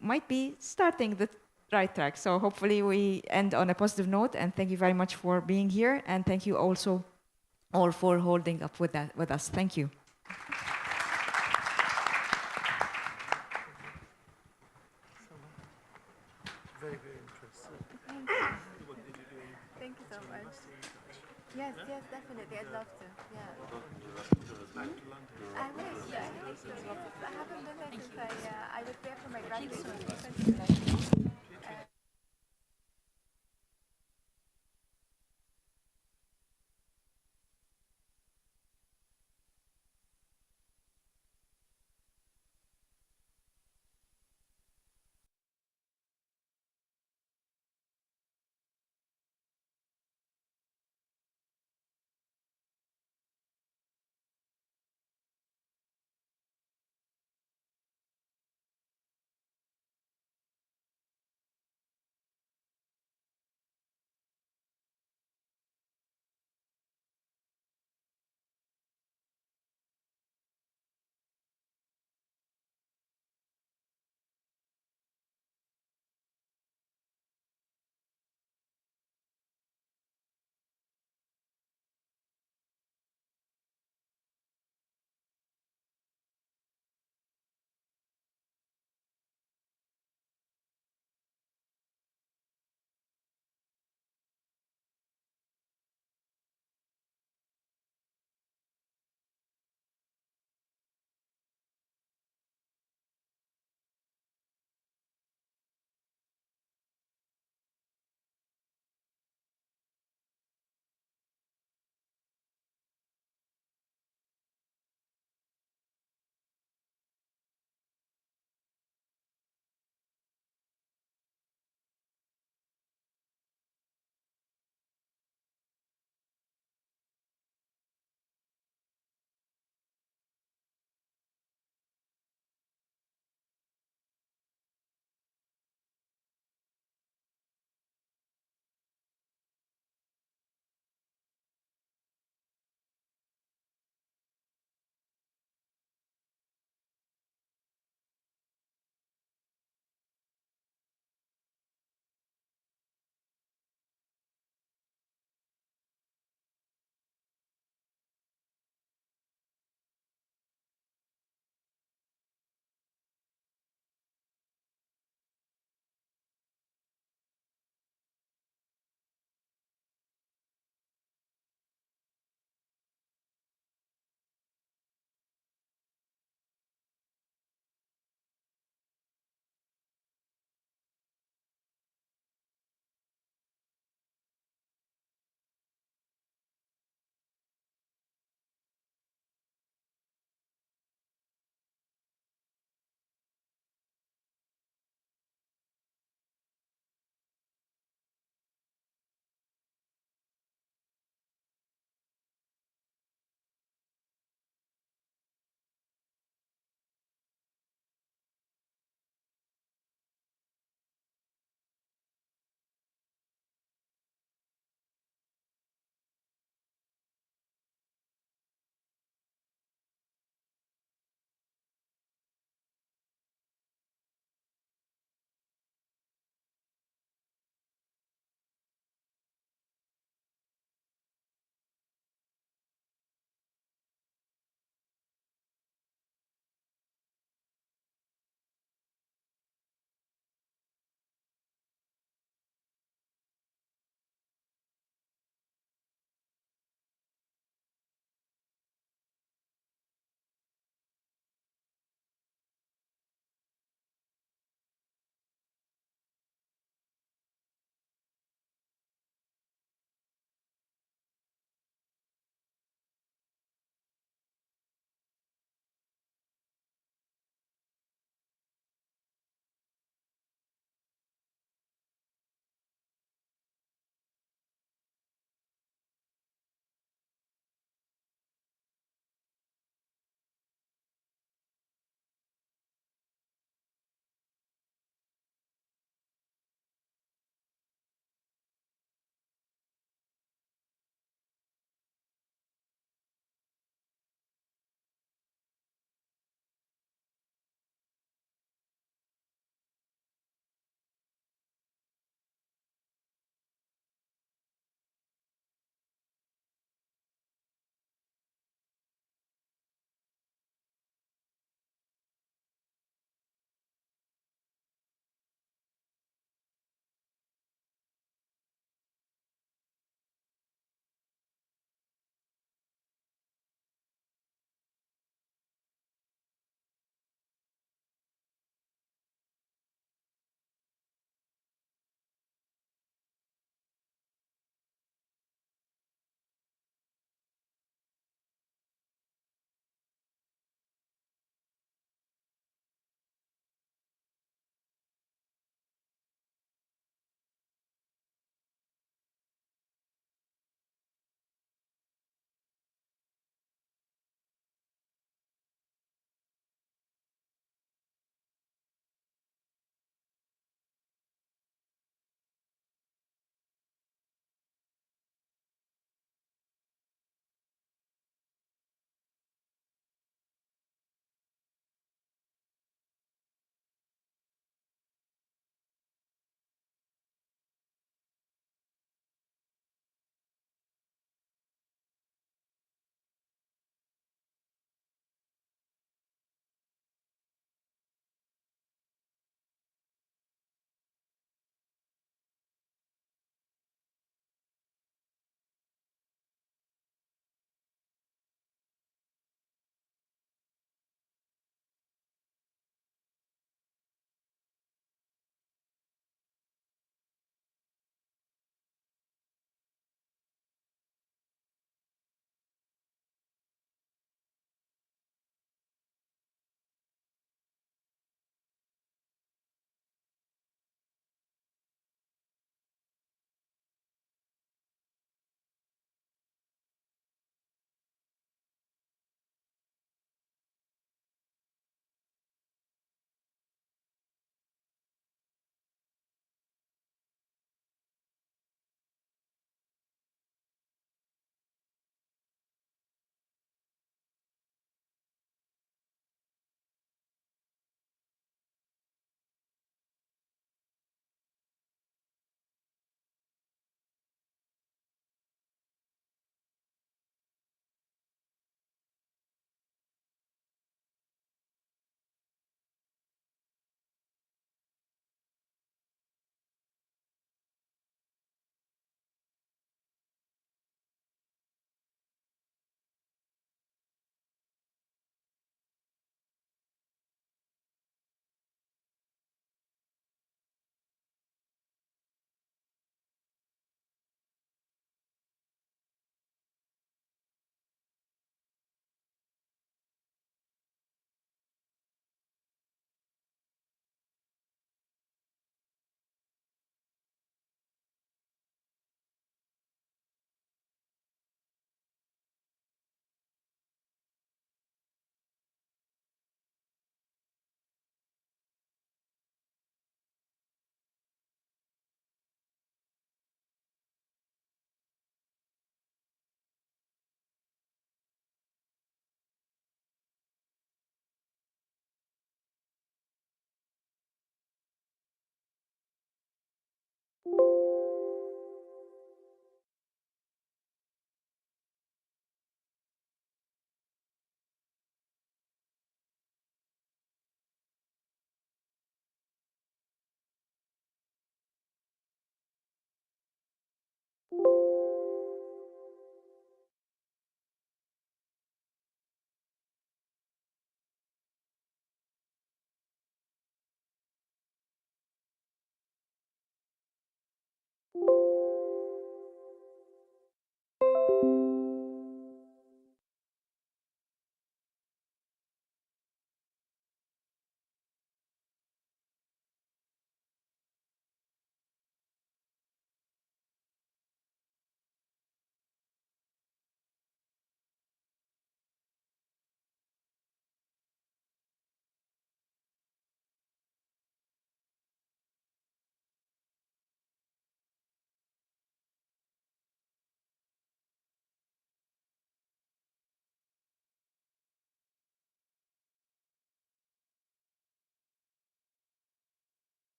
might be starting the right track. So hopefully we end on a positive note, and thank you very much for being here, and thank you also all for holding up with us. Thank you. Very, very interesting. Thank you so much. Yes, definitely. I'd love to. Yeah. I wish. I haven't been there since I was there for my graduation.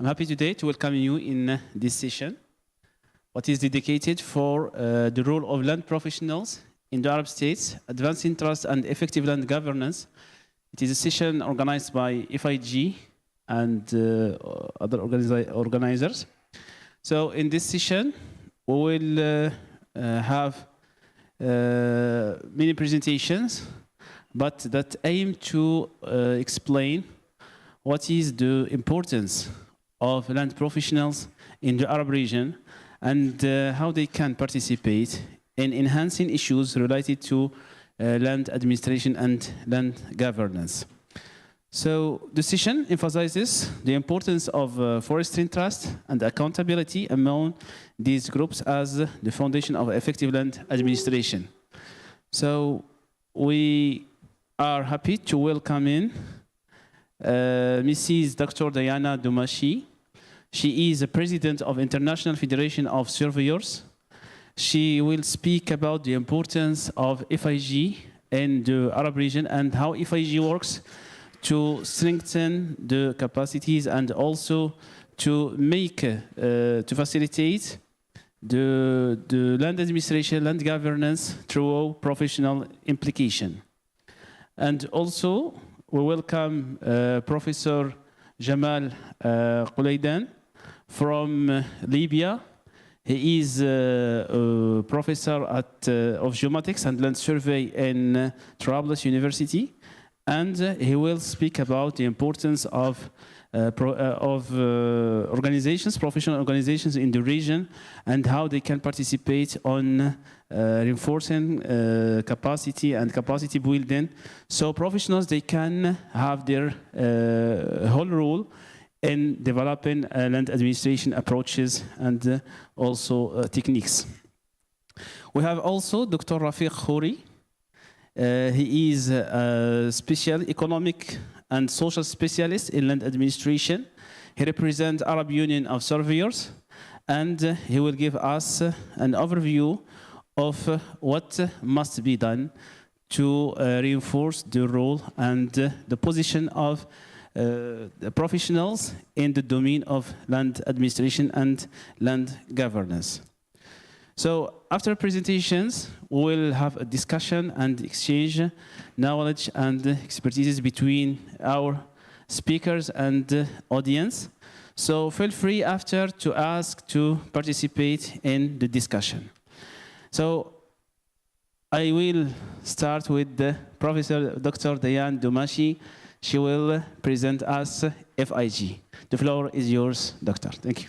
I'm happy today to welcome you in this session, what is dedicated for the role of land professionals in the Arab states, advancing trust and effective land governance. It is a session organized by FIG and other organizers. So in this session, we will have many presentations, but that aim to explain what is the importance of land professionals in the Arab region and how they can participate in enhancing issues related to land administration and land governance. So the session emphasizes the importance of forestry trust and accountability among these groups as the foundation of effective land administration. So we are happy to welcome in Mrs. Dr. Diana Dumashi. She is the president of International Federation of Surveyors. She will speak about the importance of FIG in the Arab region and how FIG works to strengthen the capacities and also to make, to facilitate the land administration, land governance through professional implication. And also, we welcome Professor Jamal Qulaydan from Libya. He is a professor of geomatics and land survey in Trablus University. And he will speak about the importance of organizations, professional organizations in the region, and how they can participate on reinforcing capacity and capacity building. So professionals, they can have their whole role in developing land administration approaches and also techniques. We have also Dr. Rafiq Khouri. He is a special economic and social specialist in land administration. He represents Arab Union of Surveyors, and he will give us an overview of what must be done to reinforce the role and the position of the professionals in the domain of land administration and land governance. So after presentations, we will have a discussion and exchange knowledge and expertise between our speakers and audience. So feel free after to ask to participate in the discussion. So I will start with Professor Dr. Diana Dumashi. She will present us FIG. The floor is yours, Doctor. Thank you.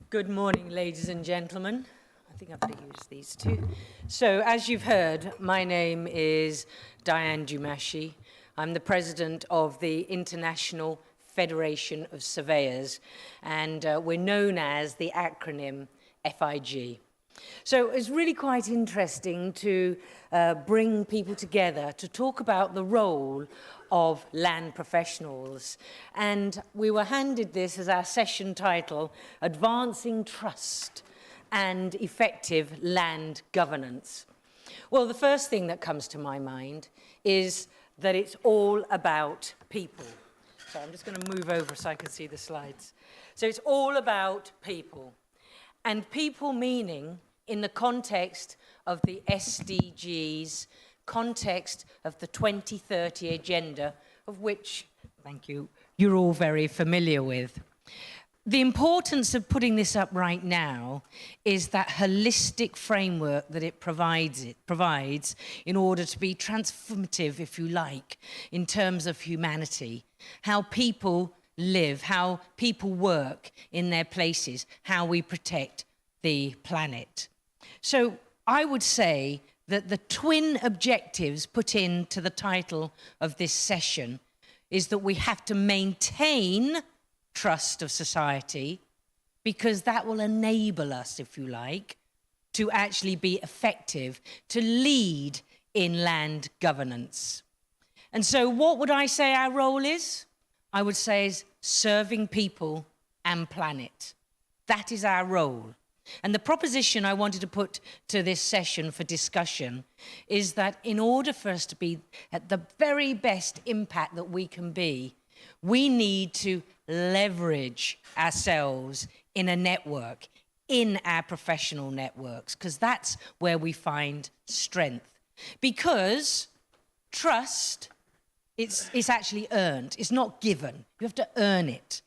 Good morning, ladies and gentlemen. I think I better use these two. So, as you've heard, my name is Diana Dumashi. I'm the president of the International Federation of Surveyors, and we're known as the acronym FIG. So it's really quite interesting to bring people together to talk about the role of land professionals. And we were handed this as our session title, Advancing Trust and Effective Land Governance. Well, the first thing that comes to my mind is that it's all about people. So I'm just going to move over so I can see the slides. So it's all about people. And people meaning in the context of the SDGs, context of the 2030 agenda, of which, thank you, you're all very familiar with. The importance of putting this up right now is that holistic framework that it provides in order to be transformative, if you like, in terms of humanity, how people live, how people work in their places, how we protect the planet. So I would say that the twin objectives put into the title of this session is that we have to maintain trust of society, because that will enable us, if you like, to actually be effective, to lead in land governance. And so what would I say our role is? I would say is serving people and planet. That is our role. And the proposition I wanted to put to this session for discussion is that in order for us to be at the very best impact that we can be, we need to leverage ourselves in a network, in our professional networks, because that's where we find strength. Because trust, it's actually earned. It's not given. You have to earn it.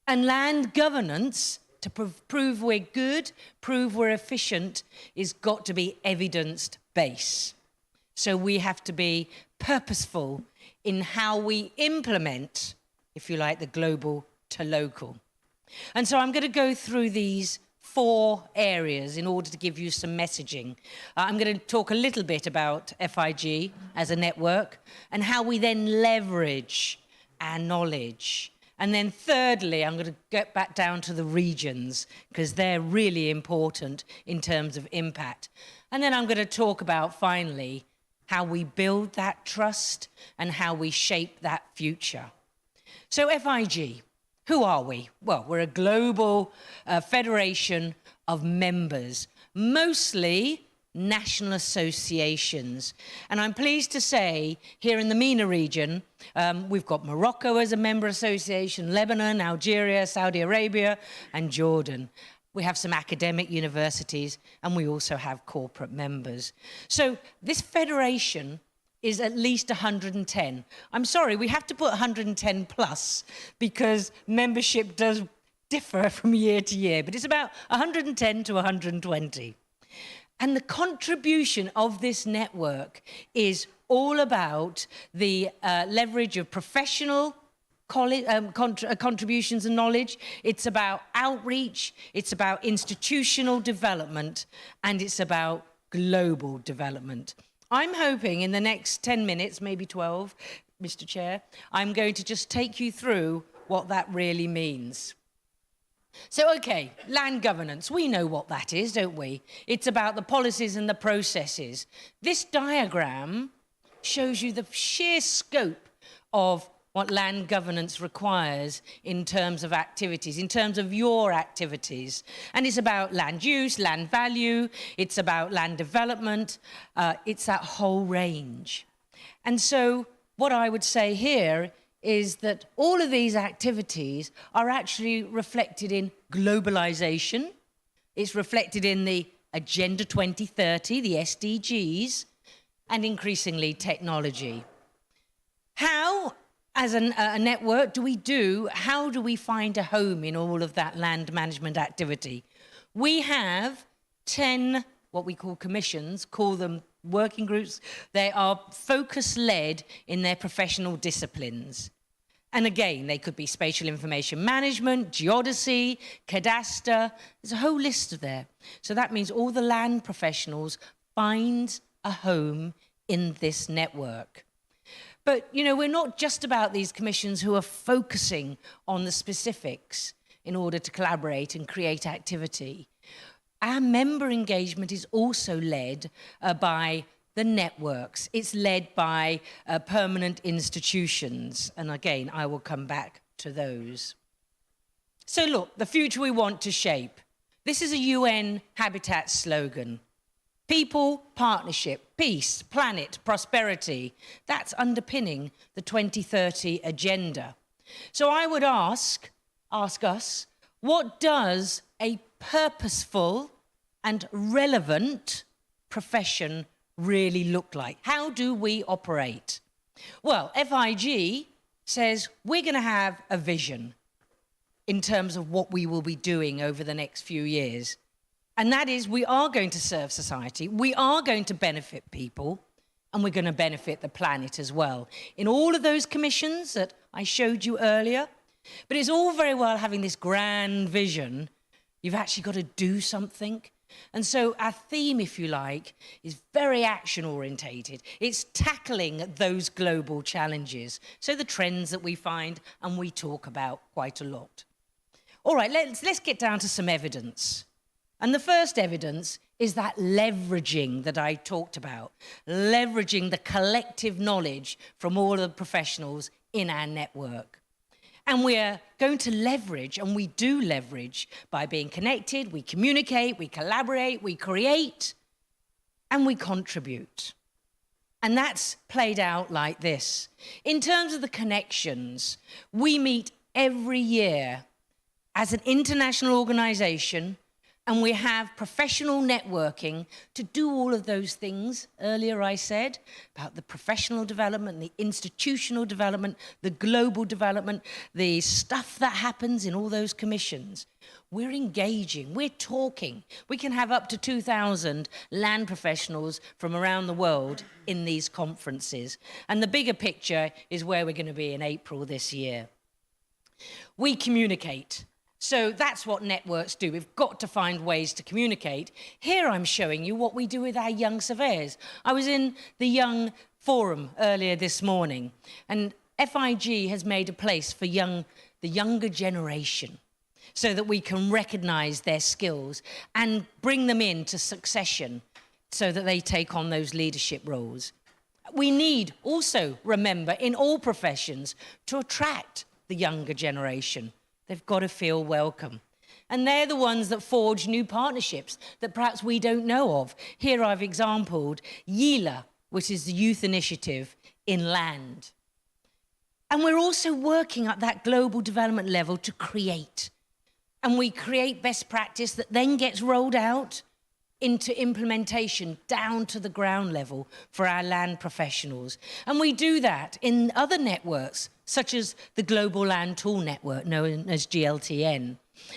And land governance, to prove we're good, prove we're efficient, is got to be evidence-based. So we have to be purposeful in how we implement, if you like, the global to local. And so I'm going to go through these 4 areas in order to give you some messaging. I'm going to talk a little bit about FIG as a network and how we then leverage our knowledge. And then thirdly, I'm going to get back down to the regions because they're really important in terms of impact. And then I'm going to talk about, finally, how we build that trust and how we shape that future. So FIG, who are we? Well, we're a global federation of members, mostly national associations. And I'm pleased to say here in the MENA region, we've got Morocco as a member association, Lebanon, Algeria, Saudi Arabia, and Jordan. We have some academic universities, and we also have corporate members. So this federation is at least 110. I'm sorry, we have to put 110 plus because membership does differ from year to year, but it's about 110 to 120. And the contribution of this network is all about the leverage of professional contributions and knowledge. It's about outreach, it's about institutional development, and it's about global development. I'm hoping in the next 10 minutes, maybe 12, Mr. Chair, I'm going to just take you through what that really means. So, okay, land governance, we know what that is, don't we? It's about the policies and the processes. This diagram shows you the sheer scope of what land governance requires in terms of activities, in terms of your activities. And it's about land use, land value, it's about land development, it's that whole range. And so what I would say here is that all of these activities are actually reflected in globalization. It's reflected in the Agenda 2030, the SDGs, and increasingly technology. How, as a network, how do we find a home in all of that land management activity? We have 10, what we call commissions, call them working groups. They are focus-led in their professional disciplines. And again, they could be spatial information management, geodesy, cadastre. There's a whole list there. So that means all the land professionals find a home in this network. But, you know, we're not just about these commissions who are focusing on the specifics in order to collaborate and create activity. Our member engagement is also led by the networks. It's led by permanent institutions. And again, I will come back to those. So look, the future we want to shape. This is a UN Habitat slogan. People, partnership, peace, planet, prosperity. That's underpinning the 2030 agenda. So I would ask us, what does a purposeful and relevant profession really look like? How do we operate? Well, FIG says we're going to have a vision in terms of what we will be doing over the next few years. And that is, we are going to serve society, we are going to benefit people, and we're going to benefit the planet as well. In all of those commissions that I showed you earlier, but it's all very well having this grand vision. You've actually got to do something. And so our theme, if you like, is very action-orientated. It's tackling those global challenges. So the trends that we find and we talk about quite a lot. All right, let's get down to some evidence. And the first evidence is that leveraging that I talked about, leveraging the collective knowledge from all of the professionals in our network. And we're going to leverage, and we do leverage, by being connected, we communicate, we collaborate, we create, and we contribute. And that's played out like this. In terms of the connections, we meet every year as an international organization, and we have professional networking to do all of those things. Earlier I said about the professional development, the institutional development, the global development, the stuff that happens in all those commissions. We're engaging, we're talking. We can have up to 2,000 land professionals from around the world in these conferences. And the bigger picture is where we're going to be in April this year. We communicate. So that's what networks do. We've got to find ways to communicate. Here I'm showing you what we do with our young surveyors. I was in the Young Forum earlier this morning, and FIG has made a place for the younger generation so that we can recognise their skills and bring them into succession so that they take on those leadership roles. We need also, remember, in all professions, to attract the younger generation. They've got to feel welcome. And they're the ones that forge new partnerships that perhaps we don't know of. Here I've exampled YILA, which is the youth initiative in land. And we're also working at that global development level to create. And we create best practice that then gets rolled out into implementation down to the ground level for our land professionals. And we do that in other networks, such as the Global Land Tool Network, known as GLTN.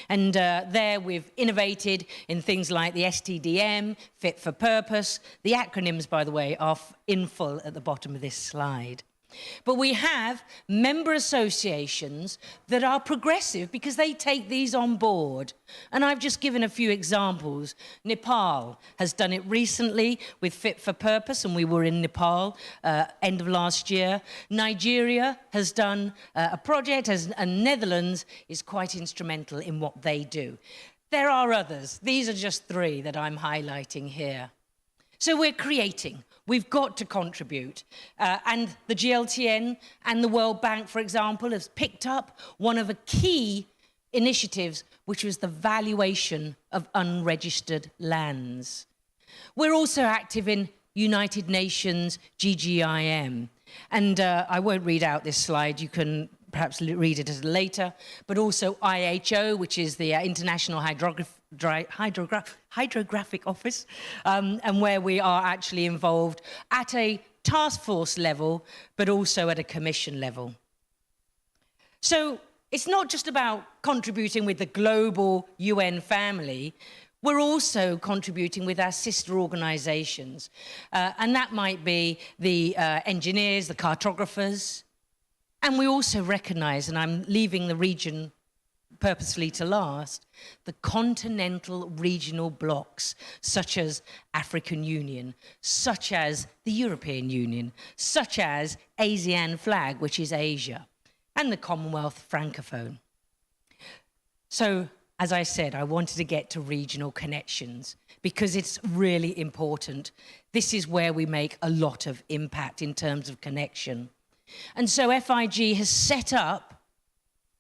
And there we've innovated in things like the STDM, Fit for Purpose. The acronyms, by the way, are in full at the bottom of this slide. But we have member associations that are progressive because they take these on board. And I've just given a few examples. Nepal has done it recently with Fit for Purpose, and we were in Nepal end of last year. Nigeria has done a project, and Netherlands is quite instrumental in what they do. There are others. These are just three that I'm highlighting here. So we're creating. We've got to contribute. And the GLTN and the World Bank, for example, has picked up one of the key initiatives, which was the valuation of unregistered lands. We're also active in United Nations GGIM. And I won't read out this slide. You can perhaps read it later. But also IHO, which is the International Hydrographic Office, and where we are actually involved at a task force level, but also at a commission level. So it's not just about contributing with the global UN family, we're also contributing with our sister organisations. And that might be the engineers, the cartographers. And we also recognise, and I'm leaving the region purposefully to last, the continental regional blocs, such as African Union, such as the European Union, such as ASEAN Flag, which is Asia, and the Commonwealth Francophone. So, as I said, I wanted to get to regional connections because it's really important. This is where we make a lot of impact in terms of connection. And so FIG has set up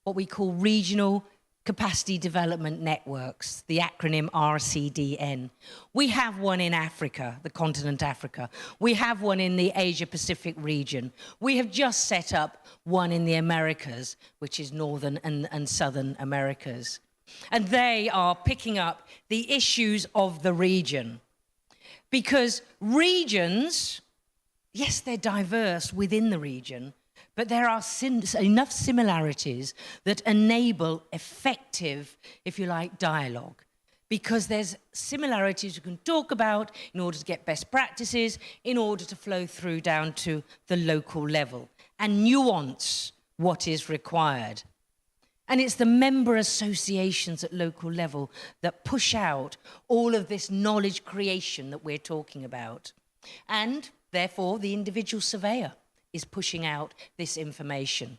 what we call regional capacity development networks, the acronym RCDN. We have one in Africa, the continent Africa. We have one in the Asia-Pacific region. We have just set up one in the Americas, which is Northern and Southern Americas. And they are picking up the issues of the region. Because regions, yes, they're diverse within the region, but there are enough similarities that enable effective, if you like, dialogue. Because there's similarities you can talk about in order to get best practices, in order to flow through down to the local level, and nuance what is required. And it's the member associations at local level that push out all of this knowledge creation that we're talking about. And therefore, the individual surveyor is pushing out this information.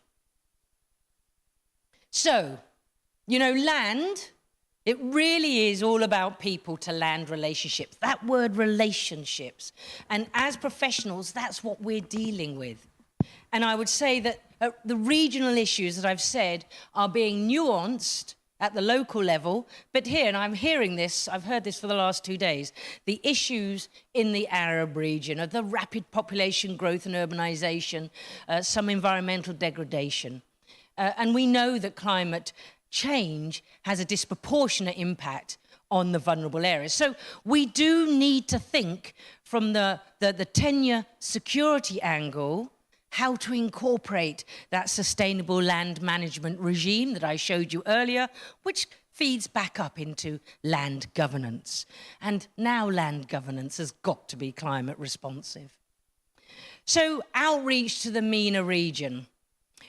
So, you know, land, it really is all about people to land relationships. That word relationships. And as professionals, that's what we're dealing with. And I would say that The regional issues that I've said are being nuanced at the local level, but here, and I'm hearing this, I've heard this for the last 2 days, the issues in the Arab region of the rapid population growth and urbanization, some environmental degradation. And we know that climate change has a disproportionate impact on the vulnerable areas. So we do need to think from the tenure security angle how to incorporate that sustainable land management regime that I showed you earlier, which feeds back up into land governance. And now land governance has got to be climate responsive. So outreach to the MENA region.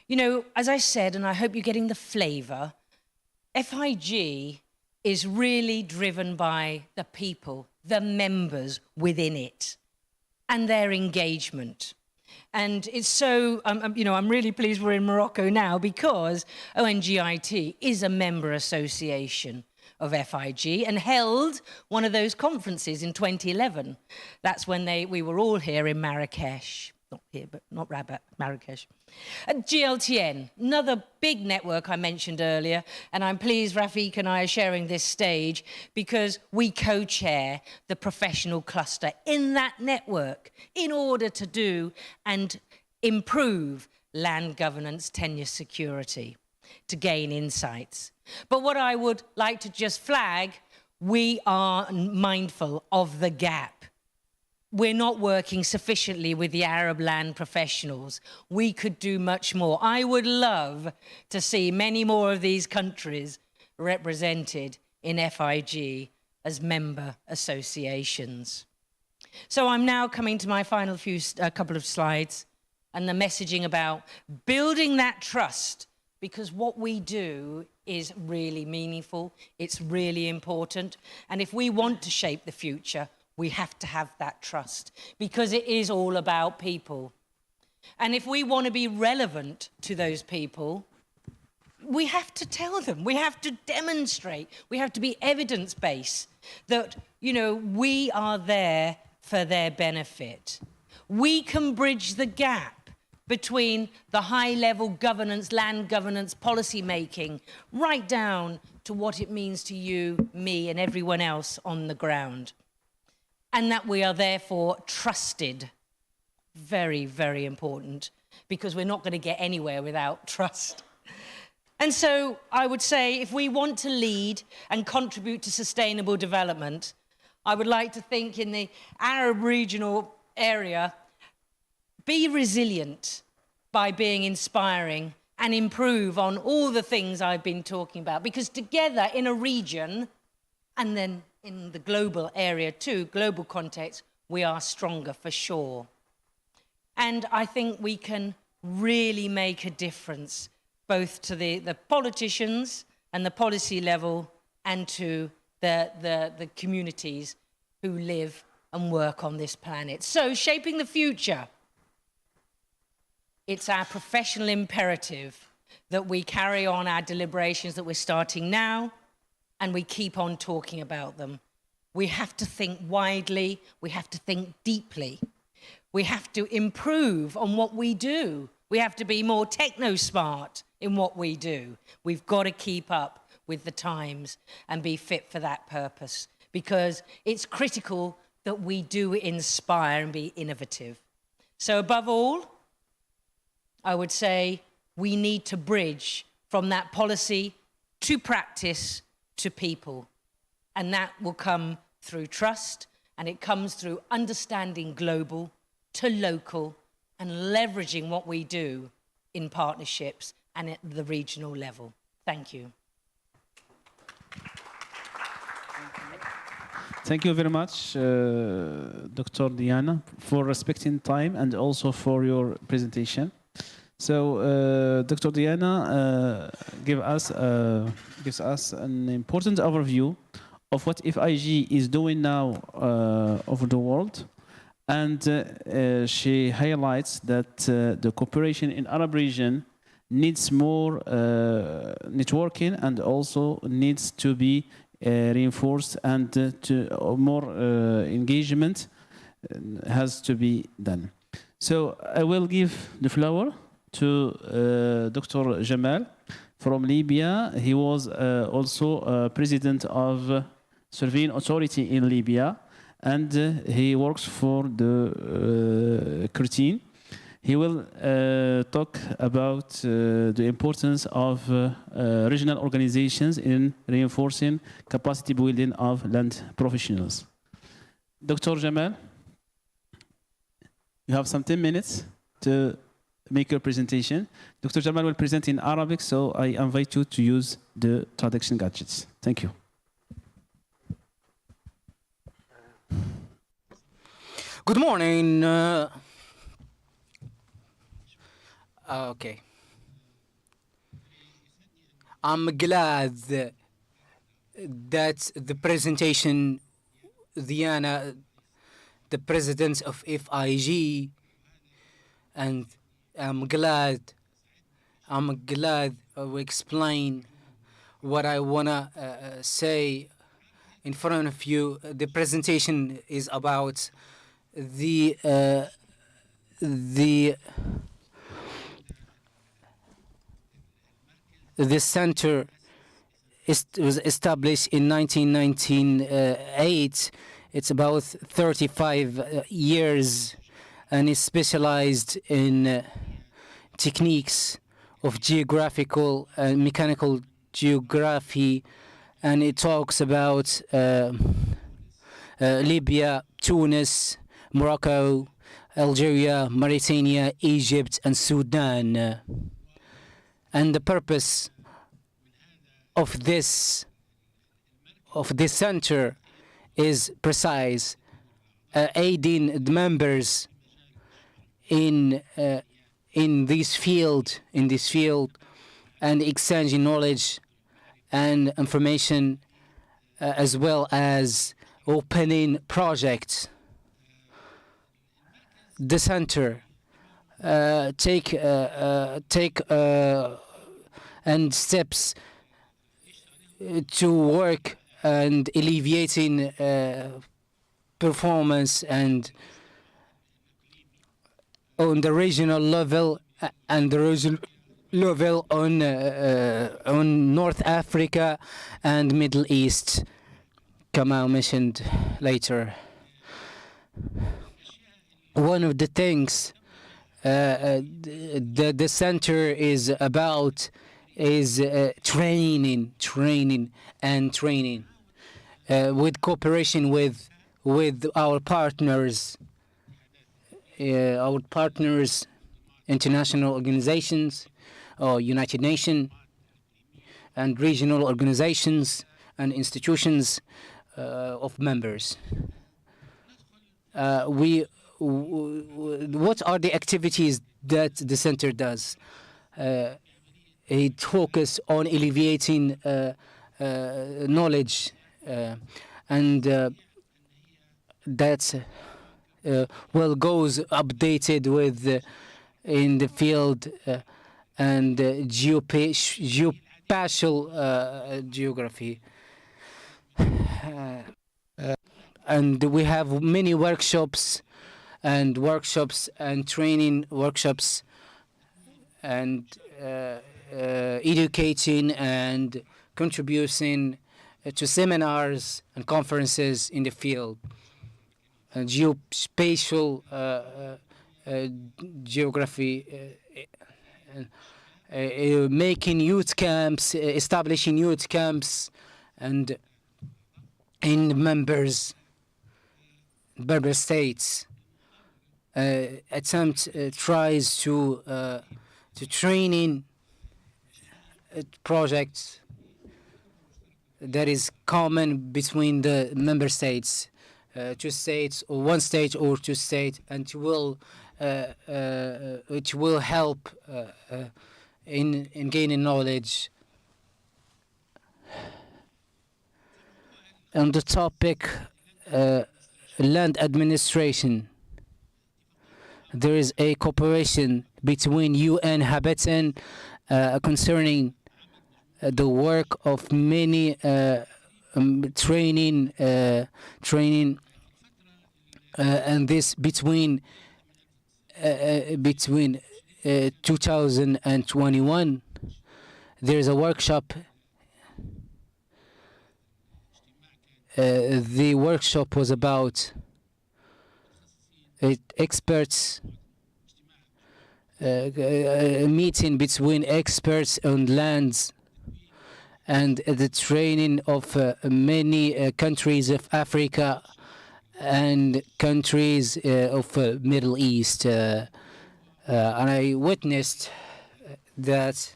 You know, as I said, and I hope you're getting the flavour, FIG is really driven by the people, the members within it, and their engagement. And it's so, you know, I'm really pleased we're in Morocco now because ONGIT is a member association of FIG and held one of those conferences in 2011. That's when we were all here in Marrakesh. Not here, but not Rabat, Marrakesh. GLTN, another big network I mentioned earlier, and I'm pleased Rafiq and I are sharing this stage because we co-chair the professional cluster in that network in order to do and improve land governance, tenure security, to gain insights. But what I would like to just flag, we are mindful of the gap. We're not working sufficiently with the Arab land professionals. We could do much more. I would love to see many more of these countries represented in FIG as member associations. So I'm now coming to my final couple of slides and the messaging about building that trust, because what we do is really meaningful, it's really important, and if we want to shape the future, we have to have that trust because it is all about people. And if we want to be relevant to those people, we have to tell them, we have to demonstrate, we have to be evidence-based that, you know, we are there for their benefit. We can bridge the gap between the high-level governance, land governance, policy making, right down to what it means to you, me, and everyone else on the ground. And that we are therefore trusted. Very, very important, because we're not going to get anywhere without trust. And so I would say if we want to lead and contribute to sustainable development, I would like to think in the Arab regional area, be resilient by being inspiring and improve on all the things I've been talking about, because together in a region and then in the global area too, global context, we are stronger for sure. And I think we can really make a difference, both to the politicians and the policy level and to the communities who live and work on this planet. So shaping the future, it's our professional imperative that we carry on our deliberations that we're starting now, and we keep on talking about them. We have to think widely, we have to think deeply. We have to improve on what we do. We have to be more techno-smart in what we do. We've got to keep up with the times and be fit for that purpose, because it's critical that we do inspire and be innovative. So above all, I would say we need to bridge from that policy to practice to people. And that will come through trust, and it comes through understanding global to local and leveraging what we do in partnerships and at the regional level. Thank you. Thank you very much, Dr. Diana, for respecting time and also for your presentation. So, Dr. Diana gives us an important overview of what FIG is doing now over the world, and she highlights that the cooperation in Arab region needs more networking and also needs to be reinforced, and more engagement has to be done. So I will give the floor to Dr. Jamal from Libya. He was also president of Surveying Authority in Libya, and he works for the Curtin. He will talk about the importance of regional organizations in reinforcing capacity building of land professionals. Dr. Jamal, you have some 10 minutes to make your presentation. Dr. Jamal will present in Arabic, so I invite you to use the traduction gadgets. Thank you. Good morning. Okay. I'm glad that the presentation, Diana, the president of FIG, and I'm glad we explain what I wanna say in front of you. The presentation is about the center was established in 1998. It's about 35 years, and is specialized in techniques of geographical and mechanical geography, and it talks about Libya, Tunis, Morocco, Algeria, Mauritania, Egypt, and Sudan. And the purpose of this center is precise, aiding the members in this field, and exchanging knowledge and information, as well as opening projects. The center take and steps to work and alleviating performance and on the regional level and the regional level on North Africa and Middle East, Kamal mentioned later. One of the things the center is about is training with cooperation with our partners, international organizations, or United Nations, and regional organizations and institutions of members. What are the activities that the center does? It focuses on alleviating knowledge, and that goes updated with in the field and geospatial geography. And we have many workshops and training workshops and educating and contributing to seminars and conferences in the field. Geospatial geography, making youth camps, establishing youth camps, and in member states. Tries to training projects that is common between the member states, 2 states or 1 state or 2 states, and which will help in gaining knowledge. On the topic land administration, there is a cooperation between UN Habitat concerning the work of many training, and this between 2021, there's a workshop. The workshop was about experts, a meeting between experts on lands and the training of many countries of Africa and countries of Middle East. And I witnessed that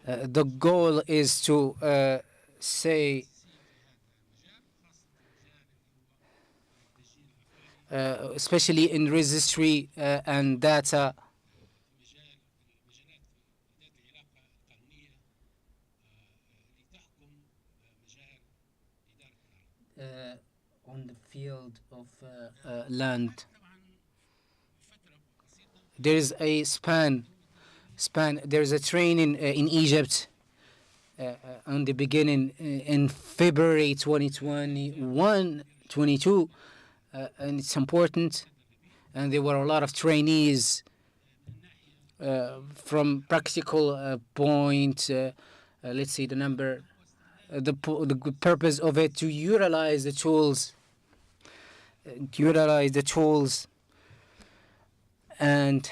the goal is to say especially in registry and data on the field of land. There is a span. There is a training in Egypt on the beginning in February 2021, 22, and it's important. And there were a lot of trainees from practical point. Let's see the number. The purpose of it to utilize the tools, and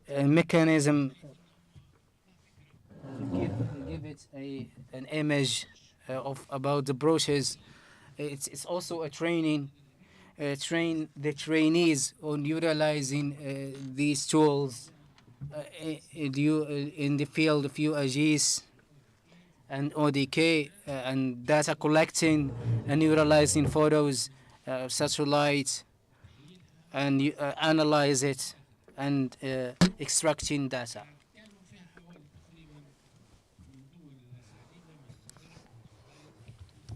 a mechanism. Give it an image of about the brochures. It's also a training. Train the trainees on utilizing these tools in the field of UAGs and ODK and data collecting and utilizing photos, satellite, and analyze it and extracting data.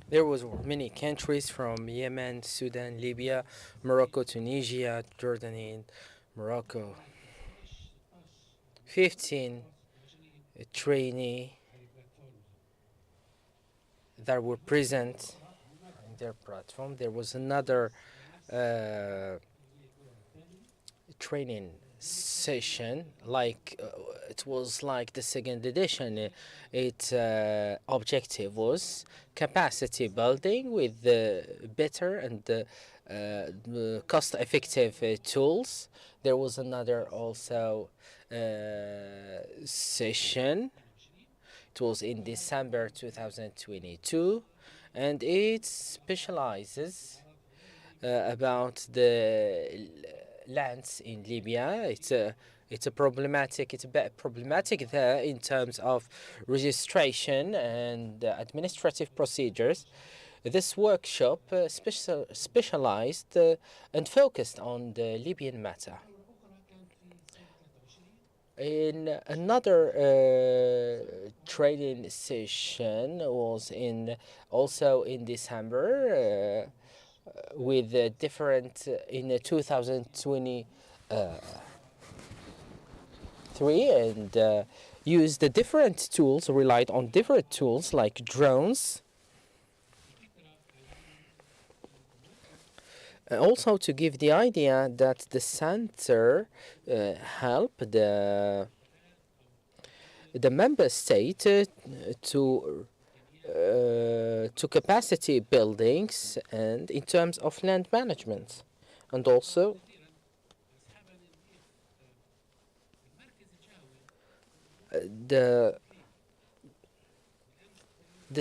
There was many countries from Yemen, Sudan, Libya, Morocco, Tunisia, Jordan, and Morocco. 15 trainees that were present in their platform. There was another training session, like it was like the second edition. Its objective was capacity building with better and cost-effective tools. There was another also session. It was in December 2022, and it specializes about the lands in Libya. It's a problematic. It's a bit problematic there in terms of registration and administrative procedures. This workshop specialized and focused on the Libyan matter. In another training session was also in December with different in 2023 and used the different tools, relied on different tools like drones. Also to give the idea that the center help the member state to capacity buildings and in terms of land management, and also the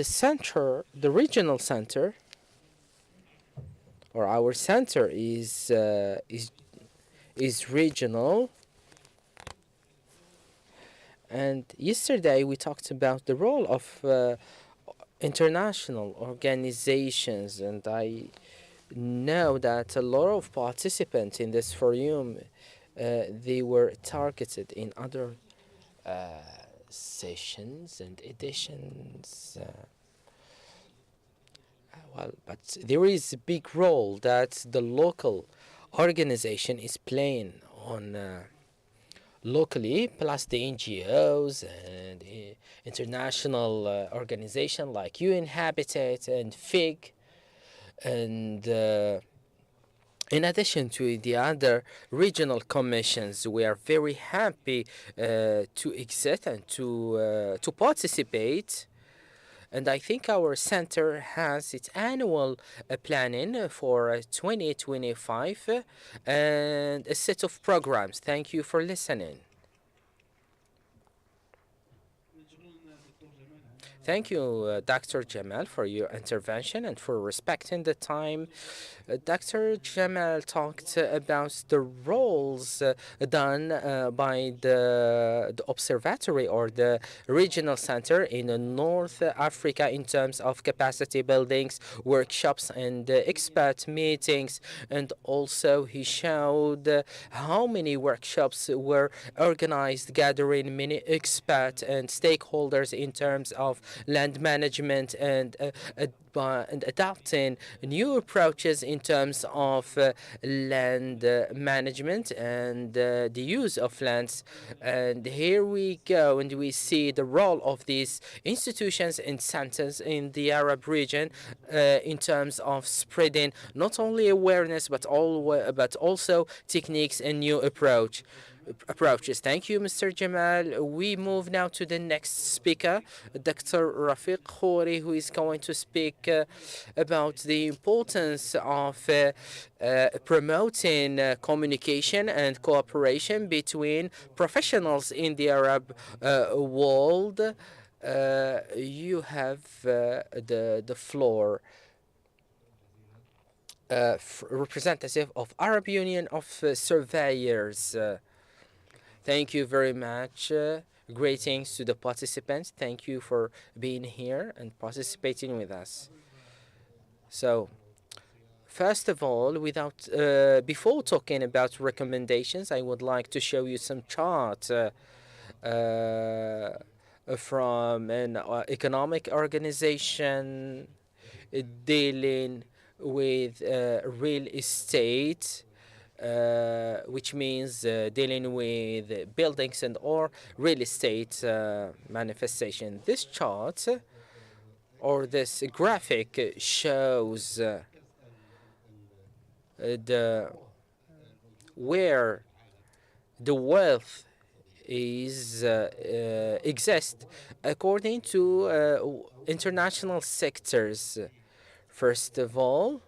center, the regional center, or our center is regional. And yesterday we talked about the role of international organizations, and I know that a lot of participants in this forum they were targeted in other sessions and editions. Well, but there is a big role that the local organization is playing on locally, plus the NGOs and international organizations like UN Habitat and FIG and In addition to the other regional commissions, we are very happy to exist and to participate. And I think our center has its annual planning for 2025 and a set of programs. Thank you for listening. Thank you, Dr. Jamal, for your intervention and for respecting the time. Dr. Jamal talked about the roles done by the observatory or the regional center in North Africa in terms of capacity buildings, workshops, and expert meetings. And also, he showed how many workshops were organized, gathering many experts and stakeholders in terms of land management and adopting new approaches in terms of land management and the use of lands. And here we go, and we see the role of these institutions and centers in the Arab region in terms of spreading not only awareness but also techniques and new approaches. Thank you, Mr. Jamal. We move now to the next speaker, Dr. Rafiq Khouri, who is going to speak about the importance of promoting communication and cooperation between professionals in the Arab world. You have the floor. Representative of Arab Union of Surveyors. Thank you very much. Greetings to the participants. Thank you for being here and participating with us. So, first of all, before talking about recommendations, I would like to show you some charts from an economic organization dealing with real estate, which means dealing with buildings and or real estate manifestation. This chart or this graphic shows where the wealth exists according to international sectors. First of all,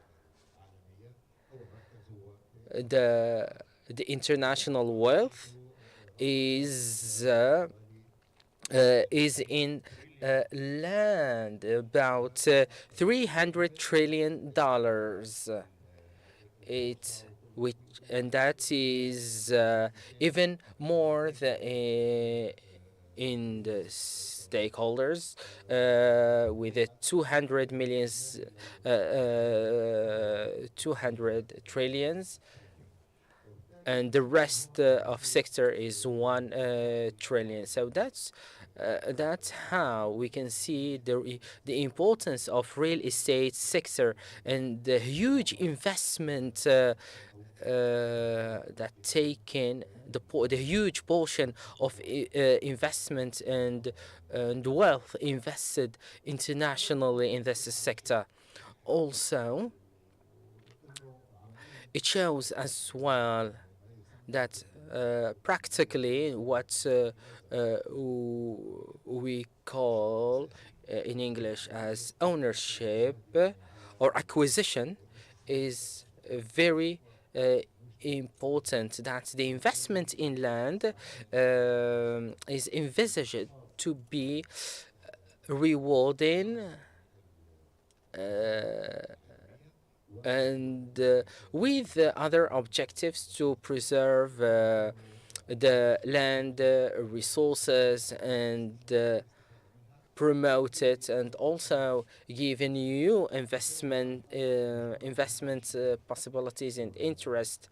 the international wealth is in land, about $300 trillion. And that is even more in the stakeholders with a 200 trillions, and the rest of sector is 1 trillion. So that's how we can see the importance of real estate sector and the huge investment that taken the huge portion of investment and wealth invested internationally in this sector. Also, it shows as well that practically what we call in English as ownership or acquisition is very important, that the investment in land is envisaged to be rewarding and with other objectives to preserve the land resources and promote it, and also give new investment possibilities and interest,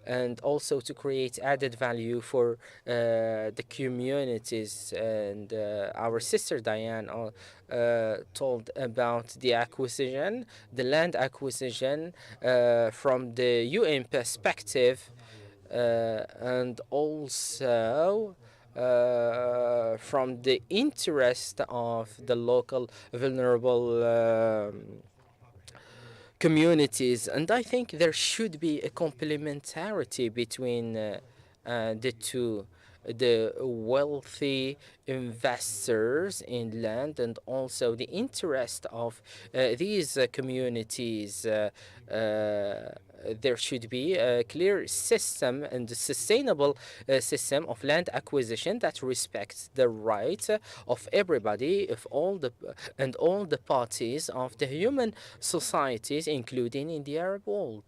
and also to create added value for the communities. And our sister Diane told about the acquisition, the land acquisition from the UN perspective, and also from the interest of the local vulnerable communities, and I think there should be a complementarity between the two, the wealthy investors in land and also the interest of these communities. There should be a clear system and a sustainable system of land acquisition that respects the right of everybody, of all the and all the parties of the human societies, including in the Arab world.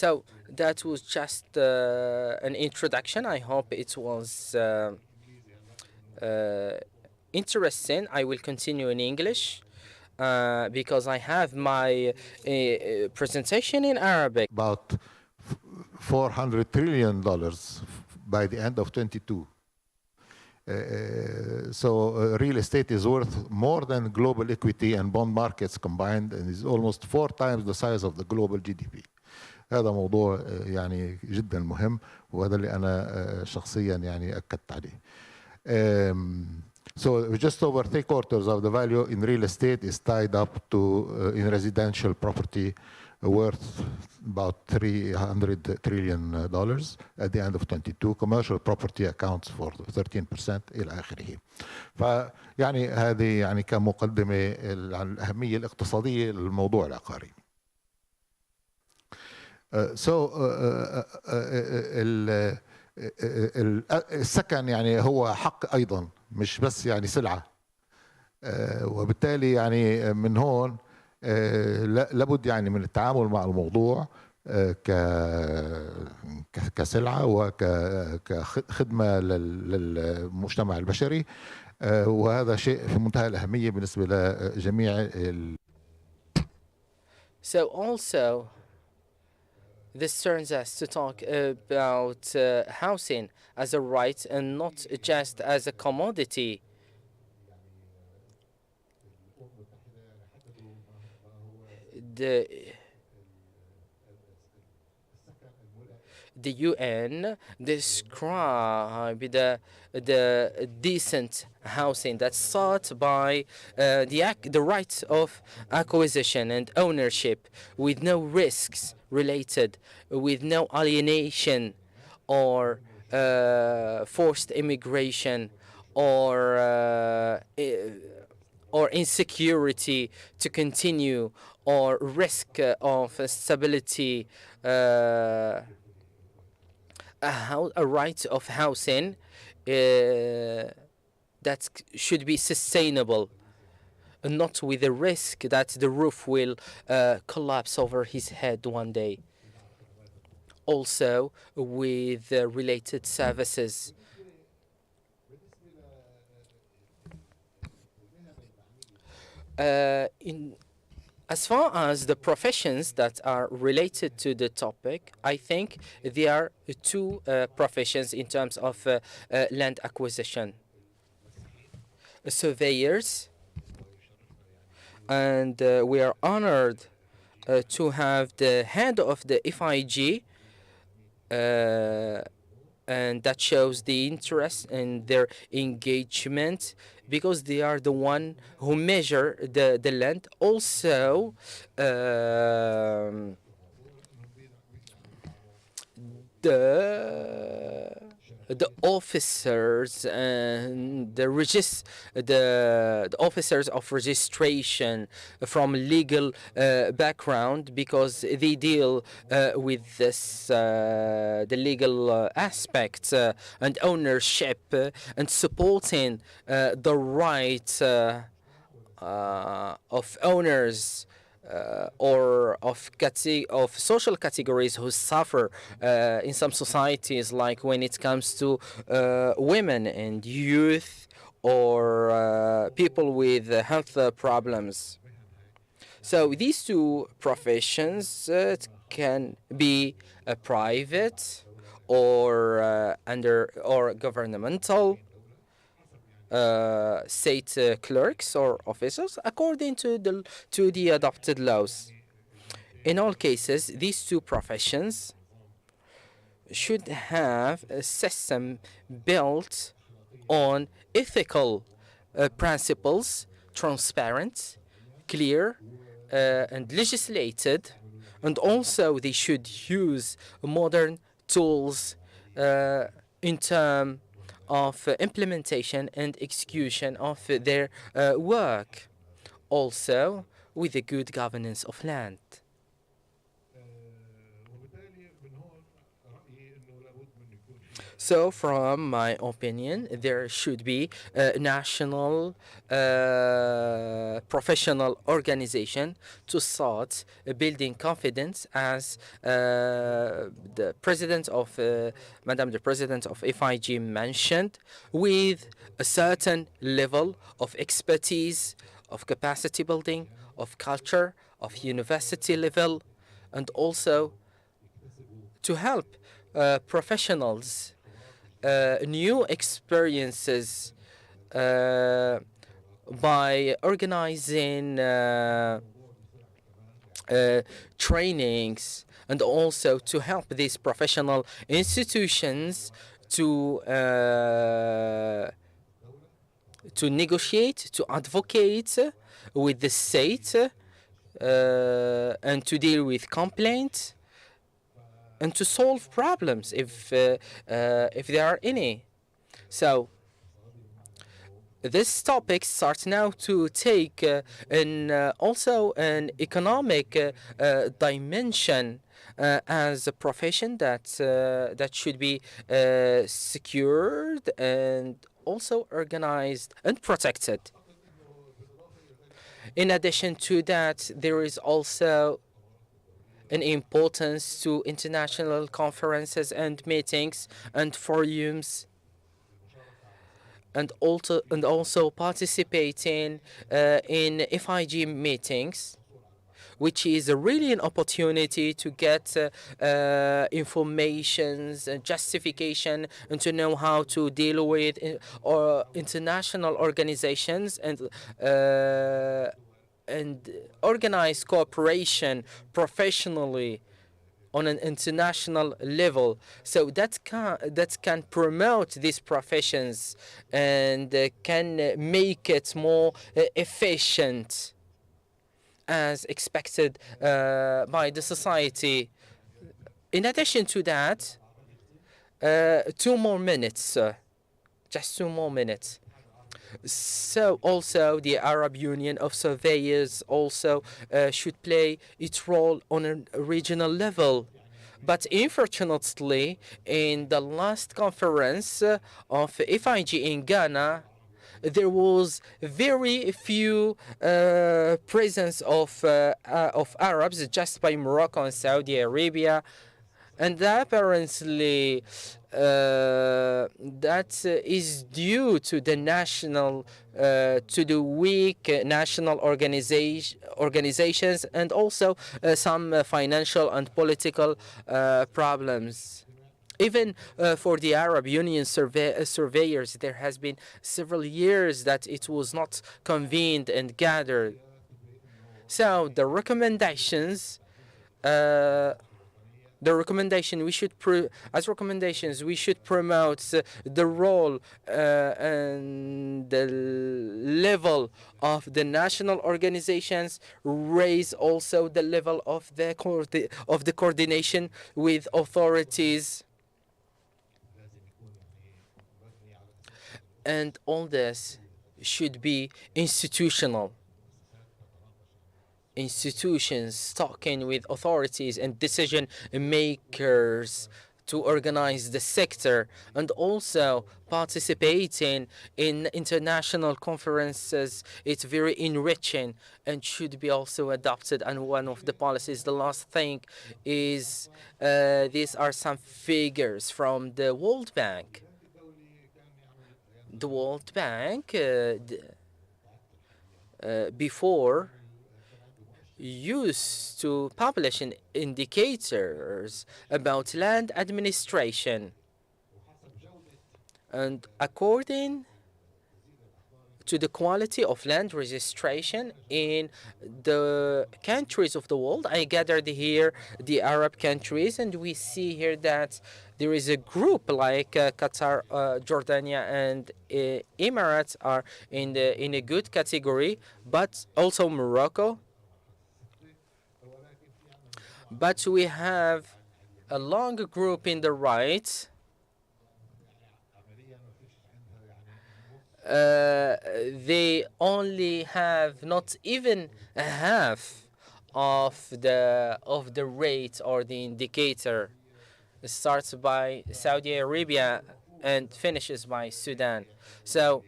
So that was just an introduction. I hope it was interesting. I will continue in English because I have my presentation in Arabic. About $400 trillion by the end of 22. So real estate is worth more than global equity and bond markets combined, and is almost 4 times the size of the global GDP. هذا موضوع يعني جدا مهم، وهذا اللي أنا شخصيا يعني أكدت عليه. So just over 3/4 of the value in real estate is tied up to in residential property worth about $300 trillion at the end of 22. Commercial property accounts for 13% إلى آخره. فيعني هذه يعني كمقدمة عن الأهمية الاقتصادية للموضوع العقاري. السكن يعني هو حق أيضا، مش بس يعني سلعة، وبالتالي يعني من هون لابد يعني من التعامل مع الموضوع كسلعة وكخدمة للمجتمع البشري، وهذا شيء في منتهى الأهمية بالنسبة لجميع So also this turns us to talk about housing as a right and not just as a commodity. The UN described the decent housing that's sought by the right of acquisition and ownership with no risks related, with no alienation or forced immigration or insecurity to continue or risk of stability. A right of housing that should be sustainable, not with the risk that the roof will collapse over his head one day. Also with related services. As far as the professions that are related to the topic, I think there are two professions in terms of land acquisition. Surveyors, and we are honored to have the head of the FIG, and that shows the interest and their engagement, because they are the one who measure the land. Also, the officers and the officers of registration from legal background, because they deal with this the legal aspects and ownership and supporting the rights of owners or of social categories who suffer in some societies, like when it comes to women and youth or people with health problems. So these two professions can be private or governmental. State clerks or officers according to the adopted laws. In all cases, these two professions should have a system built on ethical principles, transparent, clear, and legislated, and also they should use modern tools in terms of implementation and execution of their work, also with the good governance of land. So, from my opinion, there should be a national professional organization to start building confidence, as the president of, Madam the President of FIG mentioned, with a certain level of expertise, of capacity building, of culture, of university level, and also to help professionals new experiences by organizing trainings, and also to help these professional institutions to negotiate, to advocate with the state, and to deal with complaints, and to solve problems if there are any. So this topic starts now to take also an economic dimension as a profession that should be secured and also organized and protected. In addition to that, there is also an importance to international conferences and meetings and forums, and also participating in FIG meetings, which is really an opportunity to get informations and justification, and to know how to deal with international organizations and organize cooperation professionally on an international level, so that can promote these professions and can make it more efficient as expected by the society. In addition to that, 2 more minutes, just 2 more minutes. So also the Arab Union of Surveyors also should play its role on a regional level. But unfortunately, in the last conference of FIG in Ghana, there was very few presence of Arabs, just by Morocco and Saudi Arabia. And apparently that is due to the weak national organizations, and also some financial and political problems. Even for the Arab Union surveyors, there has been several years that it was not convened and gathered. So the recommendations we should we should promote the role and the level of the national organizations, raise also the level of the coordination with authorities, and all this should be institutional. Institutions talking with authorities and decision makers to organize the sector, and also participating in international conferences. It's very enriching and should be also adopted. And one of the policies, the last thing is, these are some figures from the World Bank. The World Bank before used to publish indicators about land administration, and according to the quality of land registration in the countries of the world. I gathered here the Arab countries, and we see here that there is a group like Qatar, Jordania, and Emirates are in a good category, but also Morocco. But we have a long group in the right. They only have not even a half of the rate or the indicator. It starts by Saudi Arabia and finishes by Sudan. So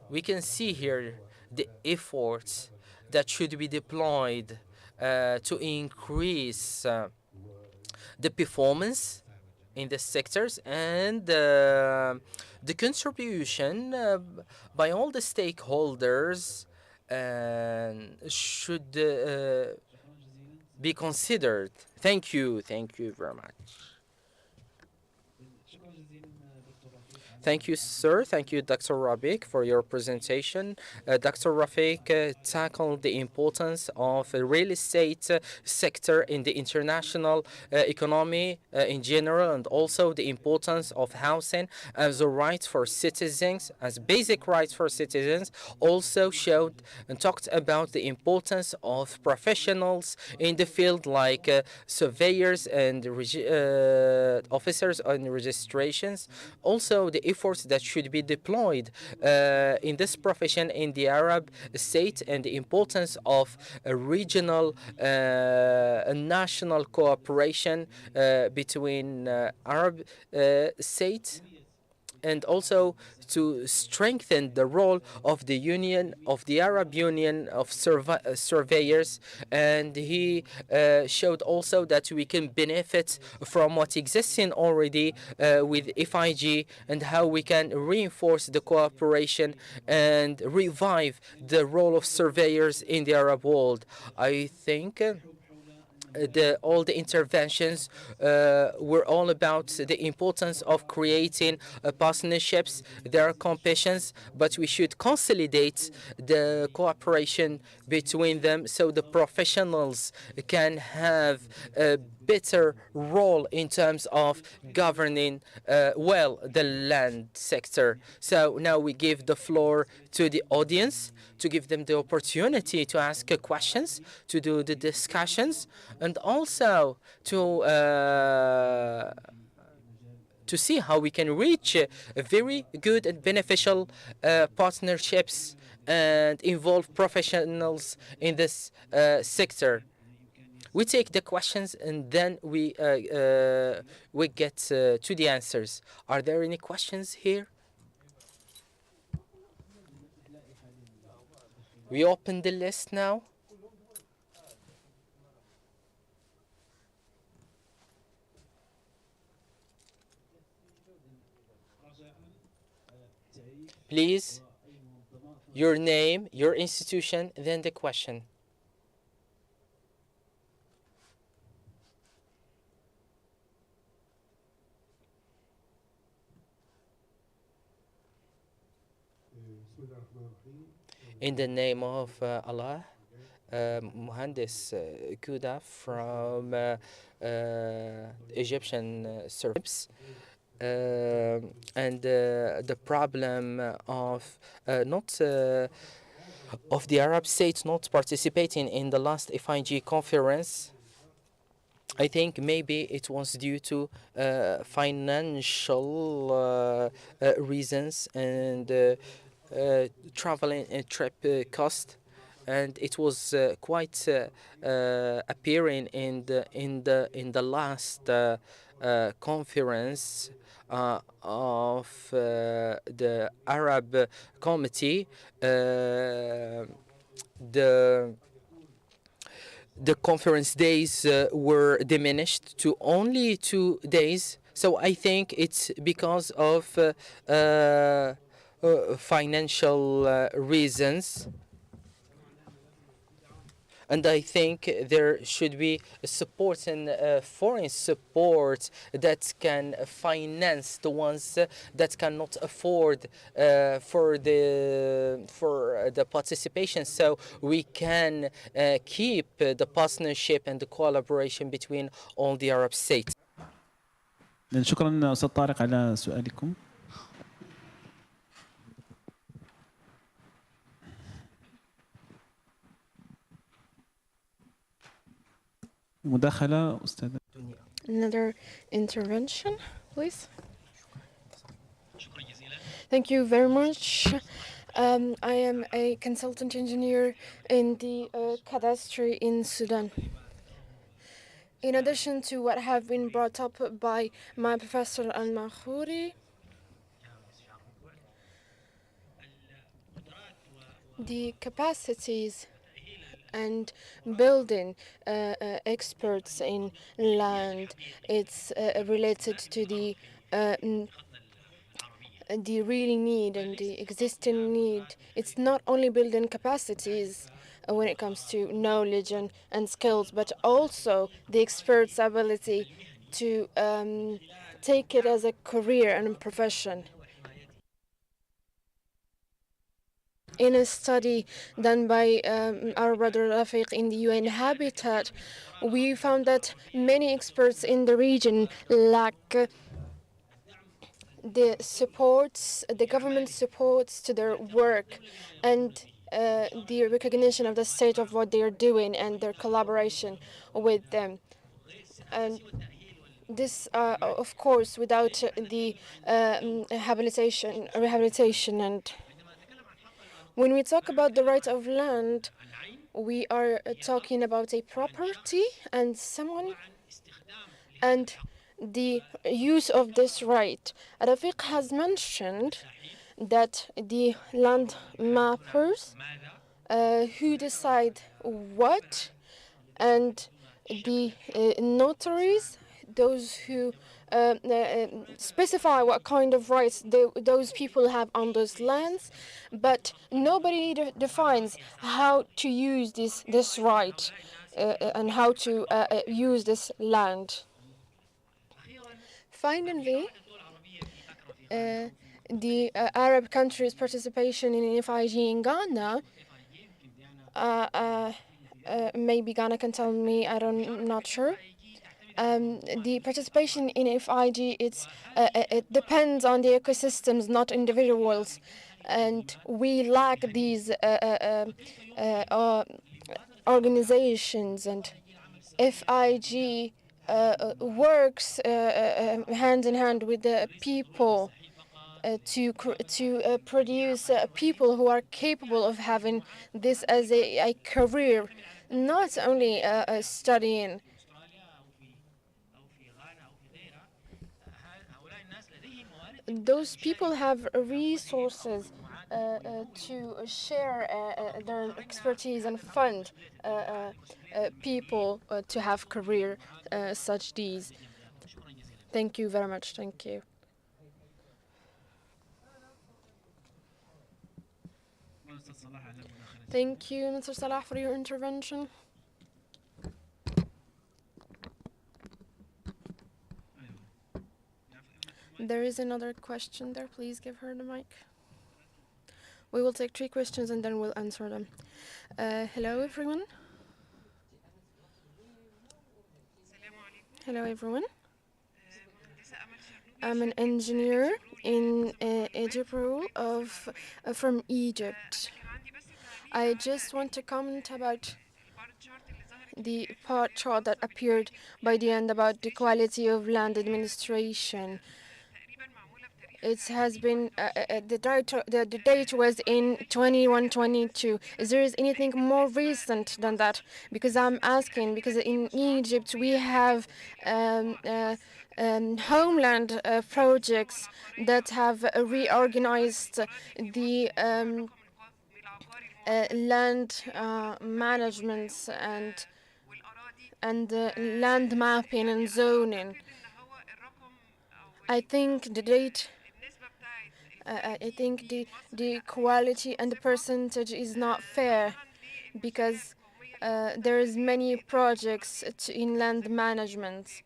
we can see here the efforts that should be deployed to increase the performance in the sectors, and the contribution by all the stakeholders should be considered. Thank you very much. Thank you, sir. Thank you, Dr. Rafiq, for your presentation. Dr. Rafiq tackled the importance of the real estate sector in the international economy in general, and also the importance of housing as a right for citizens, as basic rights for citizens. Also showed and talked about the importance of professionals in the field like surveyors and officers on registrations. Also, the efforts that should be deployed in this profession in the Arab state, and the importance of a regional national cooperation between Arab states, and also to strengthen the role of the Union, of the Arab Union of Surveyors. And he showed also that we can benefit from what existing already with FIG, and how we can reinforce the cooperation and revive the role of surveyors in the Arab world. I think all the interventions were all about the importance of creating partnerships. There are competitions, but we should consolidate the cooperation between them so the professionals can have a better role in terms of governing well the land sector. So now we give the floor to the audience to give them the opportunity to ask questions, to do the discussions, and also to see how we can reach very good and beneficial partnerships and involve professionals in this sector. We take the questions, and then we get to the answers. Are there any questions here? We open the list now. Please, your name, your institution, then the question. In the name of Allah, Muhandis Kuda from Egyptian service. And the problem of not of the Arab states not participating in the last FIG conference, I think maybe it was due to financial reasons and traveling and trip cost, and it was quite appearing in the last conference of the Arab Committee. The conference days were diminished to only 2 days. So I think it's because of financial reasons. And I think there should be support and foreign support that can finance the ones that cannot afford for the participation, so we can keep the partnership and the collaboration between all the Arab states. شكرا أستاذ طارق على سؤالكم. مداخلة أستاذة. Another intervention, please. Thank you very much. I am a consultant engineer in the cadastry in Sudan. In addition to what have been brought up by my professor Al-Makhouri, the capacities and building experts in land, it's related to the real need and the existing need. It's not only building capacities when it comes to knowledge and skills, but also the expert's ability to take it as a career and a profession. In a study done by our brother Rafiq in the UN Habitat, we found that many experts in the region lack the government supports to their work and the recognition of the state of what they are doing and their collaboration with them. And this, of course, without the rehabilitation. And when we talk about the right of land, we are talking about a property and someone and the use of this right. Rafiq has mentioned that the land mappers who decide what, and the notaries, those who specify what kind of rights those people have on those lands, but nobody defines how to use this right and how to use this land. Finally, the Arab countries' participation in FIG in Ghana, maybe Ghana can tell me, I'm not sure. The participation in FIG, it depends on the ecosystems, not individuals. And we lack these organizations, and FIG works hand in hand with the people to produce people who are capable of having this as a career, not only studying. Those people have resources to share their expertise and fund people to have career such these. Thank you very much. Thank you. Thank you, Mr. Salah, for your intervention. There is another question there. Please give her the mic. We will take 3 questions and then we'll answer them. Hello, everyone. Hello, everyone. I'm an engineer in Egypt from Egypt. I just want to comment about the part chart that appeared by the end about the quality of land administration. It has been, the date was in 21-22. Is there anything more recent than that? Because I'm asking, because in Egypt we have homeland projects that have reorganized the land management and land mapping and zoning. I think the date, I think the quality and the percentage is not fair, because there is many projects in land management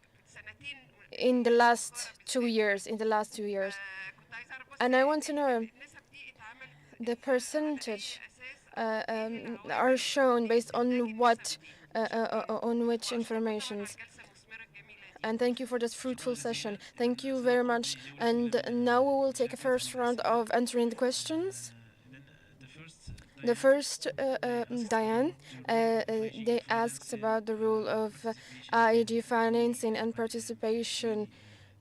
in the last 2 years. And I want to know the percentage are shown based on what, on which informations. And thank you for this fruitful session. Thank you very much. And now we will take a first round of answering the questions. The first, Diane, they asked about the role of IEG financing and participation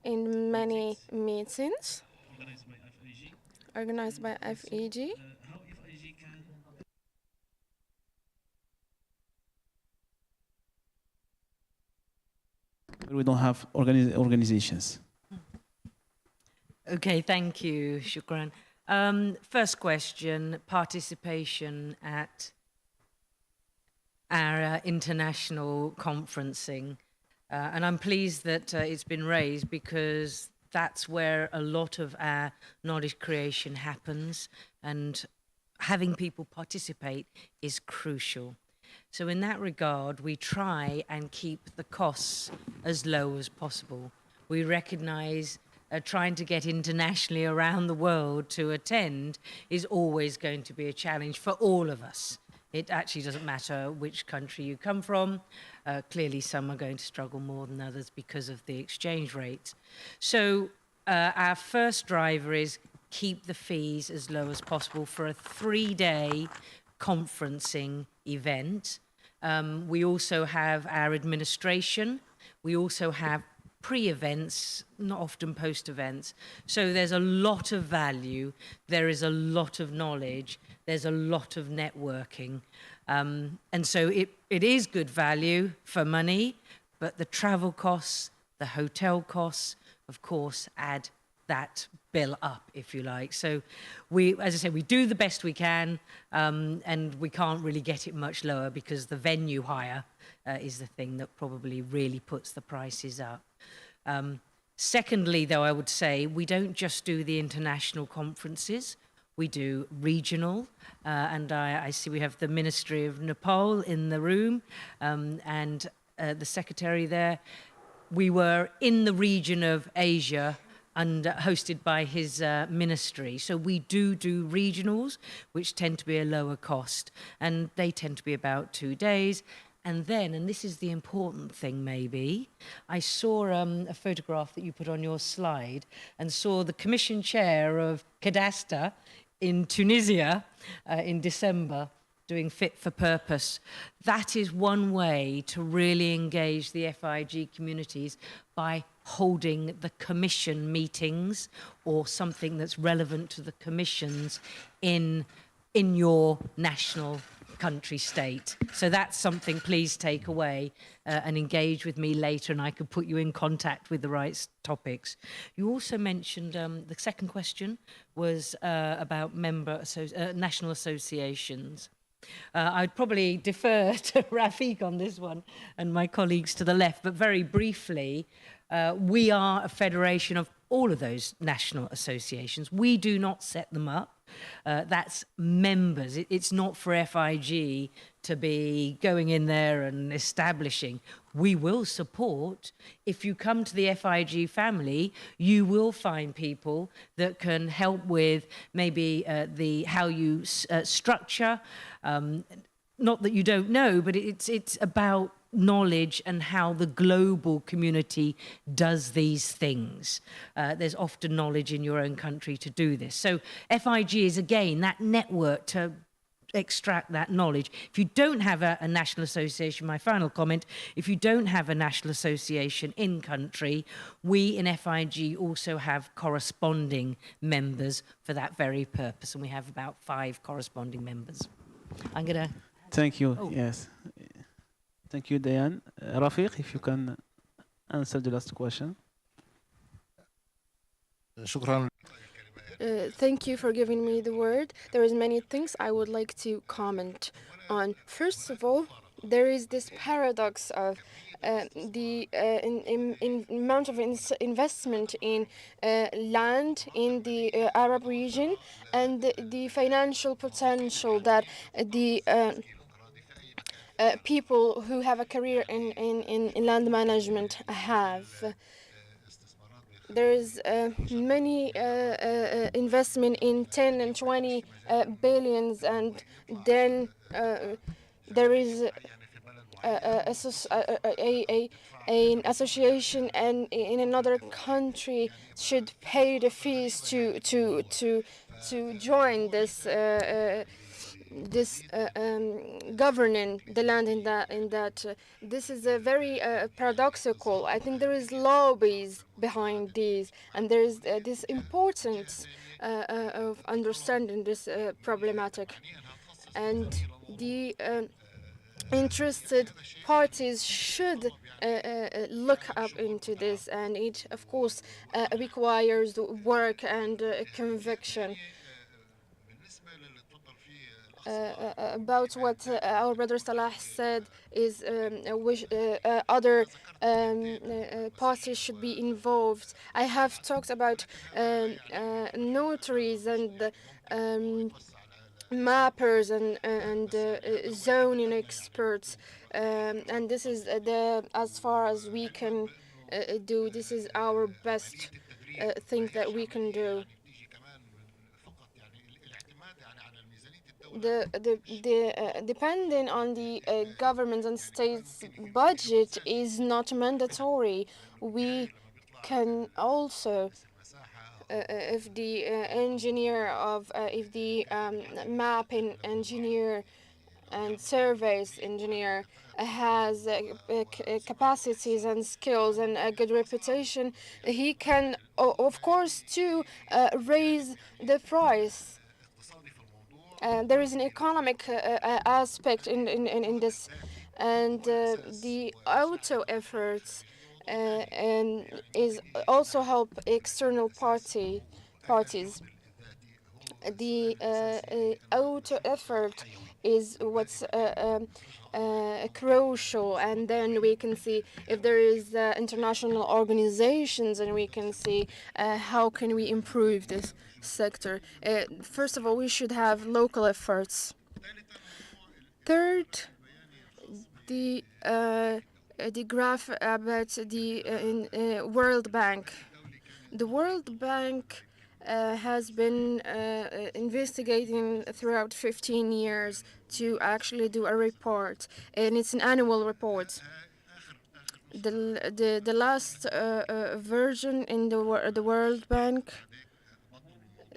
in many meetings organized by FEG. We don't have organizations. Okay, thank you, Shukran. First question, participation at our international conferencing. And I'm pleased that it's been raised because that's where a lot of our knowledge creation happens, and having people participate is crucial. So in that regard, we try and keep the costs as low as possible. We recognize trying to get internationally around the world to attend is always going to be a challenge for all of us. It actually doesn't matter which country you come from. Clearly, some are going to struggle more than others because of the exchange rates. So our first driver is keep the fees as low as possible for a 3-day conferencing event. We also have our administration. We also have pre-events, not often post-events. So there's a lot of value. There is a lot of knowledge. There's a lot of networking. And so it is good value for money, but the travel costs, the hotel costs, of course, add that bill up, if you like. So we, as I say, we do the best we can, and we can't really get it much lower because the venue hire is the thing that probably really puts the prices up. Secondly, though, I would say we don't just do the international conferences. We do regional, and I see we have the Ministry of Nepal in the room, and the secretary there. We were in the region of Asia and hosted by his ministry. So we do regionals, which tend to be a lower cost, and they tend to be about 2 days. And then, and this is the important thing maybe, I saw a photograph that you put on your slide and saw the commission chair of Cadastre in Tunisia in December doing Fit for Purpose. That is one way to really engage the FIG communities by holding the commission meetings or something that's relevant to the commissions in your national country state. So that's something please take away and engage with me later, and I could put you in contact with the right topics. You also mentioned the second question was about national associations. I'd probably defer to Rafiq on this one and my colleagues to the left, but very briefly, we are a federation of all of those national associations. We do not set them up. That's members. It's not for FIG to be going in there and establishing. We will support. If you come to the FIG family, you will find people that can help with maybe how you structure. Not that you don't know, but it's about knowledge and how the global community does these things. There's often knowledge in your own country to do this. So FIG is, again, that network to extract that knowledge. If you don't have a national association, my final comment, if you don't have a national association in country, we in FIG also have corresponding members for that very purpose, and we have about 5 corresponding members. I'm going to... Thank you, yes. Thank you, Diane. Rafiq, if you can answer the last question. Thank you for giving me the word. There is many things I would like to comment on. First of all, there is this paradox of the amount of investment in land in the Arab region and the financial potential that the people who have a career in land management have. There is many investment in 10 and 20 billions, and then there is an association and in another country should pay the fees to join this governing the land in that this is a very paradoxical. I think there is lobbies behind these, and there is this importance of understanding this problematic, and the interested parties should look up into this, and it of course requires work and conviction. About what our brother Salah said is other parties should be involved. I have talked about notaries and mappers and zoning experts, and this is as far as we can do. This is our best thing that we can do. Depending on the government and state's budget is not mandatory. We can also, if the engineer of, if the mapping engineer and surveys engineer has capacities and skills and a good reputation, he can, of course, too, raise the price. There is an economic aspect in this, and the auto efforts is also help external parties. The auto effort is what's crucial, and then we can see if there is international organizations, and we can see how can we improve this sector. First of all, we should have local efforts. Third, the graph about the World Bank. The World Bank has been investigating throughout 15 years to actually do a report, and it's an annual report. The last version in the World Bank,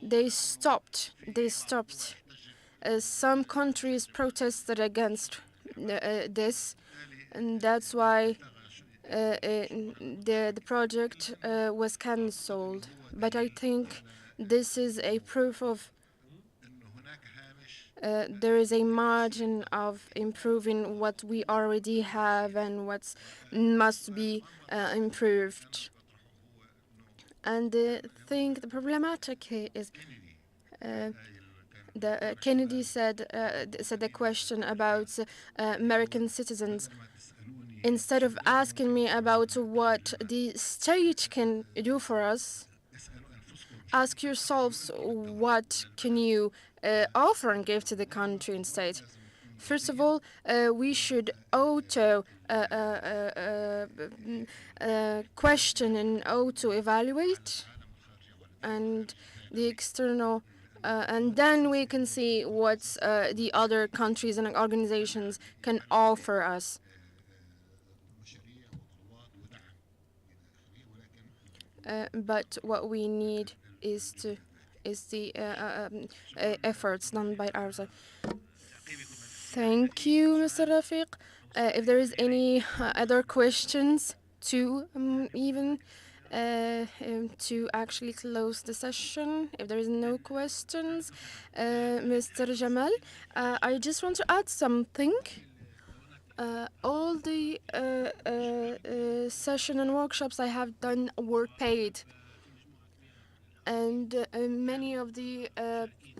they stopped. Some countries protested against this, and that's why the project was cancelled. But I think this is a proof of there is a margin of improving what we already have and what must be improved. And the problematic is Kennedy said the question about American citizens. Instead of asking me about what the state can do for us, ask yourselves what can you offer and give to the country and state. First of all, we should question and auto-evaluate, and the external, and then we can see what the other countries and organizations can offer us. But what we need is the efforts done by ourselves. Thank you, Mr. Rafiq. If there is any other questions to to actually close the session, if there is no questions, Mr. Jamal, I just want to add something. All the session and workshops I have done were paid, and many of the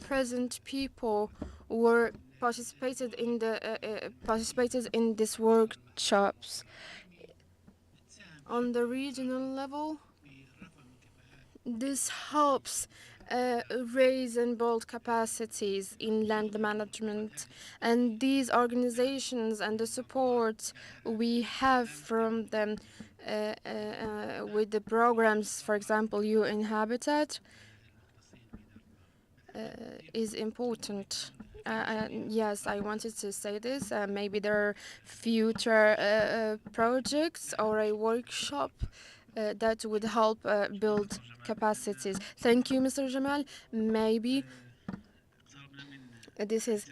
present people were participated in these workshops. On the regional level, this helps raise and build capacities in land management. And these organizations and the support we have from them with the programs, for example, UN Habitat, is important. Yes, I wanted to say this. Maybe there are future projects or a workshop that would help build capacities. Thank you, Mr. Jamal. Maybe this is,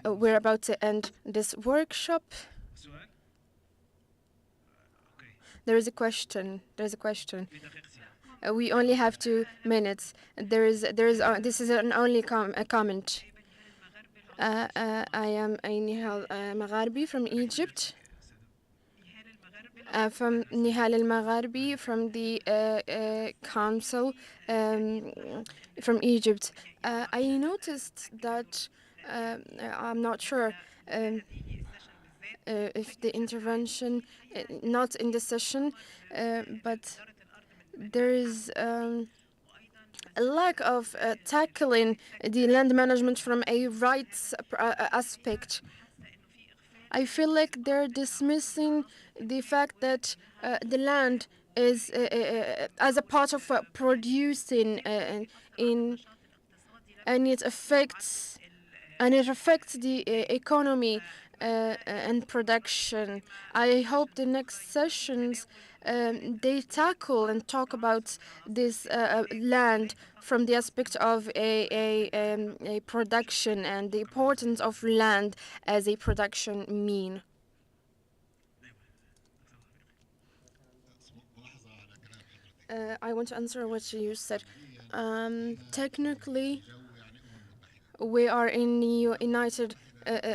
we're about to end this workshop. There is a question. There's a question. We only have 2 minutes. This is an only a comment. I am a Nihal Magharbi from Egypt. From Nihal al-Magharbi from the council from Egypt. I noticed that I'm not sure if the intervention, not in the session, but there is a lack of tackling the land management from a rights aspect. I feel like they're dismissing the fact that the land is as a part of producing and it affects the economy and production. I hope the next sessions they tackle and talk about this land from the aspect of a production and the importance of land as a production mean. I want to answer what you said. Technically, we are in the United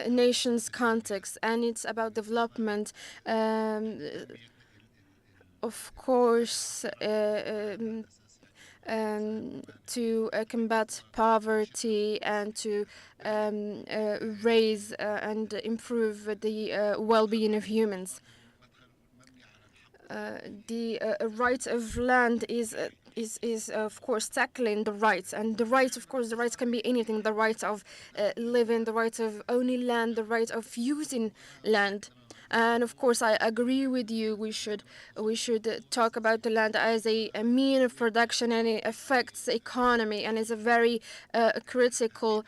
Nations context, and it's about development. Of course, to combat poverty and to raise and improve the well-being of humans. The right of land is of course tackling the rights, and the rights, of course, the rights can be anything: the right of living, the right of owning land, the right of using land. And of course, I agree with you. We should talk about the land as a mean of production, and it affects the economy, and is a very critical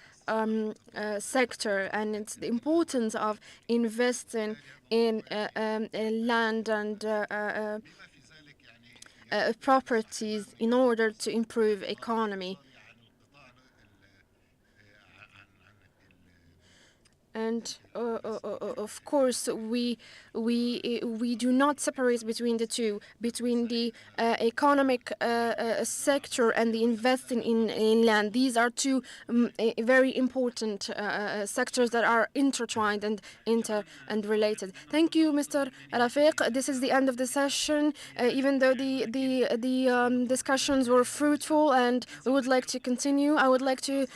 sector. And it's the importance of investing in land and properties in order to improve economy. And of course, we do not separate between the two, between the economic sector and the investing in land. These are two very important sectors that are intertwined and related. Thank you, Mr. Rafiq. This is the end of the session. Even though the discussions were fruitful and we would like to continue, I would like to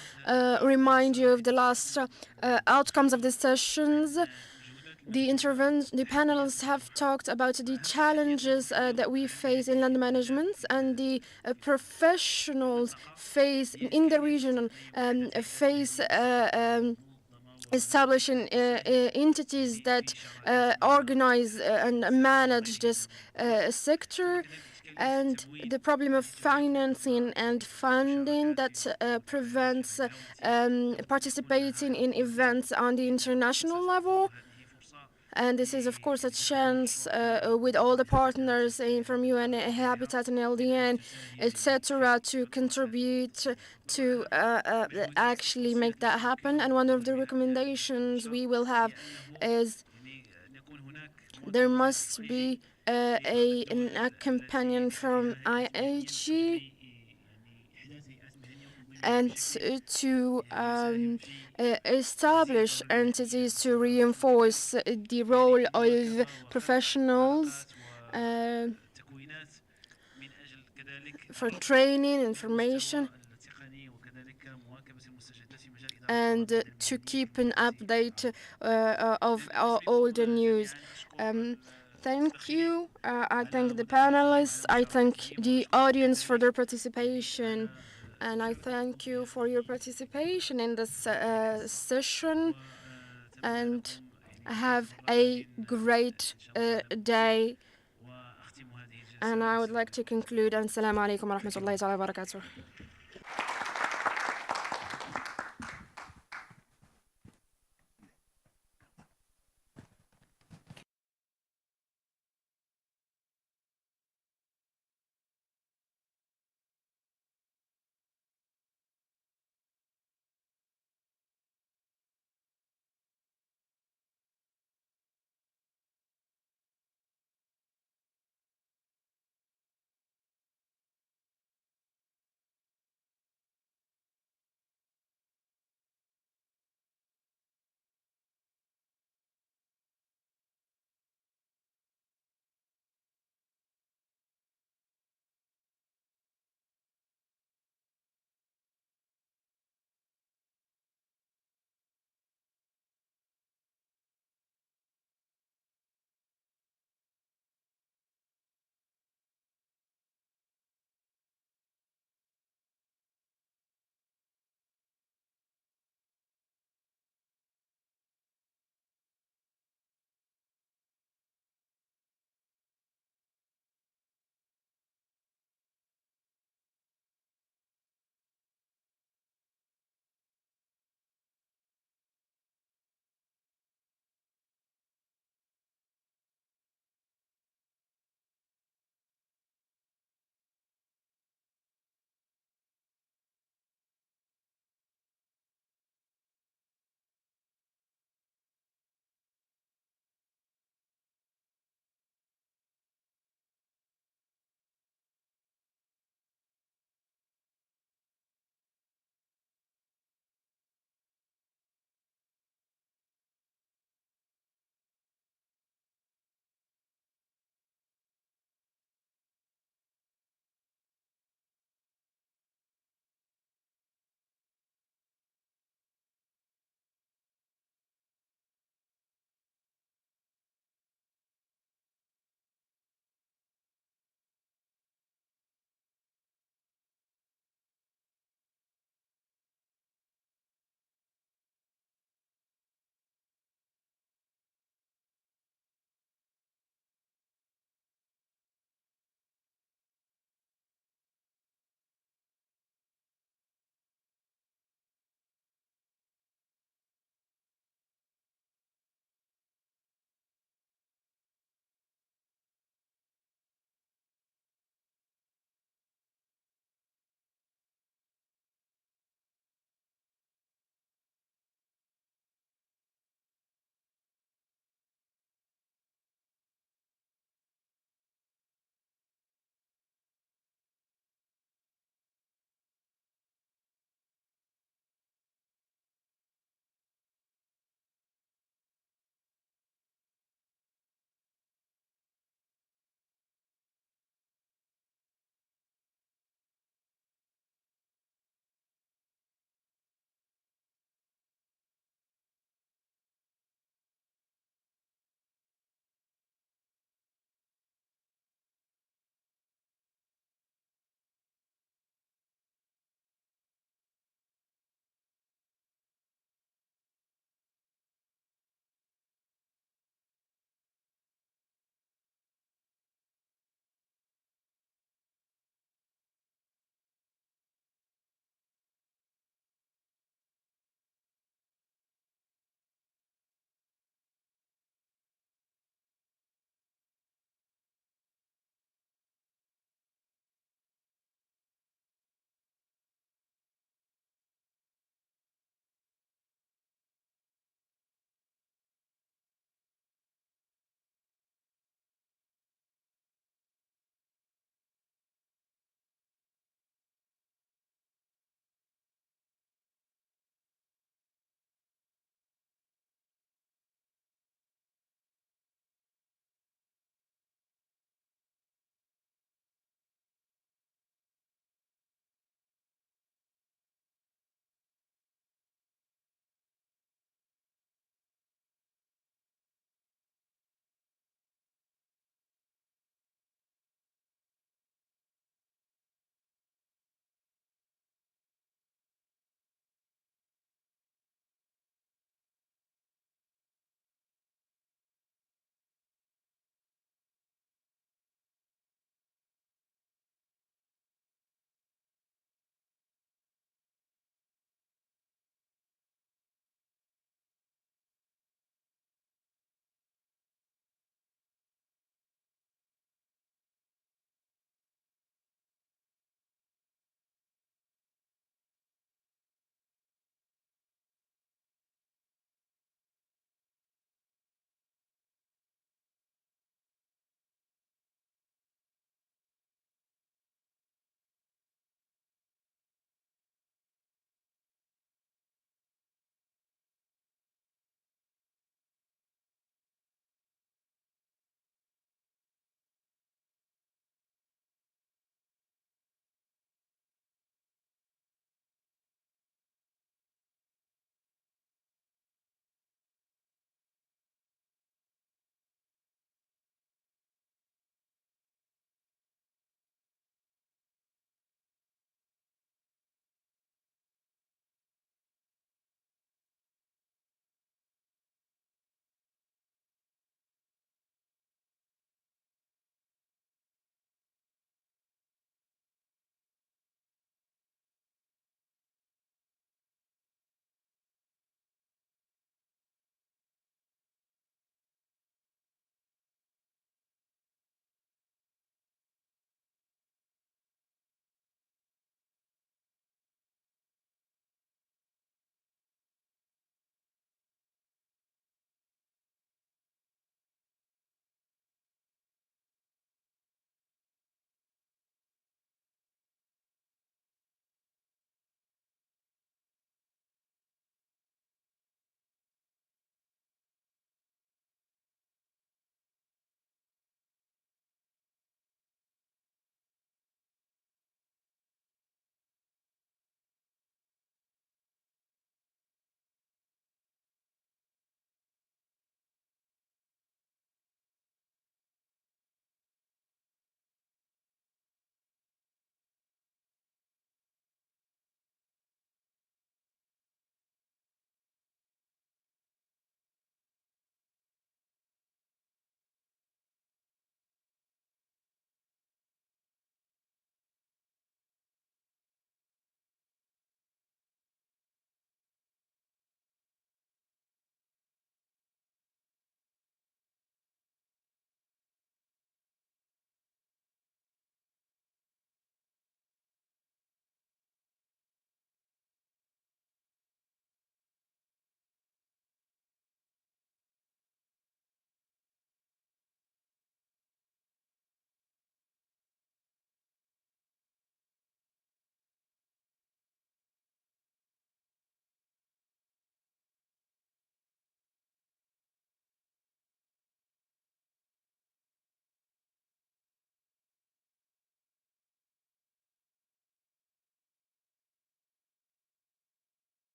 remind you of the last outcomes of the sessions. The panelists have talked about the challenges that we face in land management, and the professionals face in the region face establishing entities that organize and manage this sector, and the problem of financing and funding that prevents participating in events on the international level. And this is, of course, a chance with all the partners from UN Habitat and LDN, etc., to contribute to actually make that happen. And one of the recommendations we will have is there must be a companion from IAG and to establish entities to reinforce the role of professionals for training, information, and to keep an update of all the news. Thank you. I thank the panelists. I thank the audience for their participation. And I thank you for your participation in this session, and have a great day. And I would like to conclude. Assalamu alaikum wa rahmatullahi wa barakatuh.